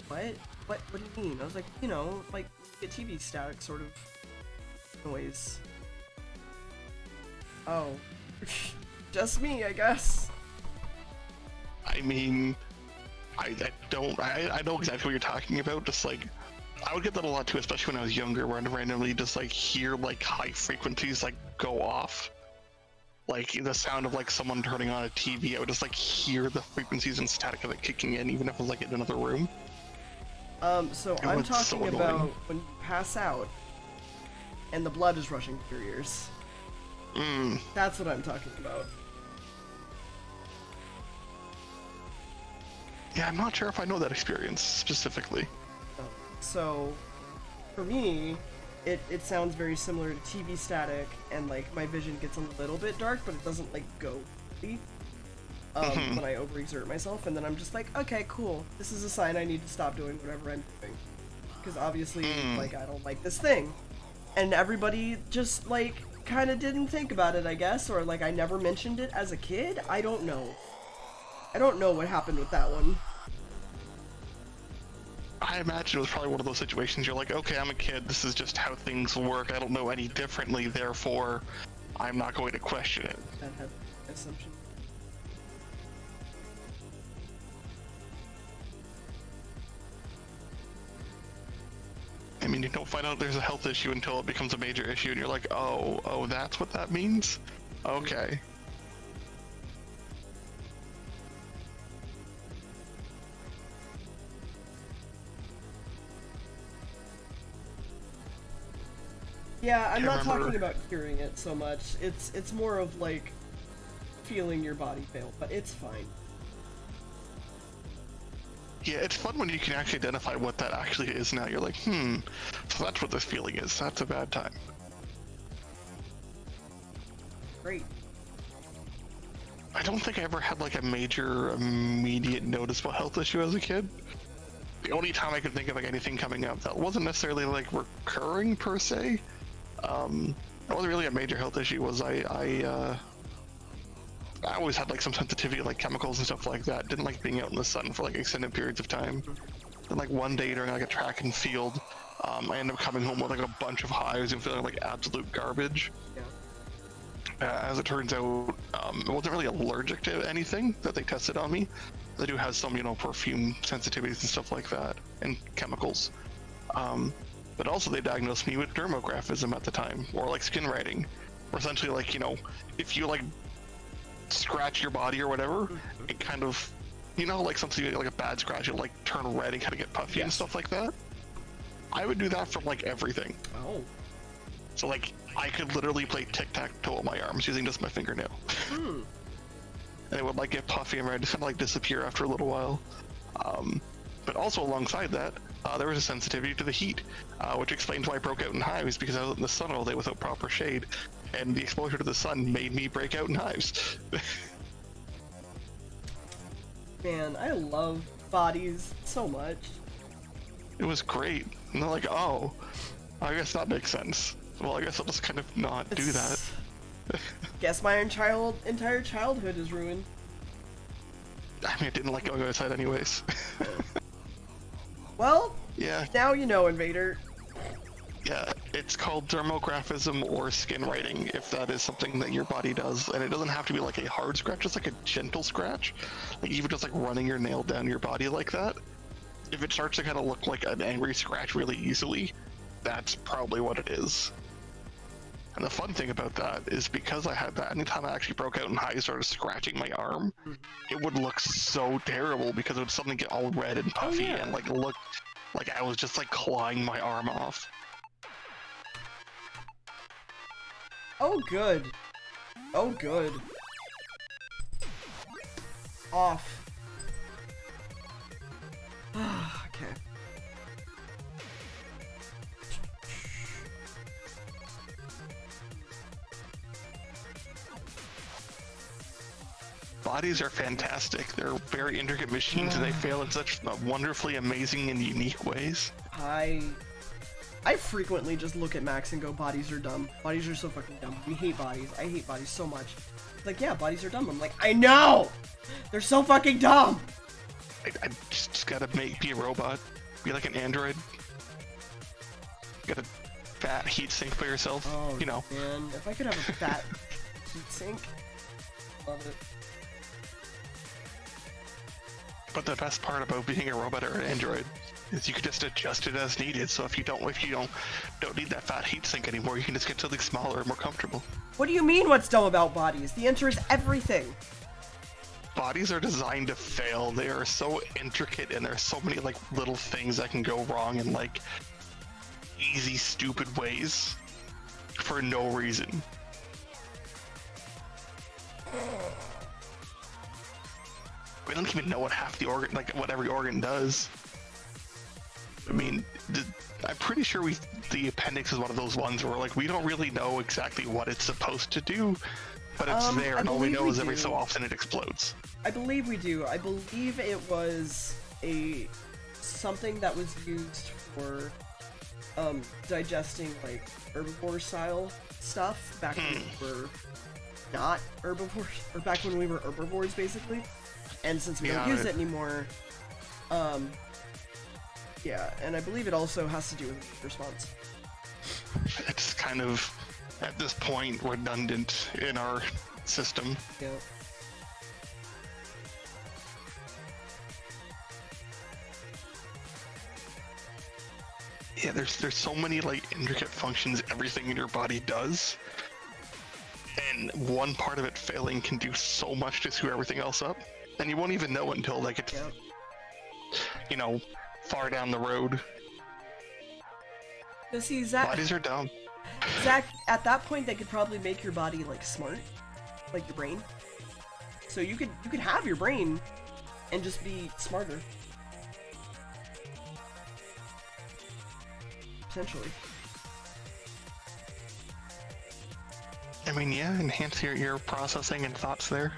S1: What? What do you mean? I was like, you know, like, you get TV static sort of noise. Oh. Just me, I guess.
S3: I mean, I know exactly what you're talking about. Just like, I would get that a lot too, especially when I was younger, where I'd randomly just like hear like high frequencies like go off. Like the sound of like someone turning on a TV, I would just like hear the frequencies and static of it kicking in, even if it was like in another room.
S1: So I'm talking about when you pass out and the blood is rushing through your ears. That's what I'm talking about.
S3: Yeah, I'm not sure if I know that experience specifically.
S1: So, for me, it sounds very similar to TV static, and like my vision gets a little bit dark, but it doesn't like go deep when I overexert myself, and then I'm just like, okay, cool. This is a sign I need to stop doing whatever I'm doing, because obviously, like, I don't like this thing, and everybody just like kind of didn't think about it, I guess, or like I never mentioned it as a kid. I don't know. I don't know what happened with that one.
S3: I imagine it was probably one of those situations you're like, okay, I'm a kid, this is just how things work, I don't know any differently, therefore, I'm not going to question it.
S1: That had an assumption.
S3: I mean, you don't find out there's a health issue until it becomes a major issue, and you're like, oh, that's what that means? Okay.
S1: Yeah, I'm not talking about hearing it so much. It's more of like feeling your body fail, but it's fine.
S3: Yeah, it's fun when you can actually identify what that actually is now. You're like, so that's what this feeling is. That's a bad time.
S1: Great.
S3: I don't think I ever had like a major, immediate, noticeable health issue as a kid. The only time I could think of like anything coming up that wasn't necessarily like recurring per se, it wasn't really a major health issue, was I always had like some sensitivity to like chemicals and stuff like that. Didn't like being out in the sun for like extended periods of time. Then like one day during like a track and field, I ended up coming home with like a bunch of hives and feeling like absolute garbage.
S1: Yeah.
S3: As it turns out, I wasn't really allergic to anything that they tested on me. They do have some, perfume sensitivities and stuff like that, and chemicals. But also they diagnosed me with dermographism at the time, or like skin writing. Or essentially like, if you like scratch your body or whatever, it kind of, like something like a bad scratch, it'll like turn red and kind of get puffy and stuff like that. I would do that from like everything.
S1: Oh.
S3: So like, I could literally play tic-tac-toe with my arms using just my fingernail. And it would like get puffy and red, just kind of like disappear after a little while. But also alongside that, there was a sensitivity to the heat, which explains why I broke out in hives, because I was in the sun all day without proper shade, and the exposure to the sun made me break out in hives.
S1: Man, I love bodies so much.
S3: It was great. And they're like, oh, I guess that makes sense. Well, I guess I'll just kind of not do that.
S1: Guess my entire childhood is ruined.
S3: I mean, I didn't like going outside anyways.
S1: Well,
S3: yeah.
S1: Now you know, Invader.
S3: Yeah, it's called dermographism or skin writing, if that is something that your body does. And it doesn't have to be like a hard scratch, it's like a gentle scratch. Like even just like running your nail down your body like that. If it starts to kind of look like an angry scratch really easily, that's probably what it is. And the fun thing about that is because I had that, anytime I actually broke out in hives, started scratching my arm, it would look so terrible because it would suddenly get all red and puffy and like look like I was just like clawing my arm off.
S1: Oh, good. Oh, good. Off. Okay.
S3: bodies are fantastic. They're very intricate machines, and they fail in such wonderfully amazing and unique ways.
S1: I frequently just look at Max and go, bodies are dumb. Bodies are so fucking dumb. We hate bodies. I hate bodies so much. It's like, yeah, bodies are dumb. I'm like, I know! They're so fucking dumb!
S3: I just gotta be a robot. Be like an android. Got a fat heat sink by yourself.
S1: Oh,
S3: you know.
S1: man. If I could have a fat heat sink, love it.
S3: But the best part about being a robot or an android is you can just adjust it as needed. So if you don't need that fat heat sink anymore, you can just get something smaller and more comfortable.
S1: What do you mean what's dumb about bodies? The answer is everything.
S3: Bodies are designed to fail. They are so intricate, and there's so many like little things that can go wrong in like easy, stupid ways for no reason. We don't even know what half the organ, like what every organ does. I mean, I'm pretty sure the appendix is one of those ones where like we don't really know exactly what it's supposed to do, but it's there, and all we know is every so often it explodes.
S1: I believe we do. I believe it was something that was used for digesting like herbivore style stuff back when we were not herbivores, or back when we were herbivores basically. And since we don't use it anymore, yeah, and I believe it also has to do with response.
S3: It's kind of, at this point, redundant in our system.
S1: Yeah.
S3: Yeah, there's so many like intricate functions everything in your body does, and one part of it failing can do so much to screw everything else up, and you won't even know until like it's, you know, far down the road.
S1: See, Zach,
S3: bodies are dumb.
S1: Zach, at that point, they could probably make your body like smart, like your brain. So you could have your brain and just be smarter. Potentially.
S3: I mean, yeah, enhance your processing and thoughts there.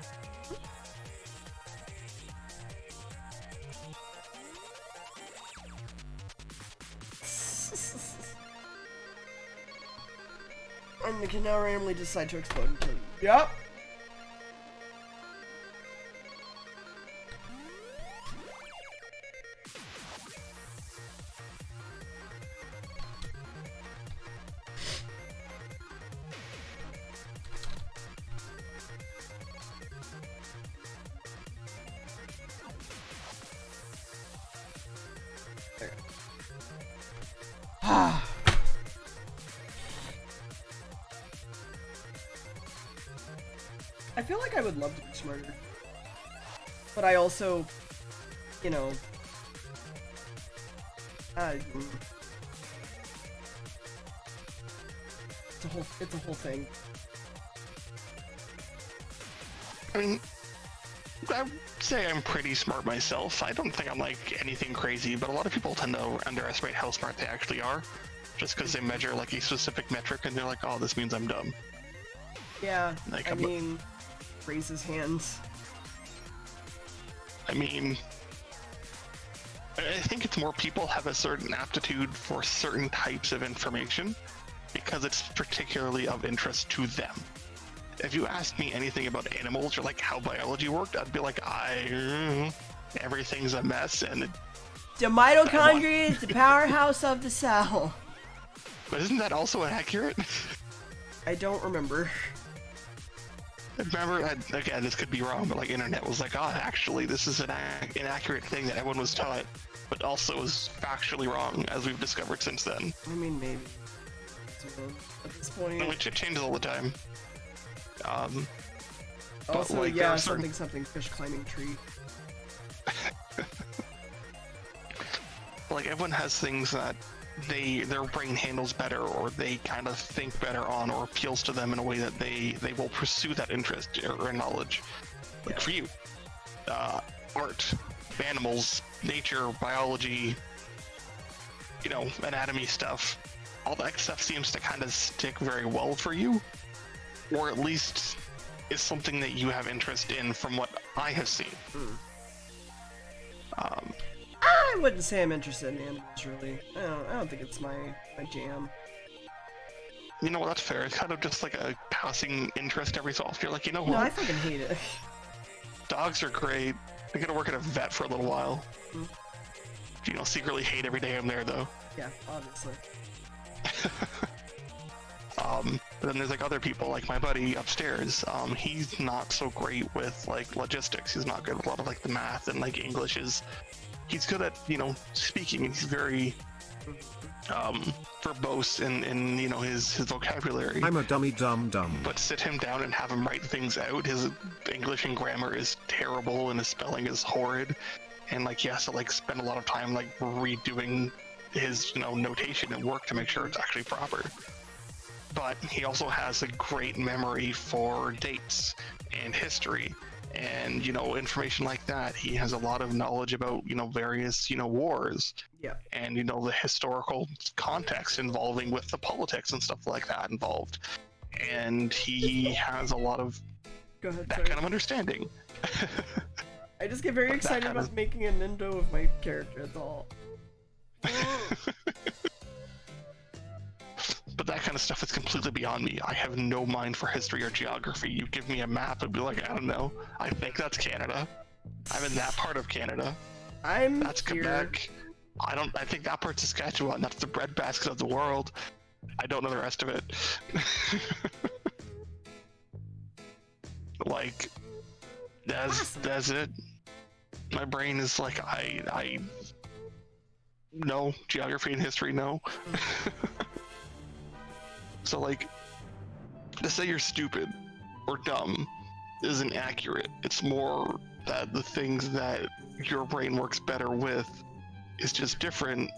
S1: And they can now randomly decide to explode and kill you. Yep. I feel like I would love to be smarter, but I also, you know, it's a whole thing.
S3: I mean, I would say I'm pretty smart myself. I don't think I'm like anything crazy, but a lot of people tend to underestimate how smart they actually are, just because they measure like a specific metric and they're like, oh, this means I'm dumb.
S1: Yeah,
S3: like,
S1: I mean, raise his hands.
S3: I mean, I think it's more people have a certain aptitude for certain types of information because it's particularly of interest to them. If you asked me anything about animals or like how biology worked, I'd be like, everything's a mess, and
S1: the mitochondria is the powerhouse of the cell.
S3: But isn't that also inaccurate?
S1: I don't remember.
S3: Remember, again, this could be wrong, but like internet was like, actually, this is an inaccurate thing that everyone was taught, but also is factually wrong, as we've discovered since then.
S1: I mean, maybe. At this point.
S3: Which it changes all the time.
S1: Also,
S3: like,
S1: yeah, something fish climbing tree.
S3: Like, everyone has things that their brain handles better, or they kind of think better on, or appeals to them in a way that they will pursue that interest or knowledge. Like for you, art, animals, nature, biology, you know, anatomy stuff, all that stuff seems to kind of stick very well for you, or at least is something that you have interest in from what I have seen.
S1: I wouldn't say I'm interested in animals, really. I don't think it's my jam.
S3: You know what, that's fair. It's kind of just like a passing interest every so often. You're like, you know what?
S1: No, I fucking hate it.
S3: Dogs are great. I'm gonna work at a vet for a little while. You know, secretly hate every day I'm there, though.
S1: Yeah, obviously.
S3: But then there's like other people, like my buddy upstairs. He's not so great with like logistics. He's not good with a lot of like the math and like English is. He's good at, you know, speaking, and he's very verbose in you know his vocabulary.
S2: I'm a dummy dum.
S3: But sit him down and have him write things out. His English and grammar is terrible, and his spelling is horrid. And like he has to like spend a lot of time like redoing his, you know, notation and work to make sure it's actually proper. But he also has a great memory for dates and history and, you know, information like that. He has a lot of knowledge about, you know, various, you know, wars.
S1: Yeah.
S3: And, you know, the historical context involving with the politics and stuff like that involved. And he has a lot of
S1: Go ahead,
S3: that
S1: sorry.
S3: kind of understanding.
S1: I just get very excited about making a Nindo of my character, that's all.
S3: But that kind of stuff is completely beyond me. I have no mind for history or geography. You give me a map and be like, I don't know. I think that's Canada. I'm in that part of Canada. That's
S1: here.
S3: Quebec. I think that part's Saskatchewan. That's the breadbasket of the world. I don't know the rest of it. Like, that's it. My brain is like, I no, geography and history, no. So like, to say you're stupid or dumb isn't accurate. It's more that the things that your brain works better with is just different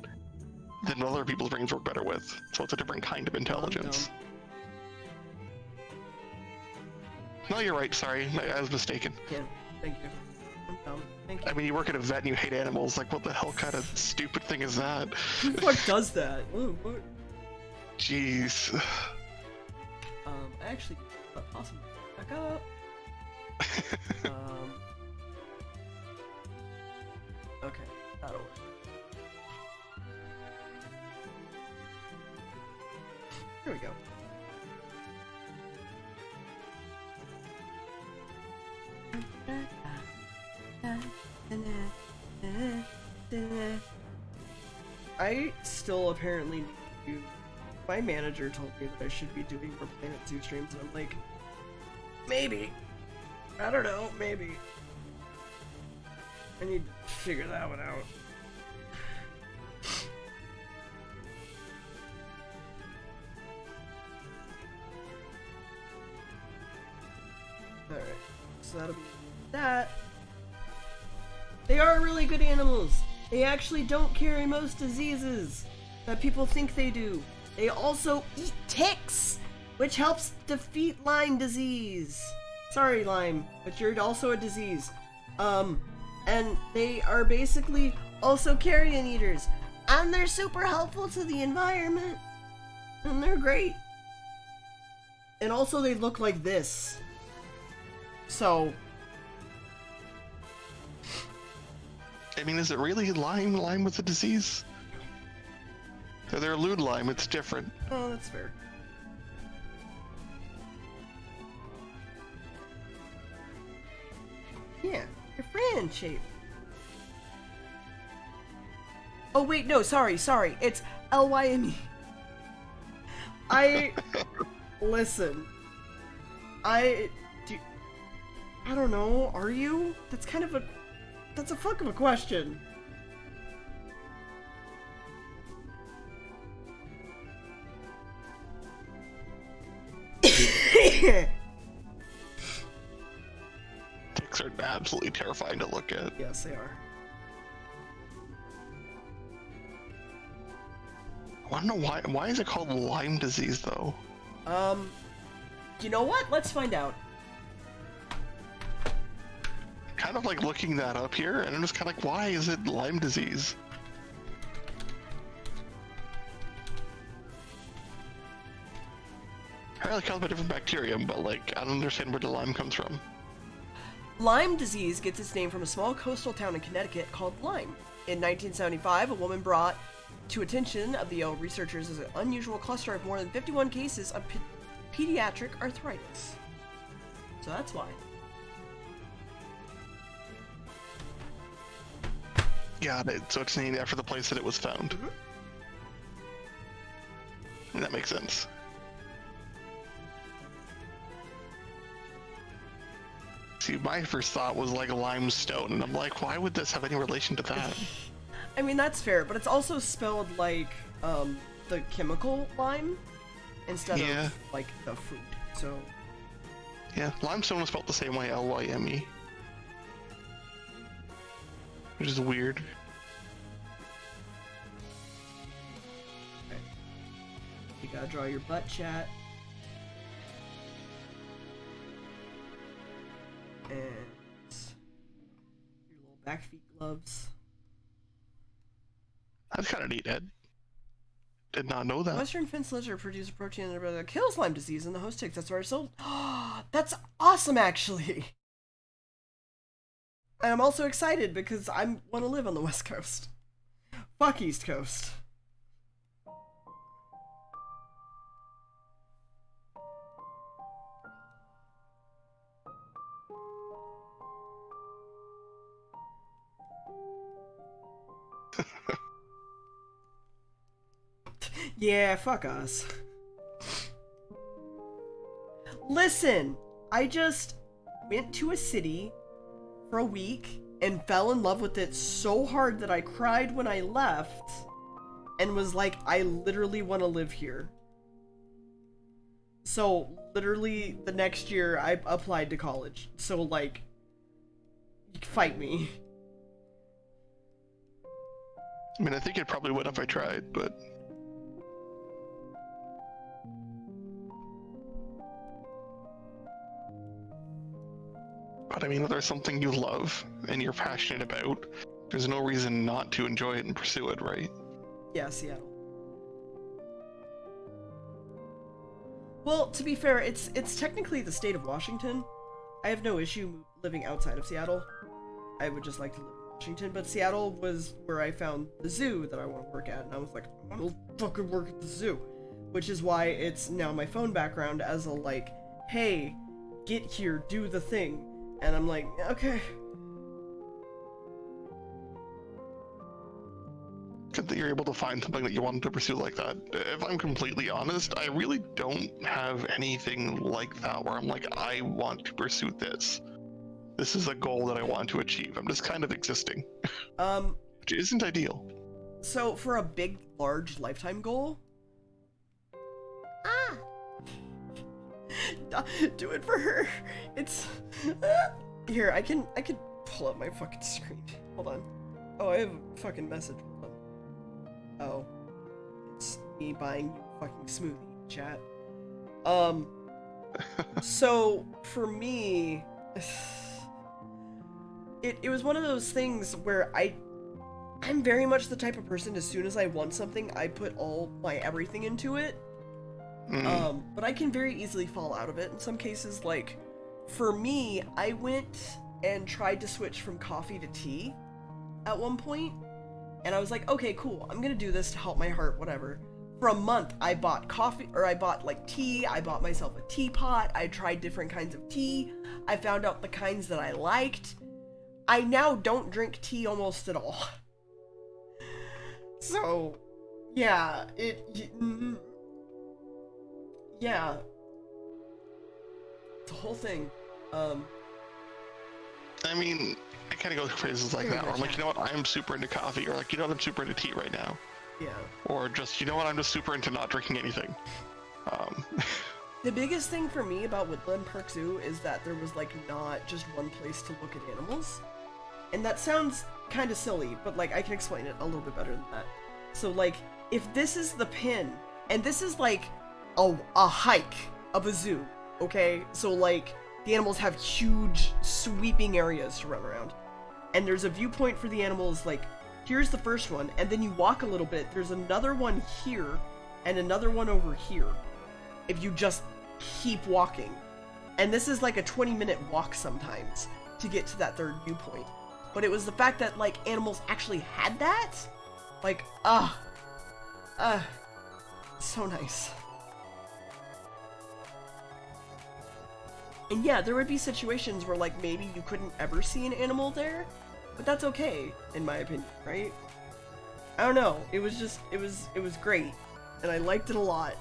S3: than other people's brains work better with. So it's a different kind of intelligence. No, you're right. Sorry, I was mistaken.
S1: Yeah, thank you. I'm dumb. Thank you.
S3: I mean, you work at a vet and you hate animals. Like, what the hell kind of stupid thing is that?
S1: Who the fuck does that? What?
S3: Jeez.
S1: I actually awesome. Back up. Okay, that'll work. Here we go. I still apparently need to. My manager told me that I should be doing more Planet Zoo streams, and I'm like, maybe. I don't know, maybe. I need to figure that one out. Alright, so that'll be that. They are really good animals. They actually don't carry most diseases that people think they do. They also eat ticks, which helps defeat Lyme disease. Sorry, Lyme, but you're also a disease. And they are basically also carrion eaters. And they're super helpful to the environment. And they're great. And also they look like this. So...
S3: I mean, is it really Lyme? Lyme with a disease? They're lewd Lyme, it's different.
S1: Oh, that's fair. Yeah, your friend shape. Oh wait, no, sorry. It's LYME. Listen. I don't know, are you? That's a fuck of a question.
S3: Ticks are absolutely terrifying to look at.
S1: Yes, they are.
S3: I want to know why is it called Lyme disease though?
S1: You know what? Let's find out.
S3: Kind of like looking that up here, and I'm just kind of like, why is it Lyme disease? apparently caused by different bacterium, but like I don't understand where the Lyme comes from.
S1: Lyme disease gets its name from a small coastal town in Connecticut called Lyme. In 1975, a woman brought to attention of the Yale researchers as an unusual cluster of more than 51 cases of pediatric arthritis. So that's why.
S3: Got it. So it's named after the place that it was found. That makes sense. See, my first thought was like limestone, and I'm like, why would this have any relation to that?
S1: I mean, that's fair, but it's also spelled like the chemical lime instead of like the fruit. So
S3: yeah, limestone was spelled the same way, Lyme, which is weird.
S1: Okay. You gotta draw your butt, chat. And your little back feet gloves.
S3: That's kind of neat, Ed. Did not know that.
S1: Western fence lizard produce a protein that kills Lyme disease in the host ticks. That's where it's sold. That's awesome, actually. And I'm also excited because I want to live on the West Coast. Fuck East Coast. Yeah, fuck us. Listen, I just went to a city for a week and fell in love with it so hard that I cried when I left and was like, I literally want to live here. So literally the next year I applied to college. So like, fight me.
S3: I mean, I think it probably would if I tried, but... But I mean, if there's something you love and you're passionate about, there's no reason not to enjoy it and pursue it, right?
S1: Yeah, Seattle. Well, to be fair, it's technically the state of Washington. I have no issue living outside of Seattle. I would just like to live in Washington, but Seattle was where I found the zoo that I want to work at, and I was like, I want to fucking work at the zoo. Which is why it's now my phone background as a like, hey, get here, do the thing. And I'm like, okay.
S3: Good that you're able to find something that you wanted to pursue like that. If I'm completely honest, I really don't have anything like that where I'm like, I want to pursue this. This is a goal that I want to achieve. I'm just kind of existing. Which isn't ideal.
S1: So for a big, large lifetime goal, do it for her. It's here. I can pull up my fucking screen. Hold on. Oh, I have a fucking message. Hold on. Oh, it's me buying you a fucking smoothie, chat. So for me, it was one of those things where I'm very much the type of person, as soon as I want something, I put all my everything into it. But I can very easily fall out of it in some cases. Like, for me, I went and tried to switch from coffee to tea at one point, and I was like, okay, cool, I'm gonna do this to help my heart, whatever. For a month, I bought coffee, or I bought like tea, I bought myself a teapot, I tried different kinds of tea, I found out the kinds that I liked. I now don't drink tea almost at all. So, yeah, yeah. It's a whole thing.
S3: I mean, I kind of go through phrases like that where I'm like, you know what, I'm super into coffee, or like, you know what, I'm super into tea right now.
S1: Yeah.
S3: Or just, you know what, I'm just super into not drinking anything.
S1: The biggest thing for me about Woodland Park Zoo is that there was like not just one place to look at animals. And that sounds kind of silly, but like I can explain it a little bit better than that. So like, if this is the pin, and this is like a hike of a zoo, okay? So like, the animals have huge sweeping areas to run around. And there's a viewpoint for the animals, like, here's the first one, and then you walk a little bit, there's another one here, and another one over here. If you just keep walking. And this is like a 20-minute walk sometimes to get to that third viewpoint. But it was the fact that, like, animals actually had that. Like, so nice. And yeah, there would be situations where, like, maybe you couldn't ever see an animal there, but that's okay, in my opinion, right? I don't know, it was just, it was great, and I liked it a lot.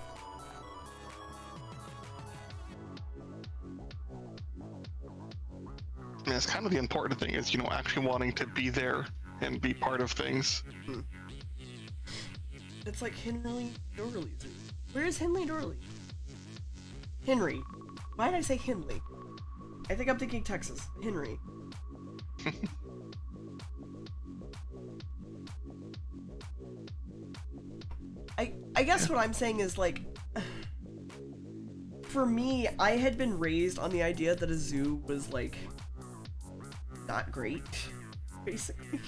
S3: And it's kind of the important thing is, you know, actually wanting to be there and be part of things.
S1: It's like Henry Dorley. Where is Henry Dorley? Henry. Why did I say Henley? I think I'm thinking Texas. Henry. I guess what I'm saying is, like, for me, I had been raised on the idea that a zoo was, like, not great, basically.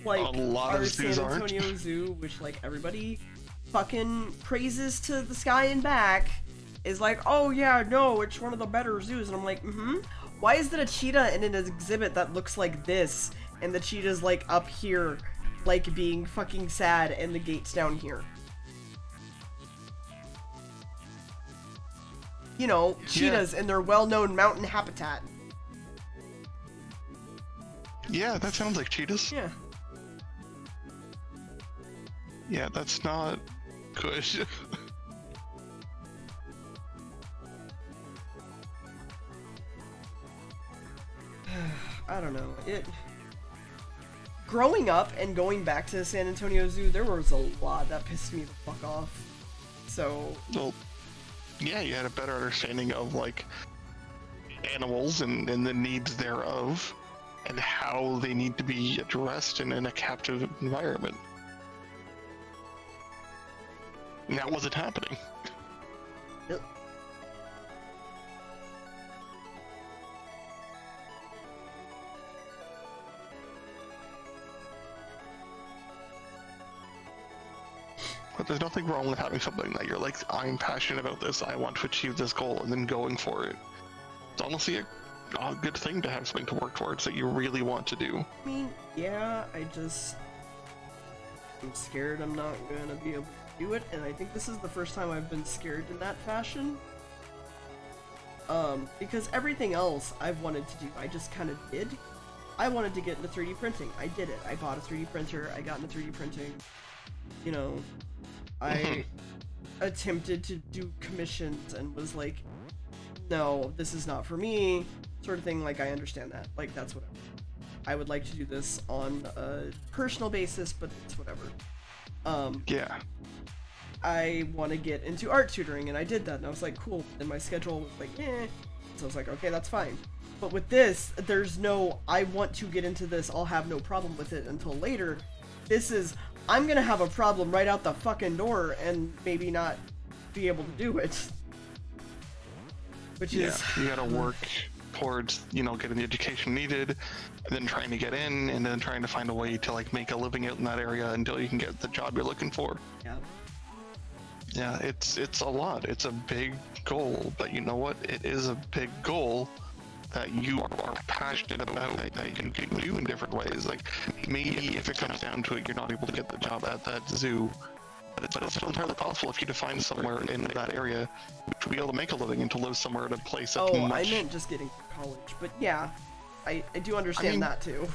S1: Like,
S3: a lot
S1: our
S3: of zoos
S1: San Antonio
S3: aren't.
S1: Zoo, which, like, everybody fucking praises to the sky and back, is like, oh yeah, no, it's one of the better zoos. And I'm like, why is there a cheetah in an exhibit that looks like this, and the cheetah's, like, up here, like, being fucking sad, and the gate's down here? You know, cheetahs in their well-known mountain habitat.
S3: Yeah, that sounds like cheetahs.
S1: Yeah.
S3: Yeah, that's not good.
S1: I don't know. Growing up and going back to the San Antonio Zoo, there was a lot that pissed me the fuck off. So...
S3: Well, yeah, you had a better understanding of, like, animals and the needs thereof, and how they need to be addressed in a captive environment. And that wasn't happening.
S1: Yep.
S3: But there's nothing wrong with having something that you're like, I'm passionate about this, I want to achieve this goal, and then going for it. It's honestly a good thing to have something to work towards that you really want to do.
S1: I mean, yeah, I'm scared I'm not gonna be able to do it, and I think this is the first time I've been scared in that fashion. Because everything else I've wanted to do, I just kind of did. I wanted to get into 3D printing. I did it. I bought a 3D printer, I got into 3D printing. You know, I attempted to do commissions and was like, no, this is not for me, sort of thing. Like, I understand that. Like, that's whatever. I would like to do this on a personal basis, but it's whatever.
S3: Yeah.
S1: I want to get into art tutoring, and I did that, and I was like, cool. And my schedule was like, eh. So I was like, okay, that's fine. But with this, there's no, I want to get into this, I'll have no problem with it until later. This is, I'm gonna have a problem right out the fucking door and maybe not be able to do it. Which is...
S3: you gotta work towards, you know, getting the education needed, and then trying to get in, and then trying to find a way to, like, make a living out in that area until you can get the job you're looking for.
S1: Yeah.
S3: Yeah, it's a lot. It's a big goal, but you know what? It is a big goal that you are passionate about, that you can do in different ways. Like, maybe if it comes down to it, you're not able to get the job at that zoo, but it's still entirely possible if you to find somewhere in that area to be able to make a living and to live somewhere at a place that's
S1: I
S3: much
S1: meant just getting to college, but yeah, I do understand that too.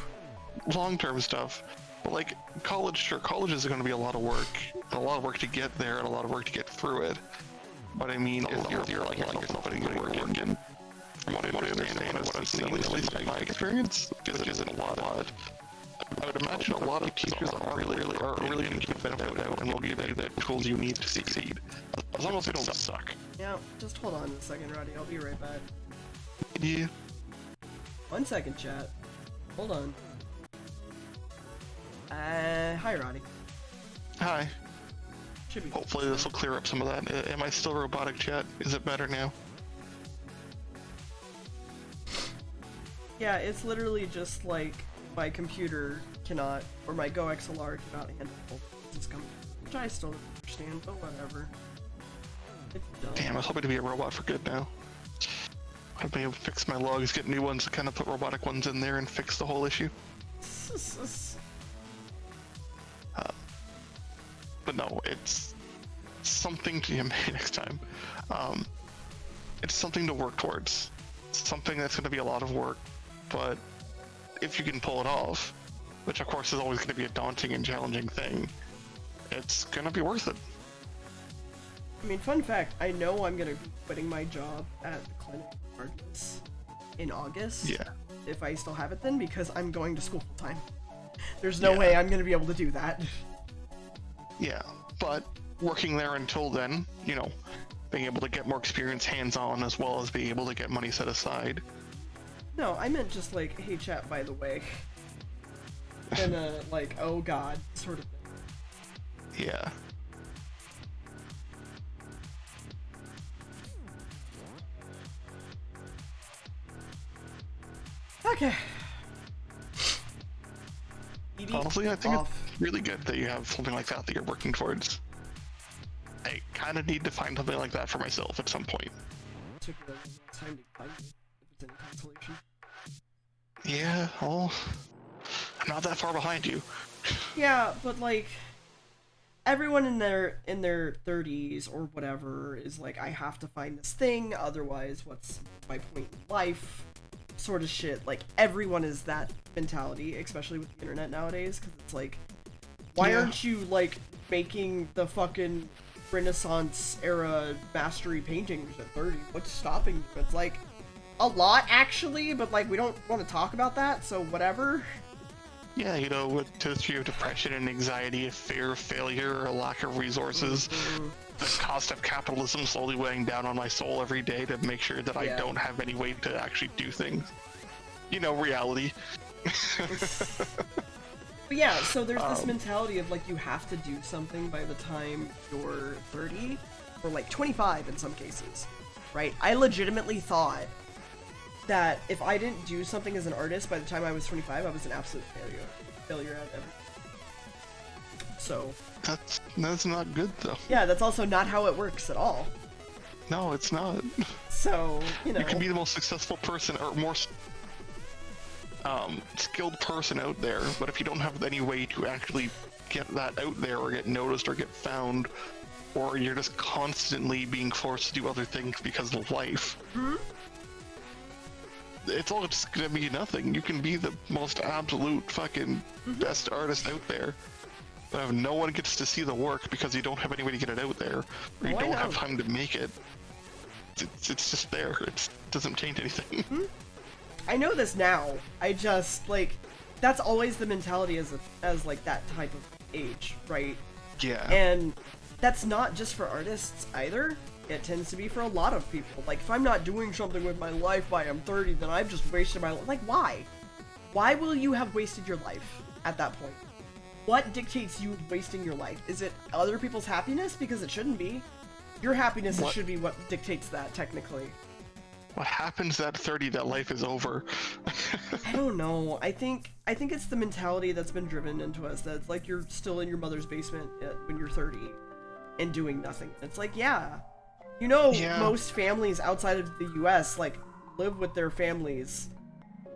S3: long-term stuff. But like college, sure, college is going to be a lot of work, and a lot of work to get there, and a lot of work to get through it. But I mean, if you're like yourself putting good work in, from what I understand and what I've seen, at least in my experience, which isn't a lot. I would imagine a lot of teachers are really going to give benefit out and will give you the tools you need to succeed, as long as they don't suck.
S1: Yeah, just hold on a second, Roddy. I'll be right back.
S3: Yeah.
S1: 1 second, chat. Hold on. Hi, Roddy.
S3: Hi.
S1: Should be.
S3: Hopefully this will clear up some of that. Am I still robotic, chat? Is it better now?
S1: Yeah, it's literally just like my computer cannot, or my Go XLR cannot handle this coming, which I still don't understand, but whatever.
S3: Damn, I was hoping to be a robot for good now. I've been able to fix my logs, get new ones, and kind of put robotic ones in there and fix the whole issue. But no, it's something to next time. It's something to work towards. It's something that's going to be a lot of work, but if you can pull it off, which of course is always going to be a daunting and challenging thing, it's going to be worth it.
S1: I mean, fun fact, I know I'm going to be quitting my job at the clinic regardless in August.
S3: Yeah.
S1: If I still have it then, because I'm going to school full time. There's no way I'm going to be able to do that.
S3: Yeah, but working there until then, you know, being able to get more experience hands-on as well as being able to get money set aside.
S1: No, I meant just like, hey chat, by the way. And like, oh god, sort of thing.
S3: Yeah.
S1: Okay.
S3: Honestly, I think it's really good that you have something like that that you're working towards. I kind of need to find something like that for myself at some point.
S1: Took a time to find it, if it's any consolation.
S3: Yeah, well, I'm not that far behind you.
S1: Yeah, but like, everyone in their 30s or whatever is like, I have to find this thing, otherwise what's my point in life? Sort of shit. Like, everyone is that mentality, especially with the internet nowadays, because it's like, why aren't you like making the fucking Renaissance era mastery paintings at 30? What's stopping you? It's like a lot actually, but like we don't want to talk about that, so whatever.
S3: Yeah, you know, with history of depression and anxiety, a fear of failure, a lack of resources, the cost of capitalism slowly weighing down on my soul every day to make sure that I don't have any way to actually do things. You know, reality.
S1: But yeah, so there's this mentality of like, you have to do something by the time you're 30, or like 25 in some cases, right? I legitimately thought that if I didn't do something as an artist by the time I was 25, I was an absolute failure at everything. So
S3: that's not good though.
S1: Yeah, that's also not how it works at all.
S3: No, it's not.
S1: So, you know,
S3: you can be the most successful person or more skilled person out there, but if you don't have any way to actually get that out there or get noticed or get found, or you're just constantly being forced to do other things because of life, it's all just gonna be nothing. You can be the most absolute fucking best artist out there, but if no one gets to see the work because you don't have any way to get it out there, or you don't have time to make it, it's just there. It doesn't change anything.
S1: I know this now. I just, like, that's always the mentality as like that type of age, right?
S3: Yeah.
S1: And that's not just for artists either. It tends to be for a lot of people. Like, if I'm not doing something with my life by I'm 30, then I've just wasted my life. Like, why? Why will you have wasted your life at that point? What dictates you wasting your life? Is it other people's happiness? Because it shouldn't be. Your happiness should be what dictates that, technically.
S3: What happens at 30 that life is over?
S1: I don't know. I think it's the mentality that's been driven into us, that it's like you're still in your mother's basement when you're 30 and doing nothing. It's like, you know, most families outside of the US like live with their families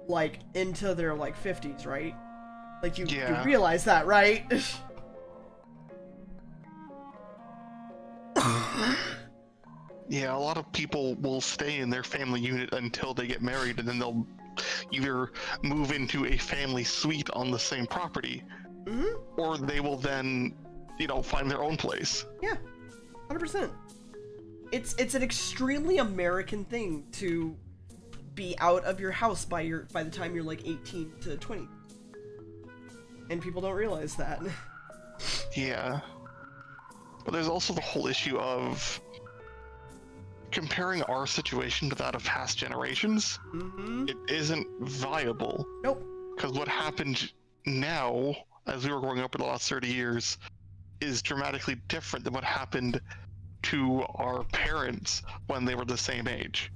S1: like into their like 50s, right? Like you realize that, right?
S3: Yeah, a lot of people will stay in their family unit until they get married, and then they'll either move into a family suite on the same property, or they will then, you know, find their own place.
S1: Yeah, 100%. It's an extremely American thing to be out of your house by the time you're like 18 to 20, and people don't realize that.
S3: Yeah, but there's also the whole issue of comparing our situation to that of past generations. It isn't viable.
S1: Nope.
S3: Because what happened now, as we were growing up in the last 30 years, is dramatically different than what happened to our parents when they were the same age.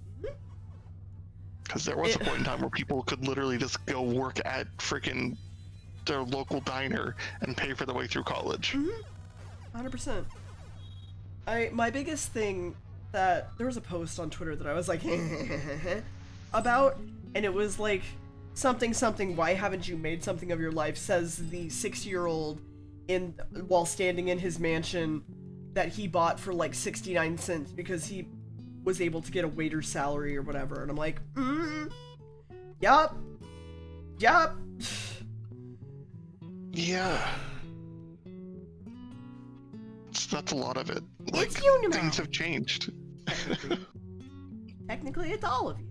S3: Because there was a point in time where people could literally just go work at freaking their local diner and pay for their way through college.
S1: 100%. My biggest thing that there was a post on Twitter that I was like about, and it was like something why haven't you made something of your life, says the 60-year-old while standing in his mansion that he bought for like 69 cents because he was able to get a waiter's salary or whatever. And I'm like, yup.
S3: Yeah. That's a lot of it. Like,
S1: It's you now.
S3: things have changed.
S1: Technically, it's all of you.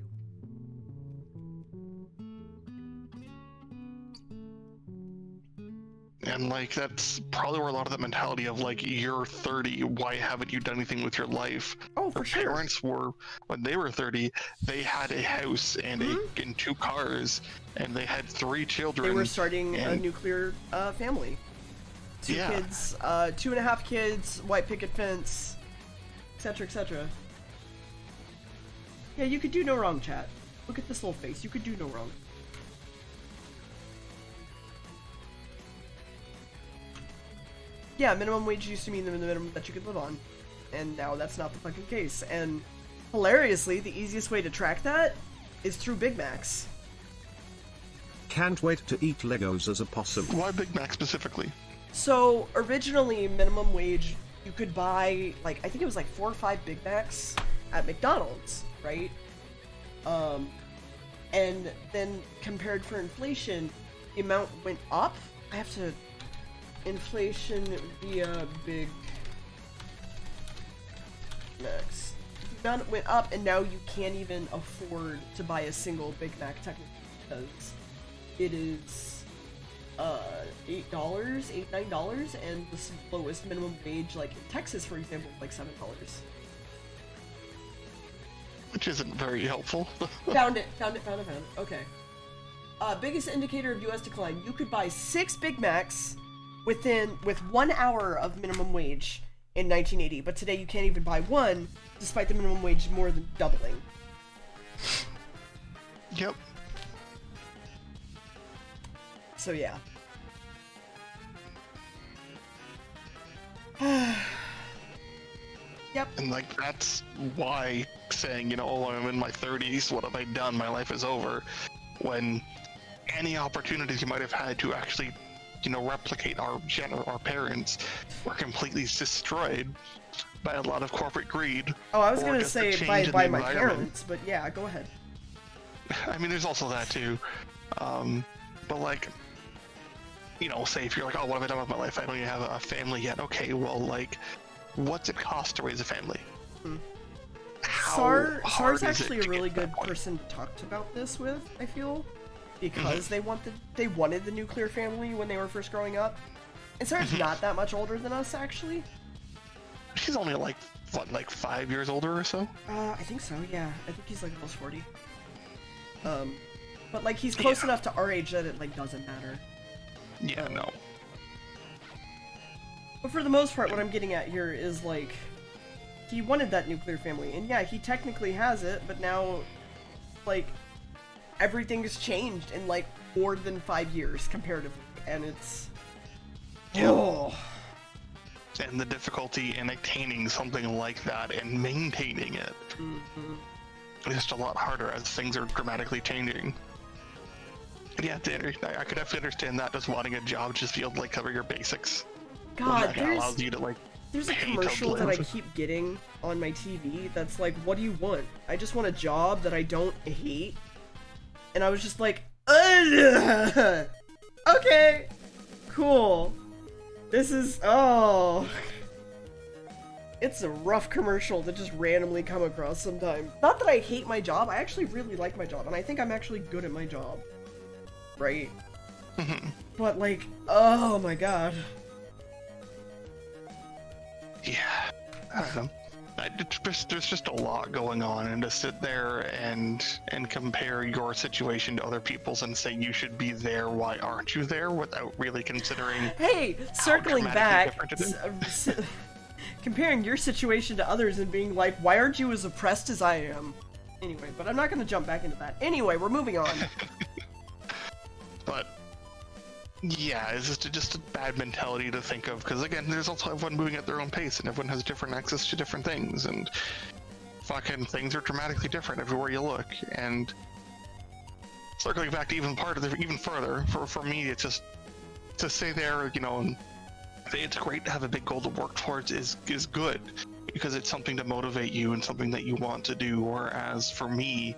S3: And like that's probably where a lot of that mentality of like you're 30, why haven't you done anything with your life?
S1: Oh, for
S3: Their
S1: sure.
S3: parents were, when they were 30, they had a house and and 2 cars, and they had 3 children.
S1: They were starting a nuclear family. 2 kids, 2.5 kids, white picket fence, etc., etc. Yeah, you could do no wrong, chat. Look at this little face. You could do no wrong. Yeah, minimum wage used to mean the minimum that you could live on, and now that's not the fucking case. And hilariously, the easiest way to track that is through Big Macs.
S2: Can't wait to eat Legos as a possum.
S3: Why Big Mac specifically?
S1: So originally, minimum wage, you could buy like I think it was like 4 or 5 Big Macs at McDonald's, right? And then compared for inflation, the amount went up. I have to. Inflation via Big Macs. The amount went up, and now you can't even afford to buy a single Big Mac technically because it is $8, $9, and the lowest minimum wage, like in Texas, for example, is like $7.
S3: Which isn't very helpful.
S1: Found it. Okay. Biggest indicator of U.S. decline. You could buy 6 Big Macs with 1 hour of minimum wage in 1980, but today you can't even buy one, despite the minimum wage more than doubling.
S3: Yep.
S1: So yeah. Yep.
S3: And like that's why saying, oh, I'm in my 30s, what have I done? My life is over. When any opportunities you might have had to actually replicate our parents were completely destroyed by a lot of corporate greed.
S1: Oh, I was gonna say by my parents, but yeah, go ahead.
S3: I mean, there's also that too. But like, say if you're like, oh, what have I done with my life? I don't even have a family yet. Okay, well, like, what's it cost to raise a family?
S1: Sar's actually a really good person to talk about this with, I feel. Because they wanted the nuclear family when they were first growing up. And Sarah's not that much older than us, actually.
S3: She's only like 5 years older or so?
S1: I think so, yeah. I think he's like almost 40. But like he's close enough to our age that it like doesn't matter.
S3: Yeah, no.
S1: But for the most part, what I'm getting at here is like he wanted that nuclear family, and yeah, he technically has it, but now like everything has changed in like more than 5 years comparatively, and it's
S3: and the difficulty in attaining something like that and maintaining it is just a lot harder as things are dramatically changing. And yeah, I could definitely understand that, just wanting a job just to be able to like cover your basics.
S1: God,
S3: allows you to like
S1: there's a commercial that I keep getting on my TV that's like, what do you want? I just want a job that I don't hate. And I was just like, okay, cool. This is, it's a rough commercial to just randomly come across sometimes. Not that I hate my job, I actually really like my job, and I think I'm actually good at my job. Right? But like, oh my god.
S3: Yeah, I don't know. There's just a lot going on, and to sit there and compare your situation to other people's and say you should be there, why aren't you there, without really considering.
S1: Hey, circling back, comparing your situation to others and being like, why aren't you as oppressed as I am? Anyway, but I'm not going to jump back into that. Anyway, we're moving on.
S3: But yeah, it's just a bad mentality to think of, because again, there's also everyone moving at their own pace, and everyone has different access to different things, and fucking things are dramatically different everywhere you look. And circling back to even further, for me, it's just to say there, you know, and say it's great to have a big goal to work towards is good, because it's something to motivate you and something that you want to do. Whereas for me,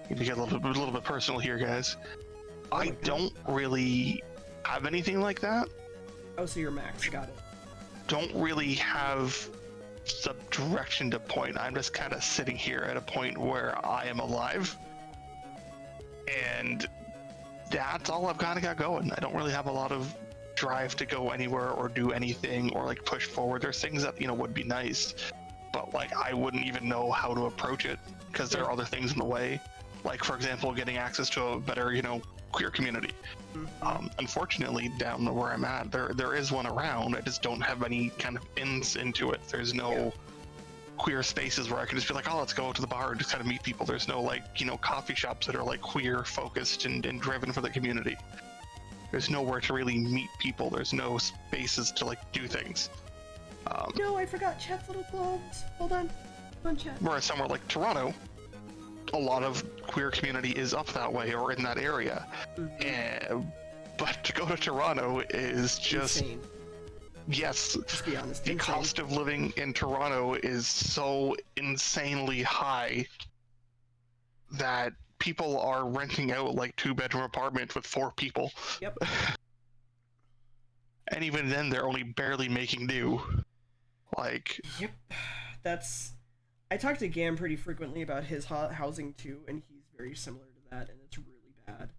S3: to get a little bit personal here, guys, I don't really have anything like that.
S1: Oh, so you're max, got it.
S3: Don't really have the direction to point. I'm just kind of sitting here at a point where I am alive, and that's all I've kind of got going. I don't really have a lot of drive to go anywhere or do anything or like push forward. There's things that, you know, would be nice, but like I wouldn't even know how to approach it because there are other things in the way. Like, for example, getting access to a better, you know, queer community. Unfortunately, down where I'm at, there is one around. I just don't have any kind of ins into it. There's no queer spaces where I can just be like, oh, let's go to the bar and just kind of meet people. There's no, like, you know, coffee shops that are like queer focused and driven for the community. There's nowhere to really meet people. There's no spaces to like do things.
S1: No, I forgot Chet's little globes. Hold on, Chet.
S3: Whereas somewhere like Toronto, a lot of queer community is up that way or in that area. But to go to Toronto is just
S1: Insane.
S3: Yes,
S1: Just be honest.
S3: the
S1: insane.
S3: cost of living in Toronto is so insanely high that people are renting out like 2-bedroom apartments with 4 people.
S1: Yep.
S3: And even then they're only barely making do. Like,
S1: Yep. That's. I talk to Gam pretty frequently about his housing too, and he's very similar to that, and it's really bad.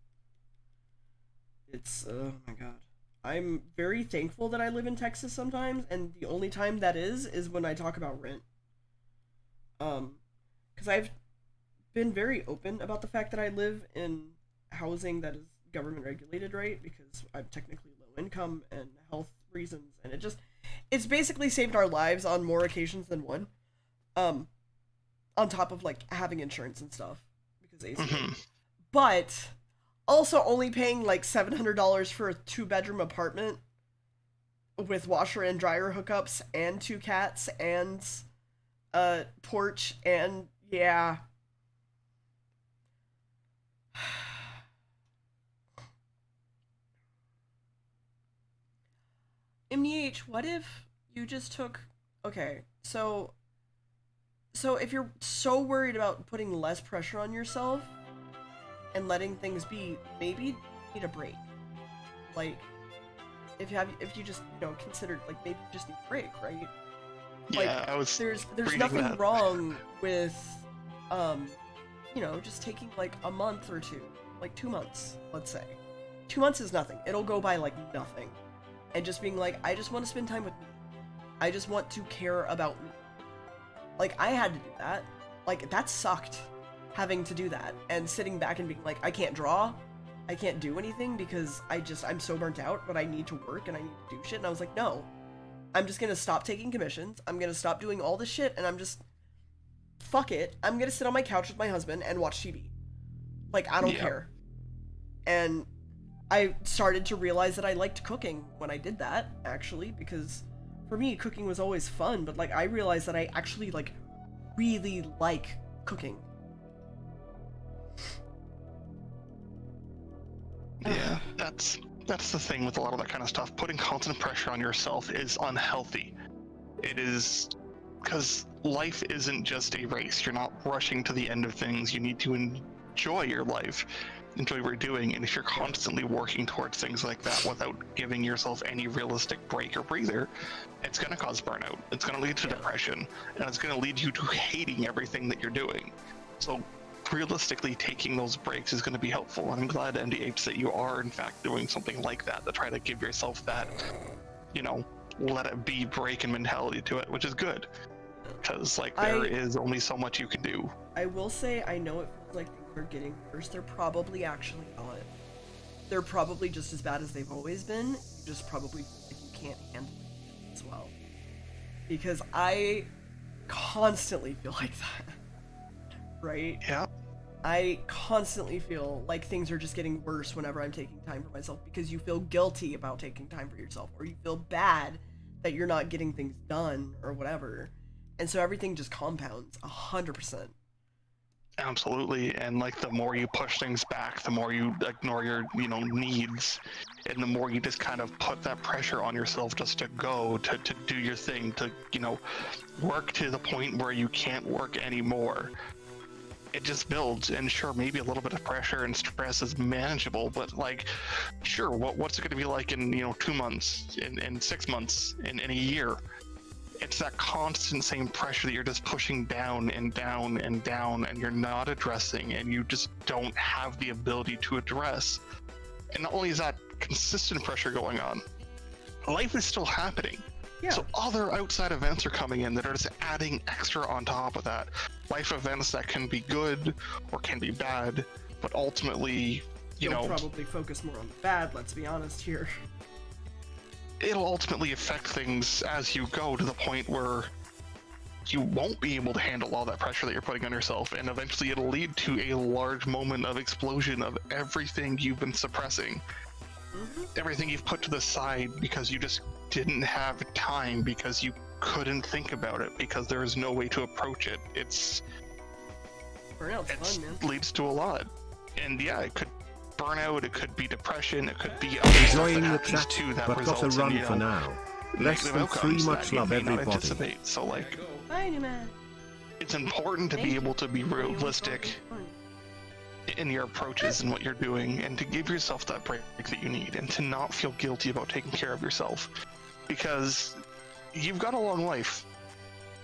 S1: It's, oh my god. I'm very thankful that I live in Texas sometimes, and the only time that is when I talk about rent. Because I've been very open about the fact that I live in housing that is government regulated, right? Because I'm technically low income and health reasons, and it's basically saved our lives on more occasions than one. On top of like having insurance and stuff, because AC. But also only paying like $700 for a 2-bedroom apartment with washer and dryer hookups and 2 cats and a porch and yeah. MDH, what if you just took, okay, so if you're so worried about putting less pressure on yourself and letting things be, maybe you need a break. Like, if you just, you know, considered, like, maybe you just need a break, right? Like,
S3: yeah, I was
S1: there's
S3: reading
S1: nothing
S3: that.
S1: wrong with, you know, just taking, like, a month or 2. Like, 2 months, let's say. 2 months is nothing. It'll go by, like, nothing. And just being like, I just want to spend time with me. I just want to care about me. Like, I had to do that. Like, that sucked, having to do that. And sitting back and being like, I can't draw. I can't do anything because I'm so burnt out, but I need to work and I need to do shit. And I was like, no. I'm just gonna stop taking commissions. I'm gonna stop doing all this shit, and I'm just... Fuck it. I'm gonna sit on my couch with my husband and watch TV. Like, I don't care. And I started to realize that I liked cooking when I did that, actually, because... For me, cooking was always fun, but, like, I realized that I actually, like, really like cooking.
S3: Yeah, that's the thing with a lot of that kind of stuff. Putting constant pressure on yourself is unhealthy. It is, because life isn't just a race. You're not rushing to the end of things. You need to enjoy your life, enjoy what you're doing, and if you're constantly working towards things like that without giving yourself any realistic break or breather, it's going to cause burnout. It's going to lead to depression, and it's going to lead you to hating everything that you're doing. So realistically, taking those breaks is going to be helpful, and I'm glad, MDH, that you are in fact doing something like that to try to give yourself that, you know, let it be break and mentality to it, which is good, because like there is only so much you can do.
S1: I will say, I know it feels like things are getting worse. They're probably actually not. They're probably just as bad as they've always been. You just probably feel like you can't handle it as well. Because I constantly feel like that. Right?
S3: Yeah.
S1: I constantly feel like things are just getting worse whenever I'm taking time for myself, because you feel guilty about taking time for yourself, or you feel bad that you're not getting things done or whatever. And so everything just compounds 100%.
S3: Absolutely, and like the more you push things back, the more you ignore your, needs, and the more you just kind of put that pressure on yourself just to go, to do your thing, to, work to the point where you can't work anymore. It just builds, and sure, maybe a little bit of pressure and stress is manageable, but like, sure, what's it going to be like in, 2 months, in 6 months, in a year? It's that constant same pressure that you're just pushing down and down and down, and you're not addressing, and you just don't have the ability to address. And not only is that consistent pressure going on, life is still happening.
S1: Yeah.
S3: So other outside events are coming in that are just adding extra on top of that. Life events that can be good or can be bad, but ultimately,
S1: You'll probably focus more on the bad, let's be honest here.
S3: It'll ultimately affect things as you go, to the point where you won't be able to handle all that pressure that you're putting on yourself, and eventually it'll lead to a large moment of explosion of everything you've been suppressing. Everything you've put to the side because you just didn't have time, because you couldn't think about it, because there is no way to approach it.
S1: Burnout's fun, man.
S3: Leads to a lot. And yeah, it could burnout, it could be depression, it could be
S2: Enjoying the chat,
S3: too that
S2: but got to
S3: results
S2: run
S3: in,
S2: for now. Less
S3: negative
S2: than
S3: outcomes
S2: 3 much
S3: that you
S2: love
S3: may not
S2: everybody.
S3: anticipate. So like,
S1: Bye, new man.
S3: it's important to be able to be realistic in your approaches and what you're doing, and to give yourself that break that you need, and to not feel guilty about taking care of yourself, because you've got a long life.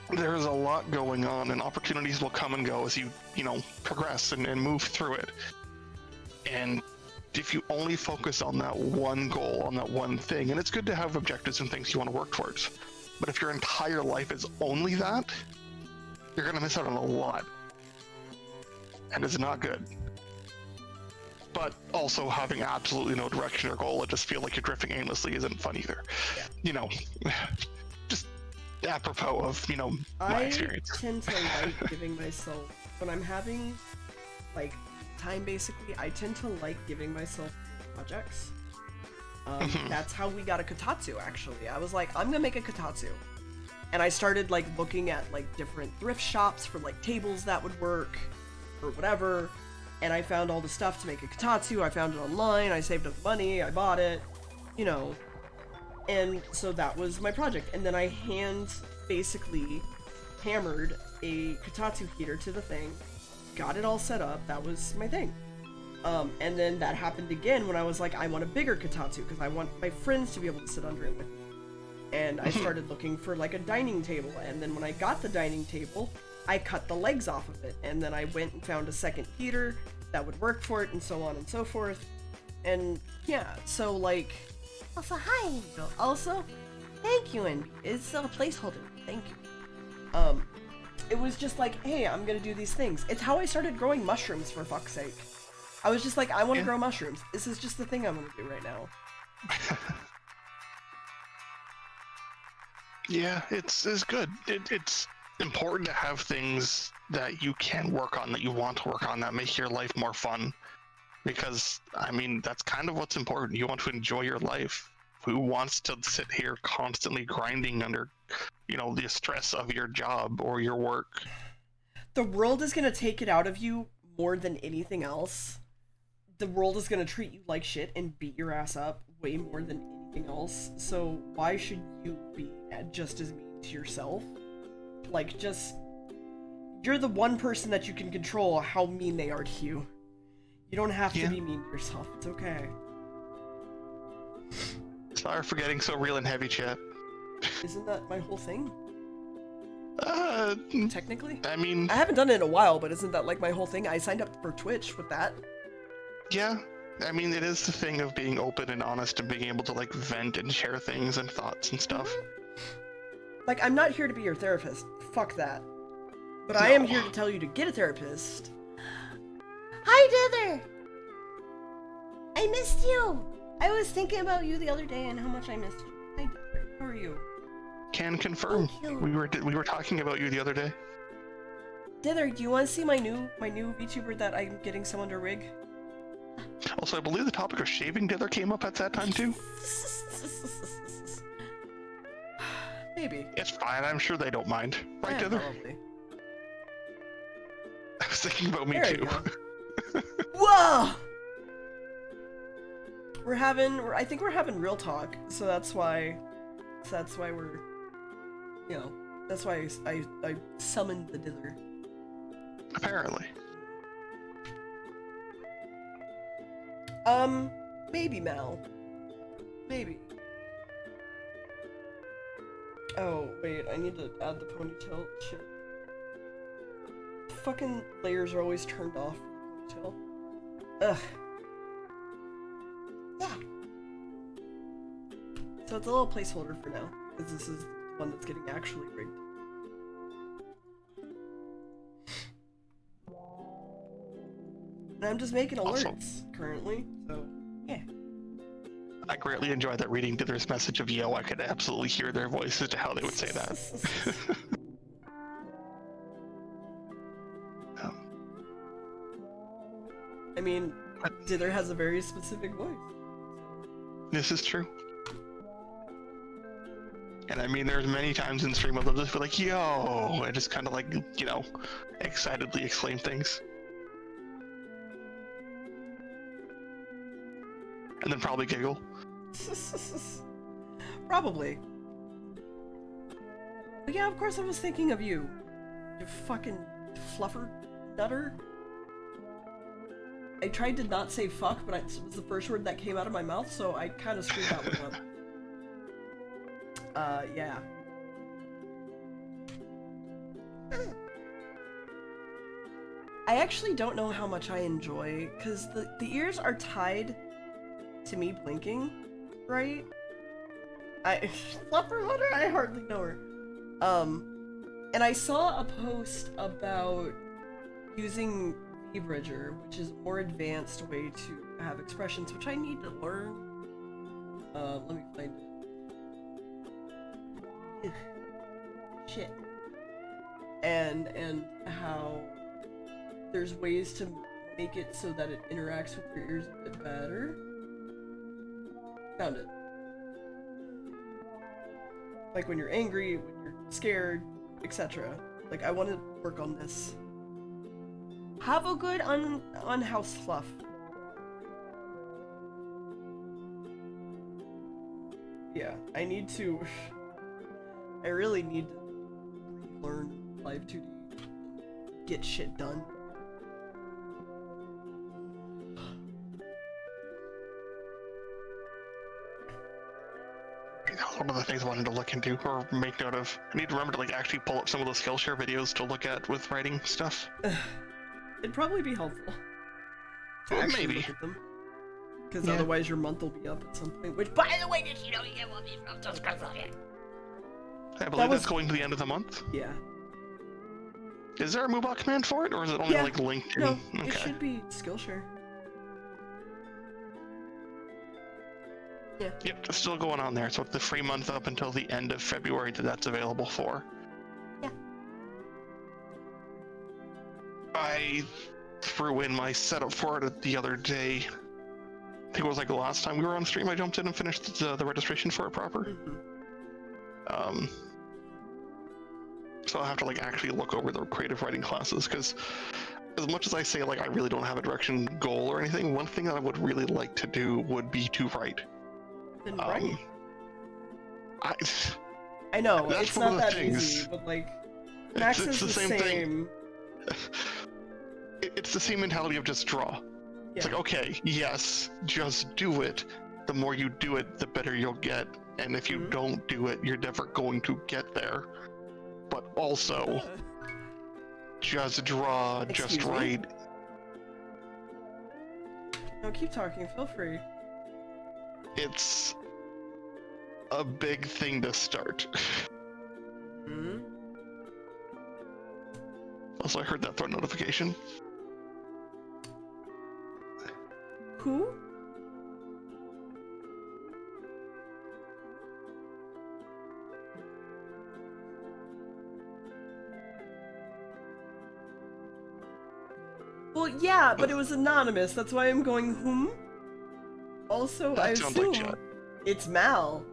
S3: There's a lot going on, and opportunities will come and go as you progress and move through it. And if you only focus on that one goal, on that one thing, and it's good to have objectives and things you want to work towards, but if your entire life is only that, you're going to miss out on a lot. And it's not good. But also having absolutely no direction or goal and just feel like you're drifting aimlessly isn't fun either.
S1: Yeah.
S3: Just apropos of, my experience.
S1: I tend to like giving myself, when I'm having, like, time basically, I tend to like giving myself projects. That's how we got a kotatsu, actually. I was like, I'm gonna make a kotatsu. And I started, like, looking at, like, different thrift shops for, like, tables that would work, or whatever. And I found all the stuff to make a kotatsu. I found it online, I saved up money, I bought it, And so that was my project. And then I basically hammered a kotatsu heater to the thing, got it all set up. That was my thing. And then that happened again when I was like, I want a bigger kotatsu because I want my friends to be able to sit under it with me. And I started looking for like a dining table. And then when I got the dining table, I cut the legs off of it. And then I went and found a second heater that would work for it, and so on and so forth. And yeah, so like, also hi Angel. Also, thank you, NB. It's a placeholder. Thank you. It was just like, hey, I'm gonna do these things. It's how I started growing mushrooms, for fuck's sake. I was just like, I want to grow mushrooms. This is just the thing I'm gonna do right now.
S3: Yeah, it's good. It's important to have things that you can work on, that you want to work on, that make your life more fun. Because, I mean, that's kind of what's important. You want to enjoy your life. Who wants to sit here constantly grinding under, the stress of your job or your work?
S1: The world is gonna take it out of you more than anything else. The world is gonna treat you like shit and beat your ass up way more than anything else. So why should you be just as mean to yourself? Like, you're the one person that you can control how mean they are to you. You don't have to be mean to yourself. It's okay.
S3: Sorry for getting so real and heavy, chat.
S1: Isn't that my whole thing? Technically?
S3: I mean,
S1: I haven't done it in a while, but isn't that like my whole thing? I signed up for Twitch with that.
S3: Yeah. I mean, it is the thing of being open and honest and being able to, like, vent and share things and thoughts and stuff.
S1: Like, I'm not here to be your therapist. Fuck that. But I am here to tell you to get a therapist. Hi, Dither! I missed you! I was thinking about you the other day and how much I missed you. Hi, Dither. How are you?
S3: Can confirm. We were talking about you the other day.
S1: Dither, do you want to see my new VTuber that I'm getting someone to rig?
S3: Also, I believe the topic of shaving Dither came up at that time too.
S1: Maybe.
S3: It's fine. I'm sure they don't mind. Right,
S1: Yeah,
S3: Dither?
S1: probably.
S3: I was thinking about me
S1: There you
S3: too.
S1: go. Whoa! I think we're having real talk, so that's why we're, you know, that's why I summoned the dither.
S3: Apparently.
S1: Maybe Mal. Maybe. Oh, wait, I need to add the ponytail. Shit. Fucking layers are always turned off for the ponytail. Ugh. Yeah. So it's a little placeholder for now, because this is the one that's getting actually rigged. And I'm just making alerts currently, so yeah.
S3: I greatly enjoyed that reading Dither's message of yo. I could absolutely hear their voice as to how they would say that.
S1: I mean, Dither has a very specific voice.
S3: This is true. And I mean, there's many times in stream where they'll just be like, yo, and just kind of like, you know, excitedly exclaim things. And then probably giggle.
S1: Probably. But yeah, of course I was thinking of you. You fucking fluffer nutter. I tried to not say fuck, but it was the first word that came out of my mouth, so I kind of screwed that one up. Yeah. I actually don't know how much I enjoy, because the ears are tied to me blinking, right? Fluffer Mutter? I hardly know her. And I saw a post about using V-Bridger, which is a more advanced way to have expressions, which I need to learn. Let me find it. Ugh. Shit. And how there's ways to make it so that it interacts with your ears a bit better. Found it. Like when you're angry, when you're scared, etc. Like I want to work on this. Have a good unhouse fluff. Yeah, I need to. I really need to learn Live 2D. Get shit done.
S3: That was one of the things I wanted to look into or make note of. I need to remember to like actually pull up some of the Skillshare videos to look at with writing stuff.
S1: It'd probably be helpful to
S3: Well,
S1: actually
S3: maybe.
S1: look at them. Because
S3: Yeah.
S1: otherwise your month will be up at some point. Which, by the way, did you know you get one of these from subscribers?
S3: I believe
S1: was-
S3: that's going to the end of the month.
S1: Yeah.
S3: Is there a Moobot command for it, or is it only
S1: Yeah.
S3: like linked in?
S1: No,
S3: Okay.
S1: it should be Skillshare. Yeah.
S3: Yep, it's still going on there. So it's the free month up until the end of February that's available for.
S1: Yeah.
S3: I threw in my setup for it the other day. I think it was like the last time we were on stream. I jumped in and finished the registration for it proper.
S1: Mm-hmm.
S3: So I'll have to like actually look over the creative writing classes, because as much as I say like I really don't have a direction goal or anything, one thing that I would really like to do would be to write.
S1: Then right.
S3: I
S1: know,
S3: that's
S1: it's
S3: one
S1: not
S3: of the
S1: that
S3: things.
S1: easy, but like, Max
S3: it's
S1: is
S3: the
S1: the
S3: same
S1: same.
S3: It's the same mentality of just draw. It's
S1: Yeah.
S3: like, okay, yes, just do it. The more you do it, the better you'll get. And if you
S1: Mhm.
S3: don't do it, you're never going to get there. But also, just draw, just
S1: Excuse me?
S3: write.
S1: No, keep talking, feel free.
S3: It's a big thing to start.
S1: Hmm?
S3: Also, I heard that throat notification.
S1: Who? Well, yeah, but it was anonymous. That's why I'm going, whom? Also,
S3: That
S1: I
S3: sounds
S1: assume
S3: like chat.
S1: it's Mal.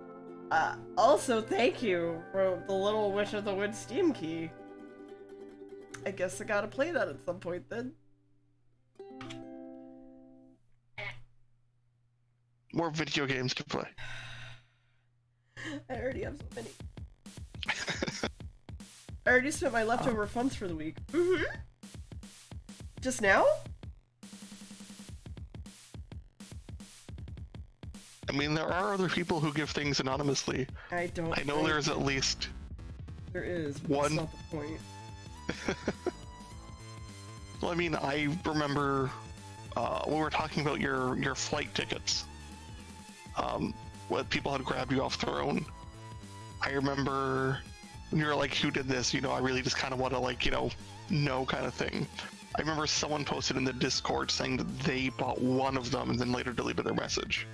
S1: Also, thank you for the Little Witch of the Wood Steam key. I guess I gotta play that at some point then.
S3: More video games to play.
S1: I already have so many. I already spent my leftover funds for the week. Mm-hmm. Just now?
S3: I mean, there are other people who give things anonymously.
S1: I
S3: know there's at least...
S1: There is, but
S3: one.
S1: that's not the point.
S3: Well, I mean, I remember when we were talking about your flight tickets. When people had grabbed you off their own. I remember when you were like, who did this? You know, I really just kind of want to, like, you know kind of thing. I remember someone posted in the Discord saying that they bought one of them and then later deleted their message.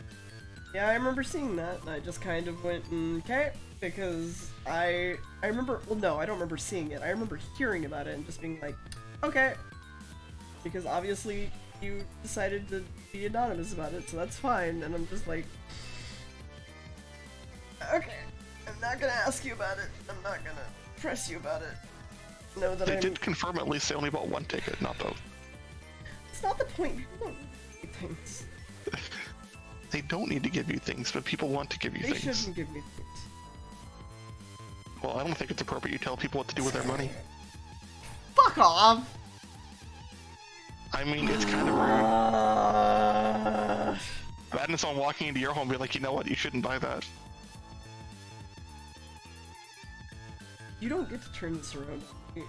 S1: Yeah, I remember seeing that, and I just kind of went, okay, because I remember, well, no, I don't remember seeing it. I remember hearing about it and just being like, okay, because obviously you decided to be anonymous about it, so that's fine, and I'm just like, okay, I'm not gonna ask you about it, I'm not gonna press you about it. Know that
S3: They did confirm at least they only bought one ticket, not both.
S1: It's not the point, people don't need things.
S3: They don't need to give you things, but people want to give you things.
S1: They shouldn't give me things.
S3: Well, I don't think it's appropriate you tell people what to do with their money.
S1: Fuck off!
S3: I mean, it's kind of rude. Imagine someone walking into your home and be like, you know what, you shouldn't buy that.
S1: You don't get to turn this around on me.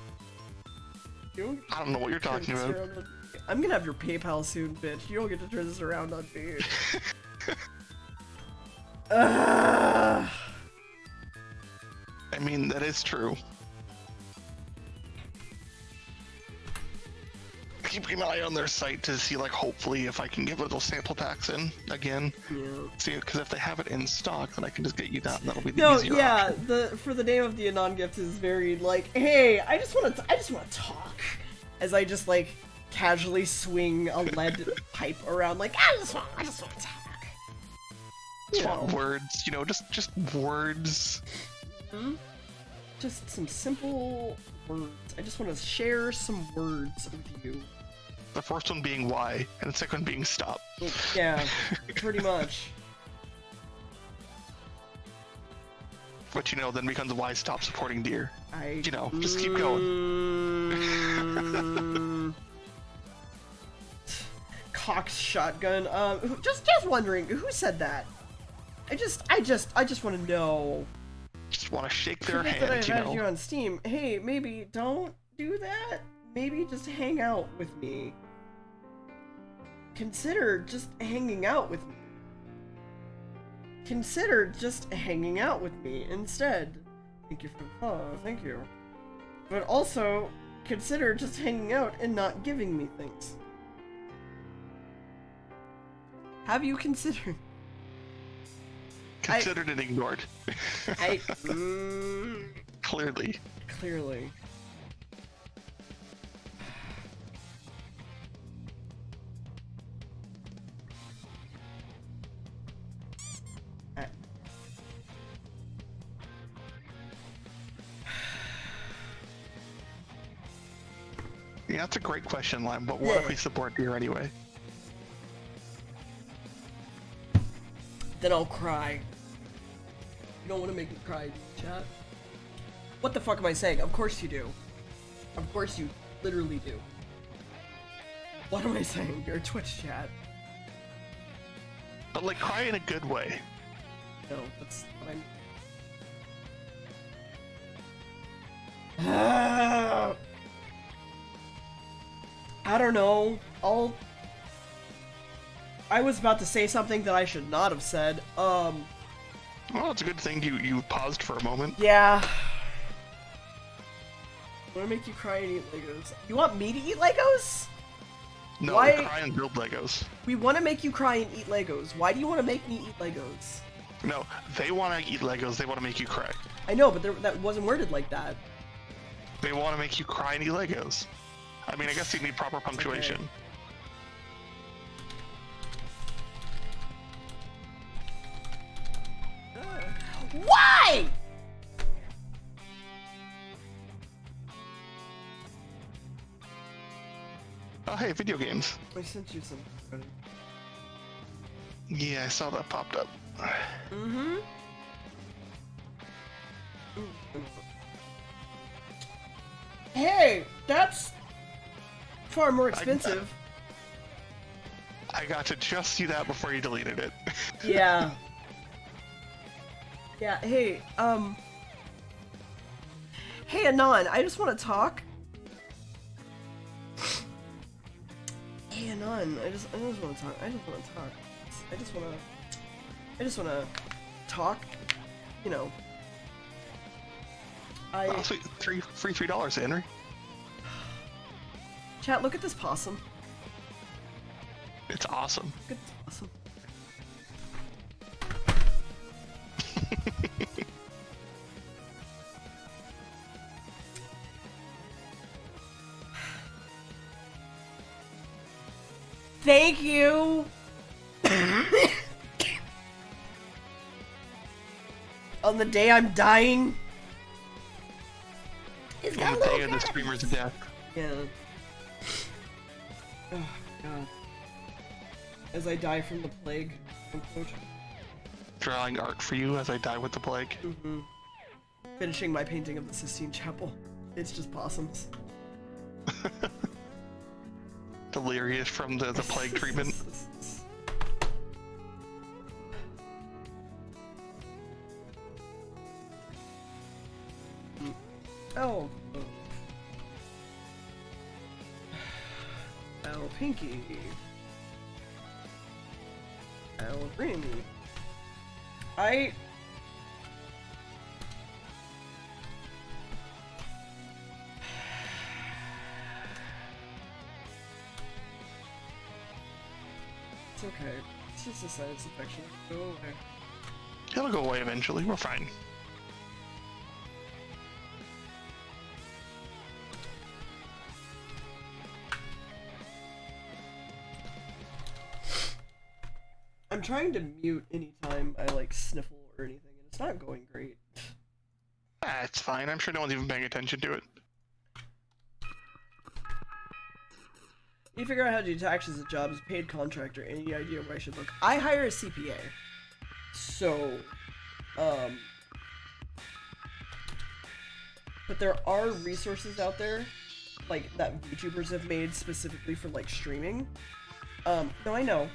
S3: I don't know what you're talking about.
S1: I'm gonna have your PayPal soon, bitch. You don't get to turn this around on me.
S3: I mean, that is true. Keeping an eye on their site to see, like, hopefully if I can get little sample packs in again. Yeah. See, because if they have it in stock, then I can just get you that, and that'll be the easier option.
S1: For the name of the anon gift is very like, hey, I just want to talk, as I just like casually swing a lead pipe around, like I just want to talk.
S3: Just want words, you know, just words.
S1: Mm-hmm. Just some simple words. I just want to share some words with you.
S3: The first one being why, and the second one being stop.
S1: Yeah, pretty much.
S3: But you know, then becomes why stop supporting deer. You know, just keep going.
S1: Cox shotgun. Just wondering, who said that? I just want to know.
S3: Just want to shake their hand,
S1: that I've added you on Steam. Hey, maybe don't do that. Maybe just hang out with me. Consider just hanging out with me. Consider just hanging out with me instead. Thank you for the follow. Thank you. But also, consider just hanging out and not giving me things. Have you considered?
S3: Considered and ignored. Clearly.
S1: Clearly.
S3: Yeah, that's a great question, Lime, but what if we support deer anyway?
S1: Then I'll cry. You don't want to make me cry, chat. What the fuck am I saying? Of course you do. Of course you literally do. What am I saying? You're a Twitch chat.
S3: But like, cry in a good way.
S1: No, that's what I don't know. I was about to say something that I should not have said.
S3: Well, it's a good thing you paused for a moment.
S1: Yeah. I want to make you cry and eat Legos. You want me to eat Legos?
S3: No,
S1: Why?
S3: Cry and build Legos.
S1: We want to make you cry and eat Legos. Why do you want to make me eat Legos?
S3: No, they want to eat Legos. They want to make you cry.
S1: I know, but that wasn't worded like that.
S3: They want to make you cry and eat Legos. I mean, I guess you need proper punctuation.
S1: Okay. Why?
S3: Oh, hey, video games.
S1: I sent you some.
S3: Yeah, I saw that popped up.
S1: Mm-hmm. Hey, that's far more expensive.
S3: I got to just see that before you deleted it.
S1: Yeah. Yeah, hey, hey, Anon, I just want to talk. Hey, Anon, I just want to talk. I just want to talk. I just want to talk. You know.
S3: Oh, sweet. Free $3, Henry.
S1: Chat, look at this possum.
S3: It's awesome.
S1: Look at this possum. Thank you. On the day I'm dying. He's got
S3: On
S1: a
S3: the day
S1: little
S3: of the
S1: cat.
S3: streamer's death.
S1: Yeah. Oh god. As I die from the plague, unquote.
S3: Drawing art for you as I die with the plague.
S1: Mm-hmm. Finishing my painting of the Sistine Chapel. It's just possums.
S3: Delirious from the plague treatment.
S1: Oh. Oh, Pinky. Oh, Ring. It's okay. It's just a sinus infection. Go away.
S3: It'll go away eventually. We're fine.
S1: I'm trying to mute anytime I like sniffle or anything, and it's not going great.
S3: Ah, it's fine. I'm sure no one's even paying attention to it.
S1: You figure out how to do taxes as a job as a paid contractor. Any idea where I should look? I hire a CPA. So, but there are resources out there, like, that YouTubers have made specifically for, like, streaming. No, I know.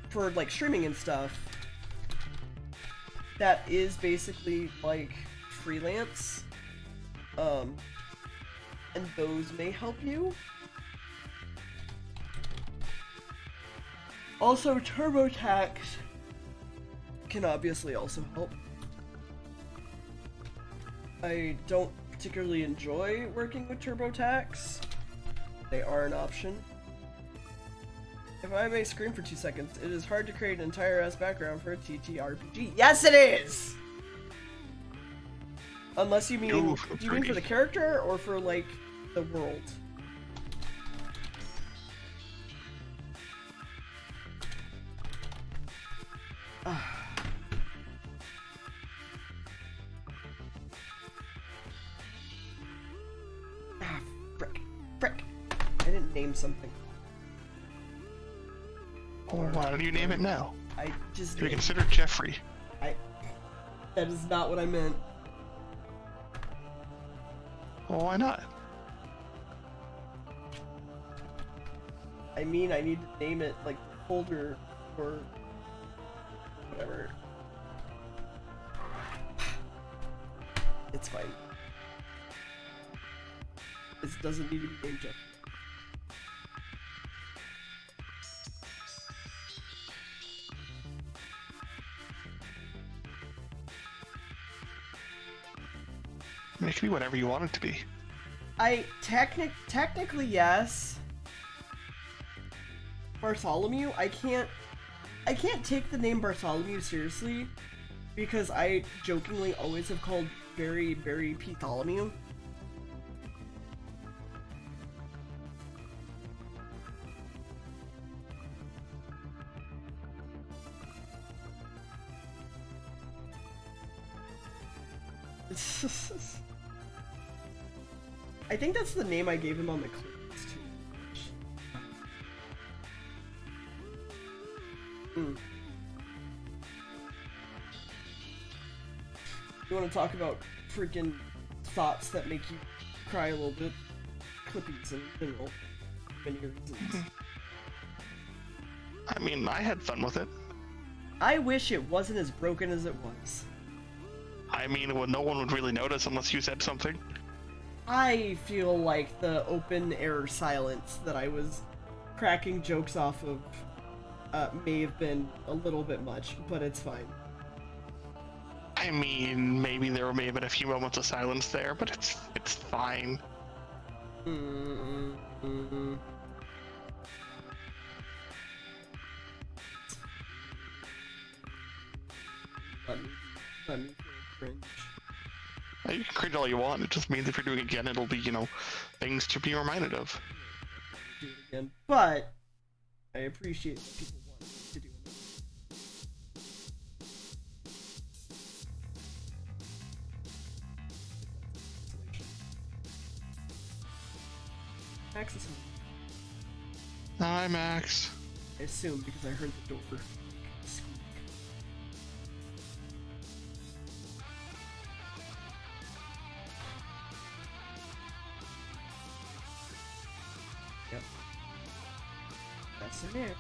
S1: For, like, streaming and stuff, that is basically, like, freelance. And those may help you. Also, TurboTax can obviously also help. I don't particularly enjoy working with TurboTax. They are an option. If I may scream for 2 seconds, it is hard to create an entire ass background for a TTRPG. Yes, it is! Unless you mean,
S3: Ooh,
S1: do you mean for the character or for, like, the world? Frick. I didn't name something.
S3: Well, why don't you name it now?
S1: I just
S3: To be
S1: named-
S3: considered Jeffrey.
S1: That is not what I meant.
S3: Well, why not?
S1: I mean, I need to name it, like, folder or whatever. It's fine. This doesn't need to be named Jeff.
S3: I mean, it can be whatever you want it to be.
S1: Technically, yes. Bartholomew, I can't take the name Bartholomew seriously because I jokingly always have called Barry Bartholomew. I think that's the name I gave him on the clearance too. You want to talk about freaking thoughts that make you cry a little bit? Clippies in general. Many reasons.
S3: I mean, I had fun with it.
S1: I wish it wasn't as broken as it was.
S3: I mean, well, no one would really notice unless you said something.
S1: I feel like the open air silence that I was cracking jokes off of may have been a little bit much, but it's fine.
S3: I mean, maybe there may have been a few moments of silence there, but it's fine.
S1: Let me feel cringe.
S3: You can cringe all you want. It just means if you're doing it again, it'll be, things to be reminded of.
S1: Do it again, but I appreciate that people want to do it. Max is home.
S3: Hi, Max.
S1: I assume because I heard the door squeak. Yep. That's the Max.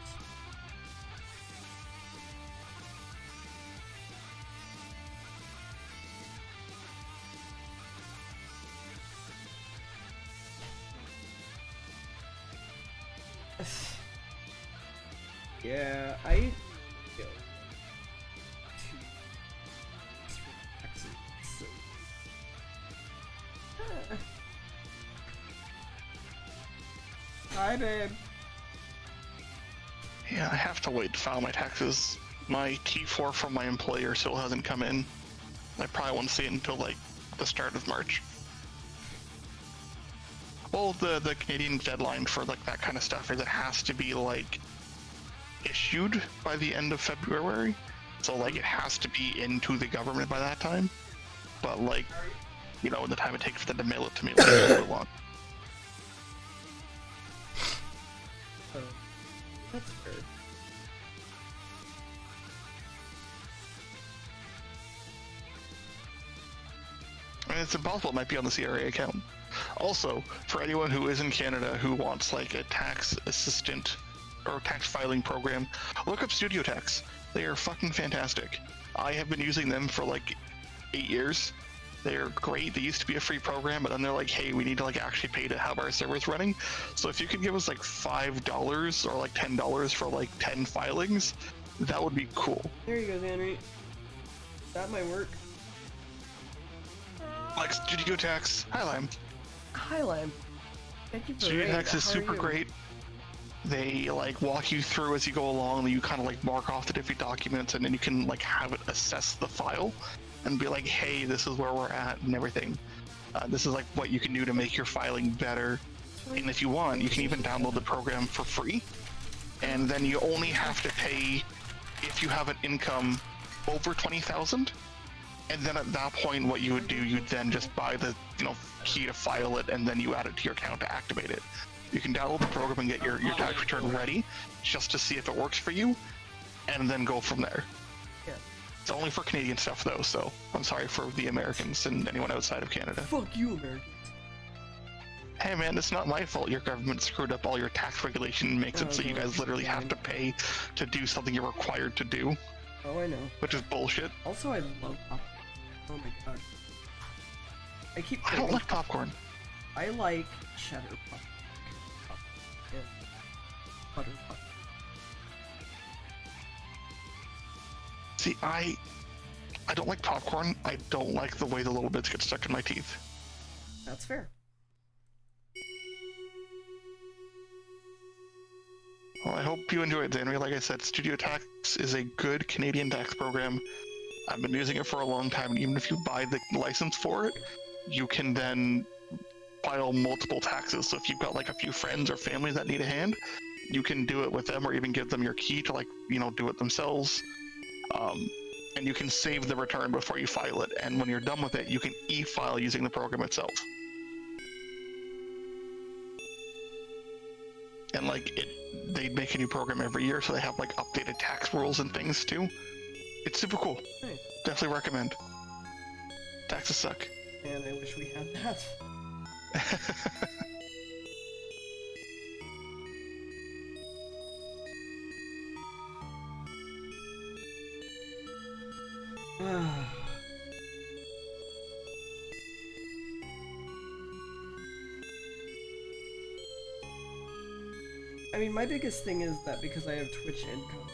S1: Yeah, I go to so. Hi, babe.
S3: Yeah, I have to wait to file my taxes. My T4 from my employer still hasn't come in. I probably won't see it until, the start of March. Well, the Canadian deadline for, that kind of stuff is it has to be, issued by the end of February. So, it has to be into the government by that time. But, the time it takes for them to mail it to me will take a little long.
S1: That's fair.
S3: I mean, it's impossible. It might be on the CRA account. Also, for anyone who is in Canada who wants a tax assistant or tax filing program, look up Studio Tax. They are fucking fantastic. I have been using them for 8 years. They're great. They used to be a free program, but then they're like, hey, we need to actually pay to have our servers running. So if you could give us $5 or $10 for 10 filings, that would be cool.
S1: There you go, Henry. That might work.
S3: Studio Tax. Hi, Lime.
S1: Hi, Lime. Thank you for
S3: Studio
S1: raid.
S3: Tax is
S1: How are
S3: super
S1: you?
S3: great. They walk you through as you go along, and you kind of mark off the different documents, and then you can have it assess the file and be like, hey, this is where we're at and everything. This is what you can do to make your filing better. And if you want, you can even download the program for free. And then you only have to pay if you have an income over 20,000. And then at that point, what you would do, you'd then just buy the key to file it, and then you add it to your account to activate it. You can download the program and get your tax return ready, just to see if it works for you, and then go from there.
S1: Yeah.
S3: It's only for Canadian stuff though, so I'm sorry for the Americans and anyone outside of Canada.
S1: Fuck you, Americans.
S3: Hey man, it's not my fault your government screwed up all your tax regulation and makes it so you guys literally have to pay to do something you're required to do.
S1: Oh, I know.
S3: Which is bullshit.
S1: Also, I love popcorn. Oh my god.
S3: I don't like popcorn.
S1: I like cheddar popcorn. And butter popcorn.
S3: See, I don't like popcorn. I don't like the way the little bits get stuck in my teeth.
S1: That's fair.
S3: Well, I hope you enjoyed it, Zanry. Like I said, Studio Tax is a good Canadian tax program. I've been using it for a long time, and even if you buy the license for it, you can then file multiple taxes. So if you've got a few friends or family that need a hand, you can do it with them, or even give them your key to do it themselves. and you can save the return before you file it. And when you're done with it, you can e-file using the program itself. And like they make a new program every year, so they have like updated tax rules and things too. It's super cool.
S1: Nice.
S3: Definitely recommend. Taxes suck.
S1: Man, I wish we had that. I mean, my biggest thing is that because I have Twitch income,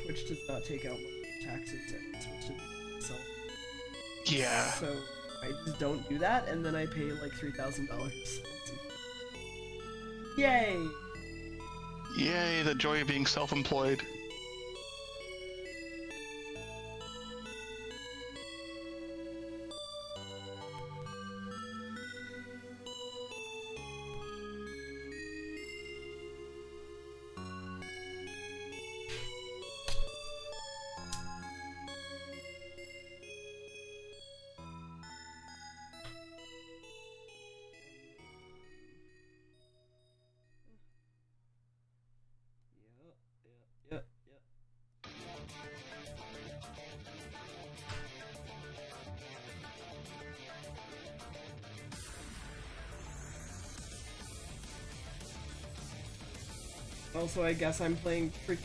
S1: Twitch does not take out money for taxes and it's supposed to be myself.
S3: Yeah.
S1: So I just don't do that, and then I pay like $3,000. Yay!
S3: Yay, the joy of being self-employed.
S1: Yep. Also, I guess I'm playing freaking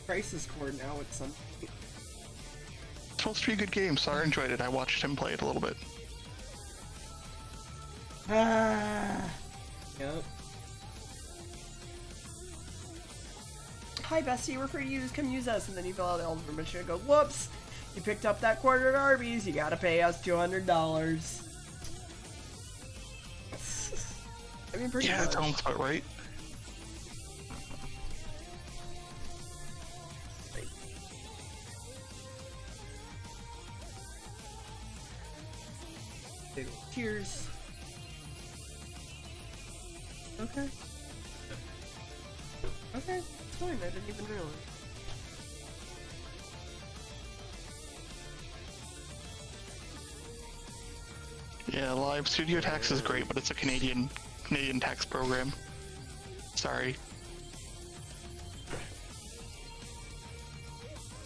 S1: Crisis Core now at some point.
S3: It's supposed to be a good game, so I enjoyed it. I watched him play it a little bit.
S1: Yep. Hi, bestie, we're free to use. Come use us. And then you fill out the elder permission and go, whoops! You picked up that quarter at Arby's. You gotta pay us $200. I mean, pretty much.
S3: That sounds about right.
S1: Big old tears. Okay. Okay, it's fine. I didn't even realize.
S3: Yeah, live studio tax is great, but it's a Canadian tax program. Sorry.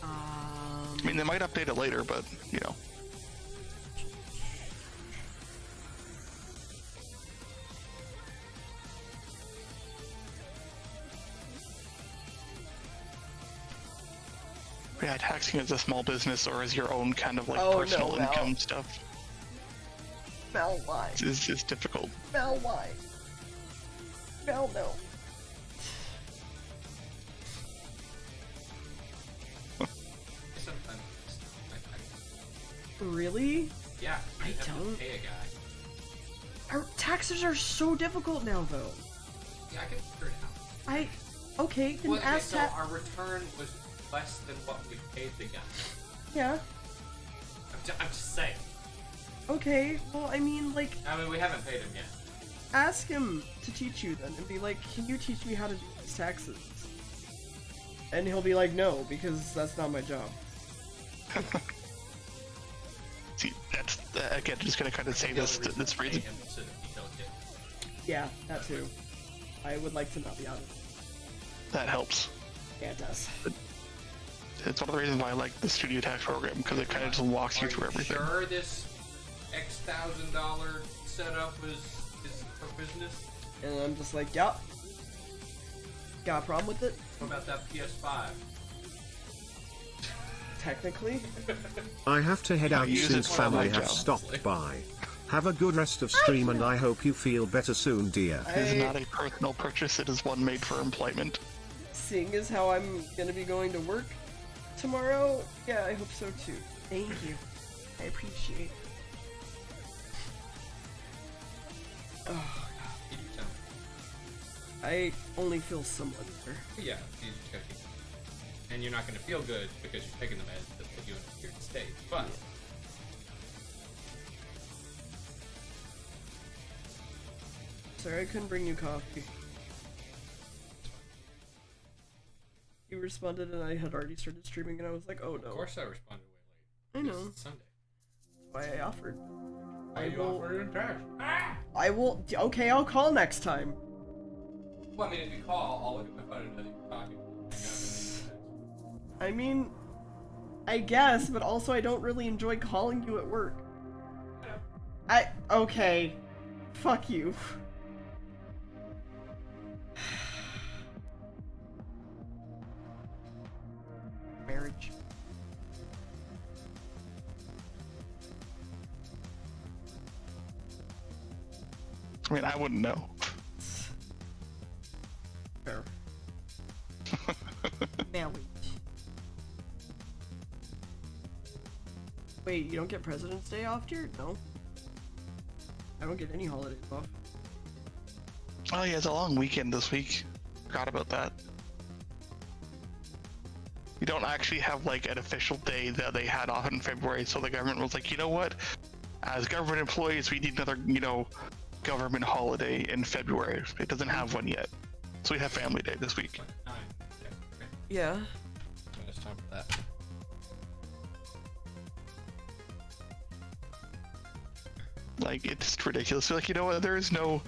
S3: I mean, they might update it later, but you know. Yeah, taxing as a small business or as your own kind of like personal income stuff.
S1: Mel, why?
S3: Is difficult.
S1: Mel, why? Mel, no.
S4: Sometimes
S1: Really?
S4: yeah,
S1: I
S4: you have
S1: don't.
S4: to pay a guy.
S1: Our taxes are so difficult now, though.
S4: Yeah, I can figure it out.
S1: Okay, then
S4: Well, okay,
S1: ask
S4: so our return was less than what we paid the guy.
S1: Yeah.
S4: I'm just saying.
S1: Okay, well, I mean, like,
S4: I mean, we haven't paid him yet.
S1: ask him to teach you then, and be like, can you teach me how to do these taxes? And he'll be like, no, because that's not my job.
S3: See, that's again just gonna kind of say this
S4: Pay
S3: reason.
S4: him so that we don't get.
S1: Yeah, that too. I would like to not be out of it.
S3: That helps.
S1: Yeah, it does.
S3: It's one of the reasons why I like the studio tax program, because it kind of just walks you through everything.
S4: Sure, this X $1,000 setup is for business.
S1: And I'm just like, yep. Got a problem with it?
S4: What about that PS5?
S1: Technically.
S2: I have to head out
S3: use
S2: since
S3: it for my
S2: family have
S3: job.
S2: stopped by. Have a good rest of stream and I hope you feel better soon, dear.
S3: It is not a personal purchase, it is one made for employment.
S1: Seeing as how I'm gonna be going to work tomorrow, yeah, I hope so too. Thank you. I appreciate it. Oh,
S4: You do tell me.
S1: I only feel somewhat better.
S4: Yeah, you just gotta keep. And you're not gonna feel good because you're taking the meds that put you in a weird state. But
S1: Sorry I couldn't bring you coffee. You responded and I had already started streaming and I was like, oh no.
S4: of course I responded way
S1: I know.
S4: It's Sunday.
S1: Why I offered.
S4: Why you offer in trash? Ah!
S1: I will. Okay, I'll call next time.
S4: Well, I mean, if you call, I'll look at my phone and know that you're talking.
S1: I mean, I guess, but also I don't really enjoy calling you at work. Okay. Fuck you. Marriage.
S3: I mean, I wouldn't know.
S1: Fair. Marriage. Wait, you don't get President's Day off here? No. I don't get any holidays off.
S3: Oh yeah, it's a long weekend this week. Forgot about that. We don't actually have like an official day that they had off in February, so the government was like, you know what? As government employees, we need another, government holiday in February. It doesn't have one yet. So we have Family Day this week.
S1: Yeah.
S4: It's time for that.
S3: Like, it's ridiculous. Like, you know what? There is no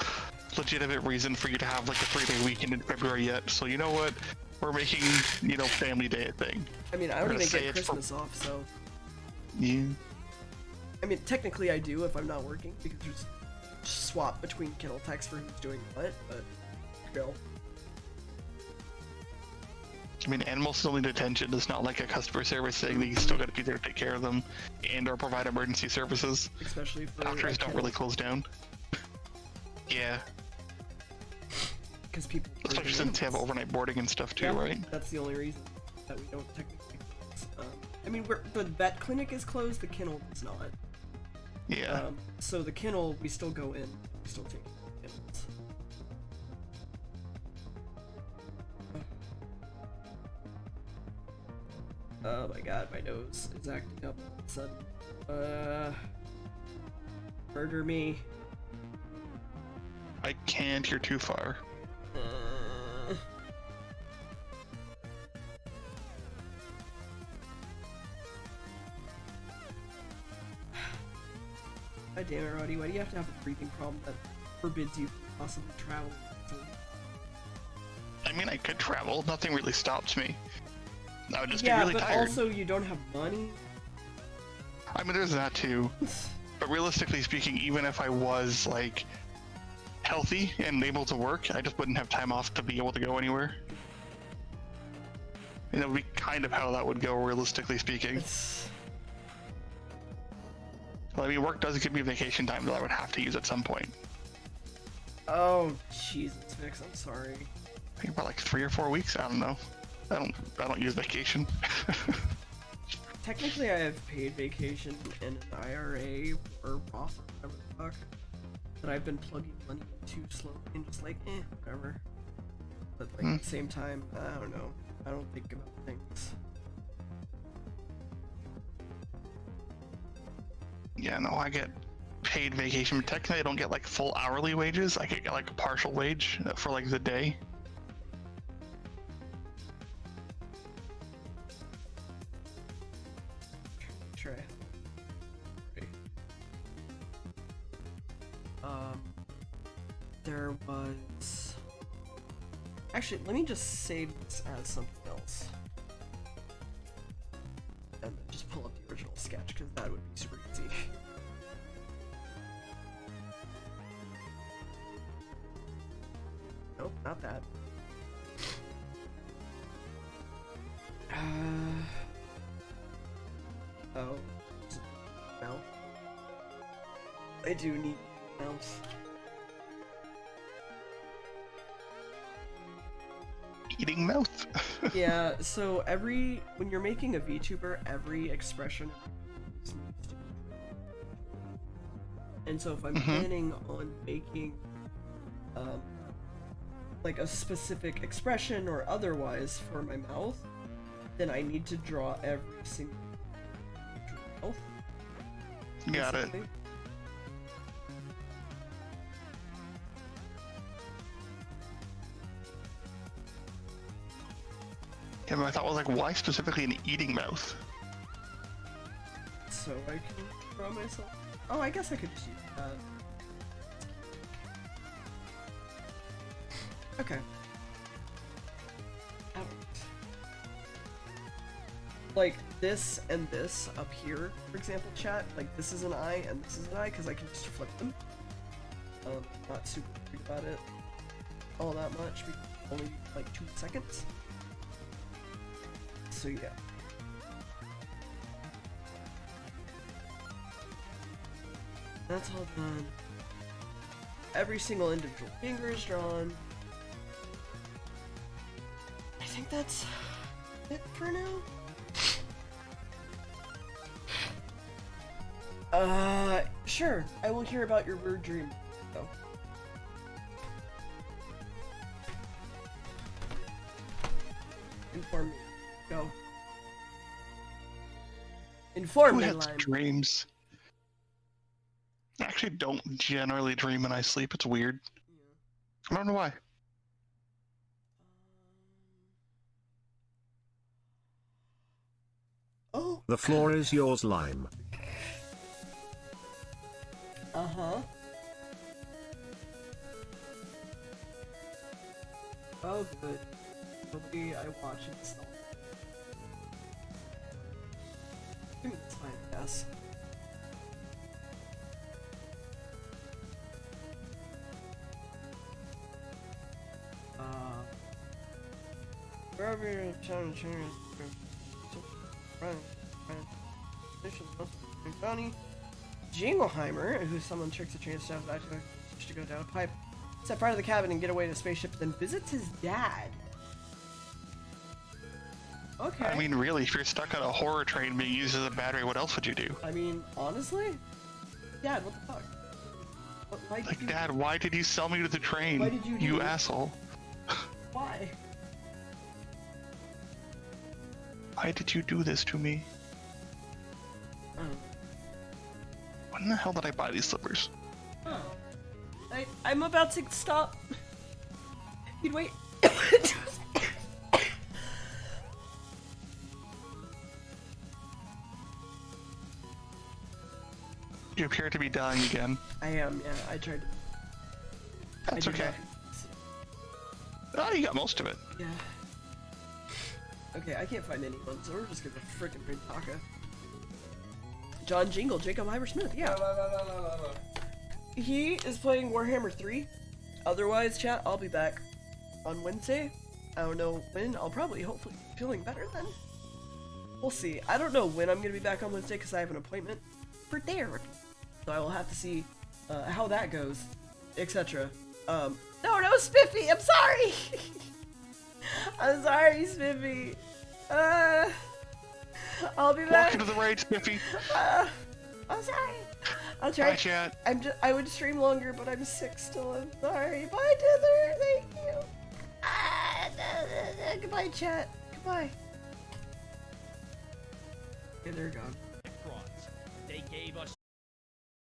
S3: legitimate reason for you to have like a 3-day weekend in February yet. So you know what? We're making, Family Day a thing.
S1: I mean, I don't even get Christmas off, so...
S3: Yeah.
S1: I mean, technically I do if I'm not working, because there's swap between kennel techs for who's doing what, but... Still.
S3: I mean, animals still need attention. It's not like a customer service thing. You still got to be there to take care of them and or provide emergency services.
S1: Especially for
S3: Doctors don't really close down. Yeah.
S1: Because people...
S3: Especially since they have overnight boarding and stuff too, right?
S1: That's the only reason that we don't technically close. I mean, the vet clinic is closed, the kennel is not.
S3: Yeah.
S1: So the kennel, we still go in. We still take kennels. Oh my god, my nose is acting up all of a sudden. Murder me.
S3: I can't. You're too far.
S1: God damn it, Roddy, why do you have to have a breathing problem that forbids you from possibly traveling?
S3: I mean, I could travel. Nothing really stops me. I would just be
S1: Yeah,
S3: really
S1: but
S3: tired.
S1: also you don't have money.
S3: I mean, there's that too. But realistically speaking, even if I was, like, healthy and able to work, I just wouldn't have time off to be able to go anywhere. And that would be kind of how that would go, realistically speaking. Well, I mean, work does give me vacation time that I would have to use at some point.
S1: Oh, Jesus, Vix, I'm sorry.
S3: I think about like 3 or 4 weeks. I don't know. I don't use vacation.
S1: Technically, I have paid vacation in an IRA or Roth or whatever the fuck that I've been plugging money into slowly and just like, whatever. But like at the same time, I don't know. I don't think about things.
S3: Yeah, no, I get paid vacation. Technically, I don't get like full hourly wages. I could get like a partial wage for like the day.
S1: Try. There was... Actually, let me just save this as something else. And then just pull up the original sketch, because that would be super easy. Nope, not that. Oh. Mouth. I do need mouse.
S3: Eating mouth.
S1: Yeah, so when you're making a VTuber, every expression needs to be. And so if I'm planning on making like a specific expression or otherwise for my mouth, then I need to draw every single mouth.
S3: Got it. Yeah, but I thought, well, like, why specifically an eating mouth?
S1: so I can draw myself. Oh, I guess I could just use that. Okay. That works. Like this and this up here, for example, chat. Like this is an eye and this is an eye because I can just flip them. Not super worried about it all that much. Because only like 2 seconds. So yeah. That's all done. Every single individual finger is drawn. I think that's it for now. Sure. I will hear about your weird dream, though. Inform me. Go. Inform
S3: Who
S1: me,
S3: has
S1: Lime.
S3: dreams? I actually don't generally dream when I sleep. It's weird. I don't know why.
S1: Oh.
S2: The floor is yours, Lime.
S1: Uh-huh. Oh, good. Nobody I watch install. Give me time, yes. Wherever you're trying to change Johnny Jingleheimer, who someone tricks a train staff back to go down a pipe, step out of the cabin and get away to a spaceship, then visits his dad. Okay.
S3: I mean, really, if you're stuck on a horror train being used as a battery, what else would you do?
S1: I mean, honestly? Dad, what the fuck? Why did
S3: Like,
S1: you...
S3: Dad, why did you sell me to the train?
S1: Why did you do
S3: You
S1: it?
S3: asshole.
S1: Why?
S3: Why did you do this to me?
S1: Oh.
S3: When the hell did I buy these slippers?
S1: Oh. I'm about to stop. You'd wait.
S3: You appear to be dying again.
S1: I am, yeah. I tried.
S3: That's
S1: I did
S3: okay.
S1: that.
S3: Oh, you got most of it.
S1: Yeah. Okay, I can't find anyone, so we're just gonna frickin' bring Taka. John Jingle, Jacob Hybersmith, yeah. He is playing Warhammer 3. Otherwise, chat, I'll be back on Wednesday. I don't know when. I'll probably, hopefully, be feeling better then. We'll see. I don't know when I'm gonna be back on Wednesday because I have an appointment for therapy. So I will have to see how that goes, etc. No, Spiffy, I'm sorry! I'm sorry, Spiffy. I'll be back.
S3: Welcome to the raid, Spiffy.
S1: I'm sorry. I'll try.
S3: Bye, chat.
S1: I would stream longer, but I'm sick still. I'm sorry. Bye, Tether. Thank you. Goodbye, chat. Goodbye. Okay, they're gone.
S5: They gave us